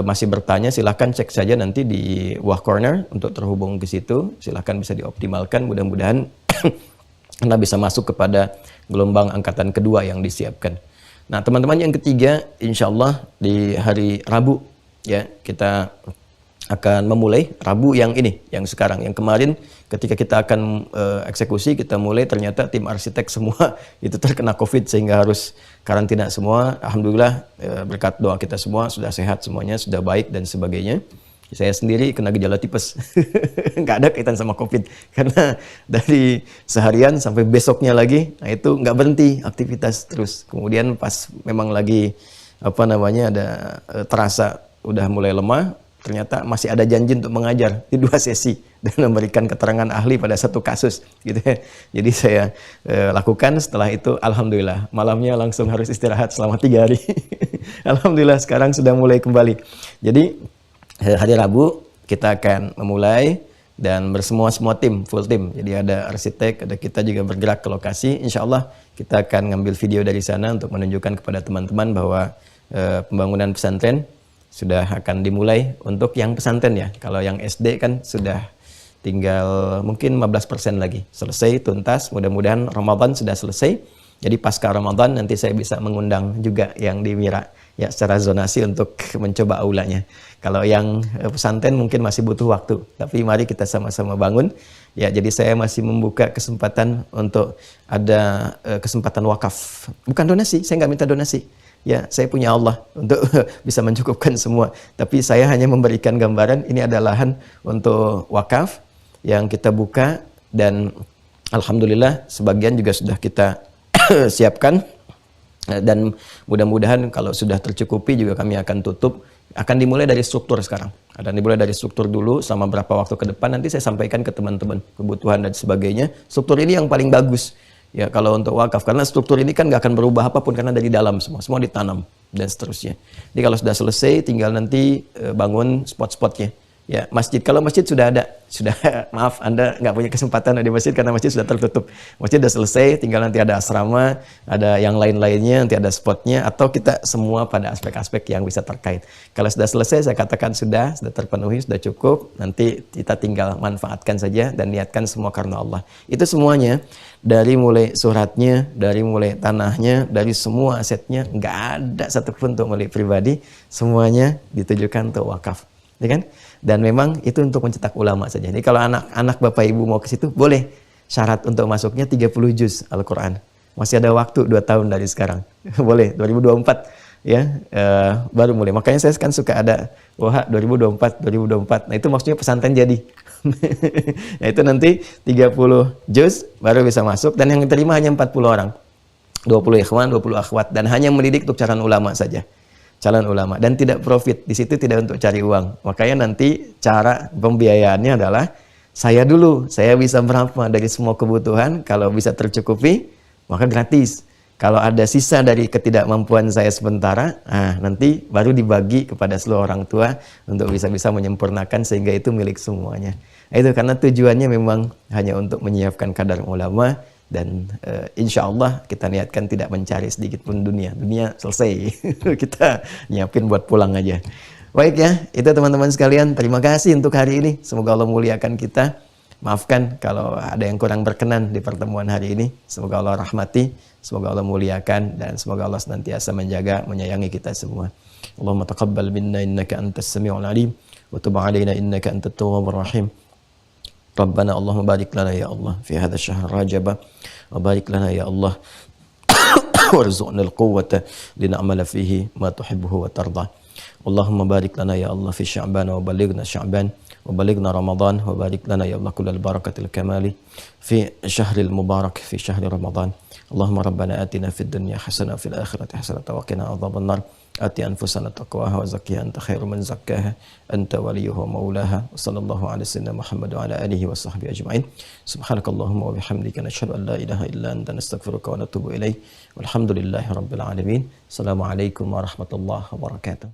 masih bertanya, silahkan cek saja nanti di Wah Corner untuk terhubung ke situ. Silahkan bisa dioptimalkan, mudah-mudahan Anda bisa masuk kepada gelombang angkatan kedua yang disiapkan. Nah, teman-teman yang ketiga, insya Allah di hari Rabu ya, kita akan memulai Rabu yang ini, yang sekarang, yang kemarin ketika kita akan eksekusi, kita mulai ternyata tim arsitek semua itu terkena COVID sehingga harus karantina semua. Alhamdulillah berkat doa kita semua sudah sehat semuanya, sudah baik dan sebagainya. Saya sendiri kena gejala tipes, nggak ada kaitan sama COVID karena dari seharian sampai besoknya lagi, nah itu nggak berhenti aktivitas terus. Kemudian pas memang lagi ada terasa udah mulai lemah. Ternyata masih ada janji untuk mengajar di 2 sesi dan memberikan keterangan ahli pada 1 kasus gitu ya. Jadi saya lakukan, setelah itu alhamdulillah malamnya langsung harus istirahat selama 3 hari. Alhamdulillah sekarang sudah mulai kembali. Jadi hari Rabu kita akan memulai dan semua tim, full tim. Jadi ada arsitek, ada kita juga bergerak ke lokasi. Insya Allah kita akan ngambil video dari sana untuk menunjukkan kepada teman-teman bahwa pembangunan pesantren sudah akan dimulai untuk yang pesantren ya. Kalau yang SD kan sudah tinggal mungkin 15% lagi. Selesai, tuntas. Mudah-mudahan Ramadan sudah selesai. Jadi pasca Ramadan nanti saya bisa mengundang juga yang di Mira ya secara zonasi untuk mencoba aulanya. Kalau yang pesantren mungkin masih butuh waktu. Tapi mari kita sama-sama bangun. Ya, jadi saya masih membuka kesempatan untuk ada kesempatan wakaf. Bukan donasi, saya nggak minta donasi. Ya, saya punya Allah untuk bisa mencukupkan semua. Tapi saya hanya memberikan gambaran, ini ada lahan untuk wakaf yang kita buka dan alhamdulillah sebagian juga sudah kita siapkan. Dan mudah-mudahan kalau sudah tercukupi juga kami akan tutup. Akan dimulai dari struktur sekarang. Akan dimulai dari struktur dulu selama berapa waktu ke depan. Nanti saya sampaikan ke teman-teman kebutuhan dan sebagainya. Struktur ini yang paling bagus. Ya, kalau untuk wakaf, karena struktur ini kan nggak akan berubah apapun karena dari dalam semua ditanam dan seterusnya. Jadi kalau sudah selesai, tinggal nanti bangun spot-spotnya. Ya, masjid. Kalau masjid sudah ada, sudah maaf Anda nggak punya kesempatan di masjid karena masjid sudah tertutup. Masjid sudah selesai, tinggal nanti ada asrama, ada yang lain-lainnya, nanti ada spotnya, atau kita semua pada aspek-aspek yang bisa terkait. Kalau sudah selesai, saya katakan sudah terpenuhi, sudah cukup. Nanti kita tinggal manfaatkan saja dan niatkan semua karena Allah. Itu semuanya, dari mulai suratnya, dari mulai tanahnya, dari semua asetnya, nggak ada satupun untuk milik pribadi, semuanya ditujukan untuk wakaf, ya kan? Dan memang itu untuk mencetak ulama saja. Jadi kalau anak-anak Bapak Ibu mau ke situ, boleh. Syarat untuk masuknya 30 juz Al-Quran. Masih ada waktu 2 tahun dari sekarang. Boleh, 2024 ya, baru mulai. Makanya saya kan suka ada, wah 2024. Nah itu maksudnya pesantren jadi. Nah itu nanti 30 juz baru bisa masuk, dan yang diterima hanya 40 orang. 20 ikhwan, 20 akhwat, dan hanya mendidik untuk calon ulama saja. Calon ulama, dan tidak profit di situ, tidak untuk cari uang. Makanya nanti cara pembiayaannya adalah saya dulu, saya bisa berapa dari semua kebutuhan, kalau bisa tercukupi maka gratis. Kalau ada sisa dari ketidakmampuan saya sementara, nanti baru dibagi kepada seluruh orang tua untuk bisa-bisa menyempurnakan sehingga itu milik semuanya. Itu karena tujuannya memang hanya untuk menyiapkan kadar ulama. Dan insya Allah kita niatkan tidak mencari sedikit pun dunia selesai. Kita nyiapin buat pulang aja. Baik ya, itu teman-teman sekalian, terima kasih untuk hari ini. Semoga Allah muliakan kita. Maafkan kalau ada yang kurang berkenan di pertemuan hari ini. Semoga Allah rahmati, semoga Allah muliakan, dan semoga Allah senantiasa menjaga, menyayangi kita semua. Allahumma taqabbal minna innaka antas sami'ul alim, wa tub alaina innaka antat tawwabur rahim. Rabbana Allahumma barik lana ya Allah fi hadha syahr Rajab, wa barik lana ya Allah warzuqna al-quwwata lina'mala fihi ma tuhibbuhu wa tarda. Allahumma barik lana ya Allah fi Sya'ban, wa balighna Sya'ban, wa balighna Ramadan, wa barik lana ya Allah kullal barakatil kamali fi syahril mubarak, fi syahri Ramadan. Allahumma rabbana atina fid dunya hasanah wa fil akhirati hasanah wa qina adzaban nar. Ati anfusana taqwaha wa zakkiha anta khairu man zakkaha anta waliyuha wa maulaha. Wa sallallahu ala sayyidina Muhammad wa ala alihi wa sahbihi ajma'in. Subhanakallahumma wa bihamdika nashhadu an la ilaha illa anta nastaghfiruka wa natubu ilaik. Walhamdulillahi rabbil alamin. Assalamualaikum warahmatullahi wabarakatuh.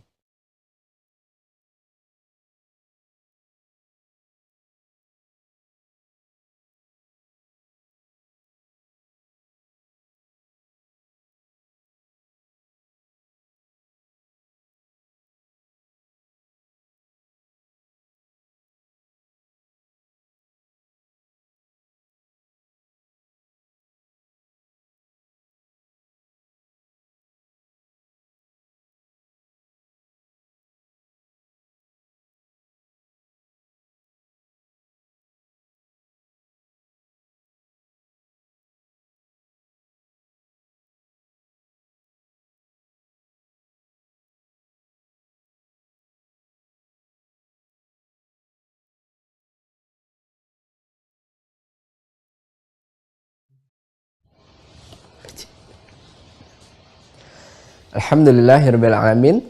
Alhamdulillahirabbil alamin.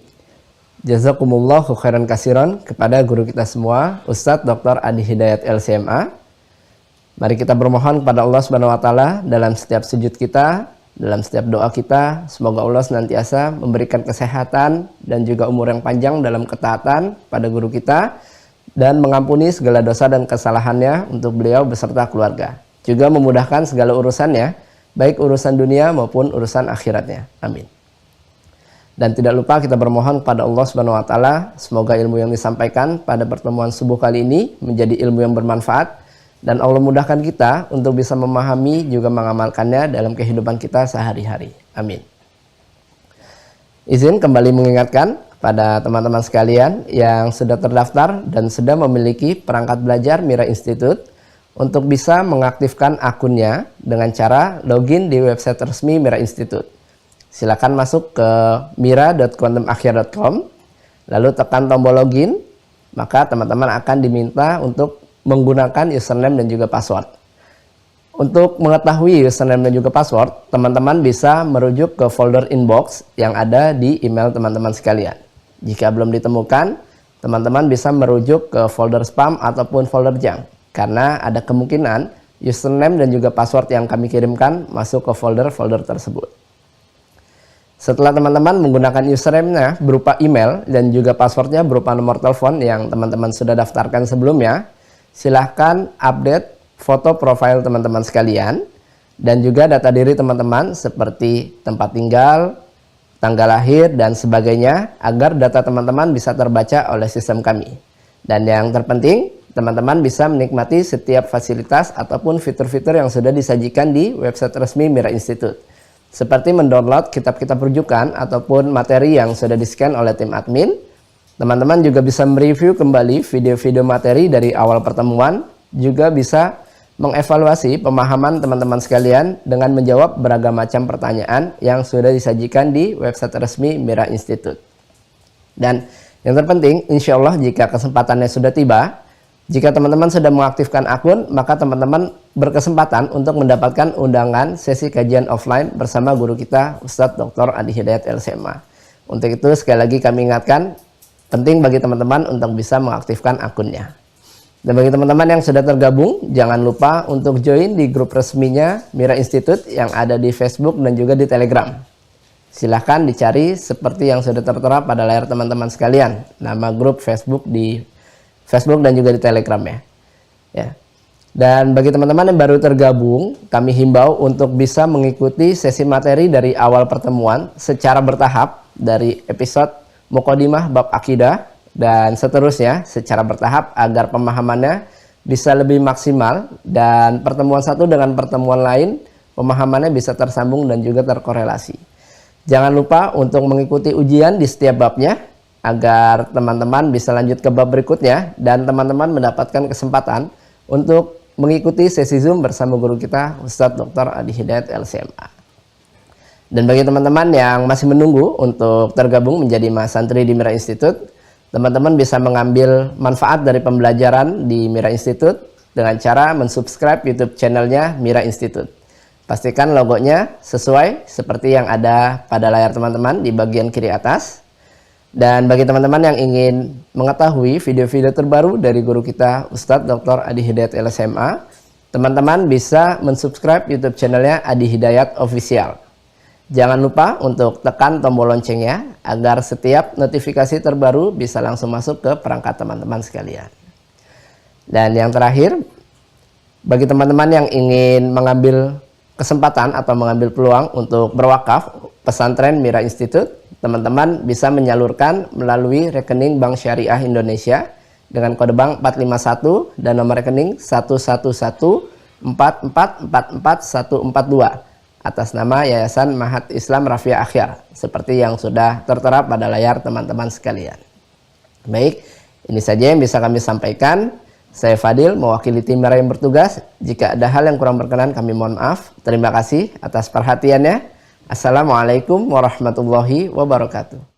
Jazakumullahu khairan kasiran kepada guru kita semua, Ustadz Dr. Adi Hidayat LCMA. Mari kita bermohon kepada Allah Subhanahu wa taala dalam setiap sujud kita, dalam setiap doa kita, semoga Allah senantiasa memberikan kesehatan dan juga umur yang panjang dalam ketaatan pada guru kita, dan mengampuni segala dosa dan kesalahannya untuk beliau beserta keluarga. Juga memudahkan segala urusannya, baik urusan dunia maupun urusan akhiratnya. Amin. Dan tidak lupa kita bermohon kepada Allah Subhanahu wa taala, semoga ilmu yang disampaikan pada pertemuan subuh kali ini menjadi ilmu yang bermanfaat, dan Allah mudahkan kita untuk bisa memahami juga mengamalkannya dalam kehidupan kita sehari-hari. Amin. Izin kembali mengingatkan kepada teman-teman sekalian yang sudah terdaftar dan sudah memiliki perangkat belajar Mira Institute untuk bisa mengaktifkan akunnya dengan cara login di website resmi Mira Institute. Silakan masuk ke mira.quantumakhir.com, lalu tekan tombol login, maka teman-teman akan diminta untuk menggunakan username dan juga password. Untuk mengetahui username dan juga password, teman-teman bisa merujuk ke folder inbox yang ada di email teman-teman sekalian. Jika belum ditemukan, teman-teman bisa merujuk ke folder spam ataupun folder junk, karena ada kemungkinan username dan juga password yang kami kirimkan masuk ke folder-folder tersebut. Setelah teman-teman menggunakan username-nya berupa email dan juga passwordnya berupa nomor telepon yang teman-teman sudah daftarkan sebelumnya, silahkan update foto profil teman-teman sekalian dan juga data diri teman-teman seperti tempat tinggal, tanggal lahir, dan sebagainya agar data teman-teman bisa terbaca oleh sistem kami. Dan yang terpenting, teman-teman bisa menikmati setiap fasilitas ataupun fitur-fitur yang sudah disajikan di website resmi Mira Institute. Seperti mendownload kitab-kitab rujukan ataupun materi yang sudah di-scan oleh tim admin. Teman-teman juga bisa mereview kembali video-video materi dari awal pertemuan, juga bisa mengevaluasi pemahaman teman-teman sekalian dengan menjawab beragam macam pertanyaan yang sudah disajikan di website resmi Mira Institute. Dan yang terpenting, insya Allah jika kesempatannya sudah tiba, jika teman-teman sudah mengaktifkan akun, maka teman-teman berkesempatan untuk mendapatkan undangan sesi kajian offline bersama guru kita, Ustadz Dr. Adi Hidayat LCMA. Untuk itu, sekali lagi kami ingatkan, penting bagi teman-teman untuk bisa mengaktifkan akunnya. Dan bagi teman-teman yang sudah tergabung, jangan lupa untuk join di grup resminya Mira Institute yang ada di Facebook dan juga di Telegram. Silahkan dicari seperti yang sudah tertera pada layar teman-teman sekalian, nama grup Facebook di Facebook dan juga di Telegram ya. Dan bagi teman-teman yang baru tergabung, kami himbau untuk bisa mengikuti sesi materi dari awal pertemuan secara bertahap dari episode Muqaddimah bab akidah dan seterusnya secara bertahap agar pemahamannya bisa lebih maksimal dan pertemuan satu dengan pertemuan lain pemahamannya bisa tersambung dan juga terkorelasi. Jangan lupa untuk mengikuti ujian di setiap babnya agar teman-teman bisa lanjut ke bab berikutnya dan teman-teman mendapatkan kesempatan untuk mengikuti sesi Zoom bersama guru kita Ustadz Dr. Adi Hidayat LCMA. Dan bagi teman-teman yang masih menunggu untuk tergabung menjadi mahasantri di Mira Institute, teman-teman bisa mengambil manfaat dari pembelajaran di Mira Institute dengan cara mensubscribe YouTube channelnya Mira Institute. Pastikan logonya sesuai seperti yang ada pada layar teman-teman di bagian kiri atas. Dan bagi teman-teman yang ingin mengetahui video-video terbaru dari guru kita Ustadz Dr. Adi Hidayat LCMA, teman-teman bisa mensubscribe YouTube channelnya Adi Hidayat Official. Jangan lupa untuk tekan tombol loncengnya agar setiap notifikasi terbaru bisa langsung masuk ke perangkat teman-teman sekalian. Dan yang terakhir, bagi teman-teman yang ingin mengambil kesempatan atau mengambil peluang untuk berwakaf pesantren Mira Institute, teman-teman bisa menyalurkan melalui rekening Bank Syariah Indonesia dengan kode bank 451 dan nomor rekening 11144444142 atas nama Yayasan Mahat Islam Rafiah Akhyar seperti yang sudah tertera pada layar teman-teman sekalian. Baik, ini saja yang bisa kami sampaikan. Saya Fadil mewakili tim Mira yang bertugas. Jika ada hal yang kurang berkenan kami mohon maaf. Terima kasih atas perhatiannya. Assalamualaikum warahmatullahi wabarakatuh.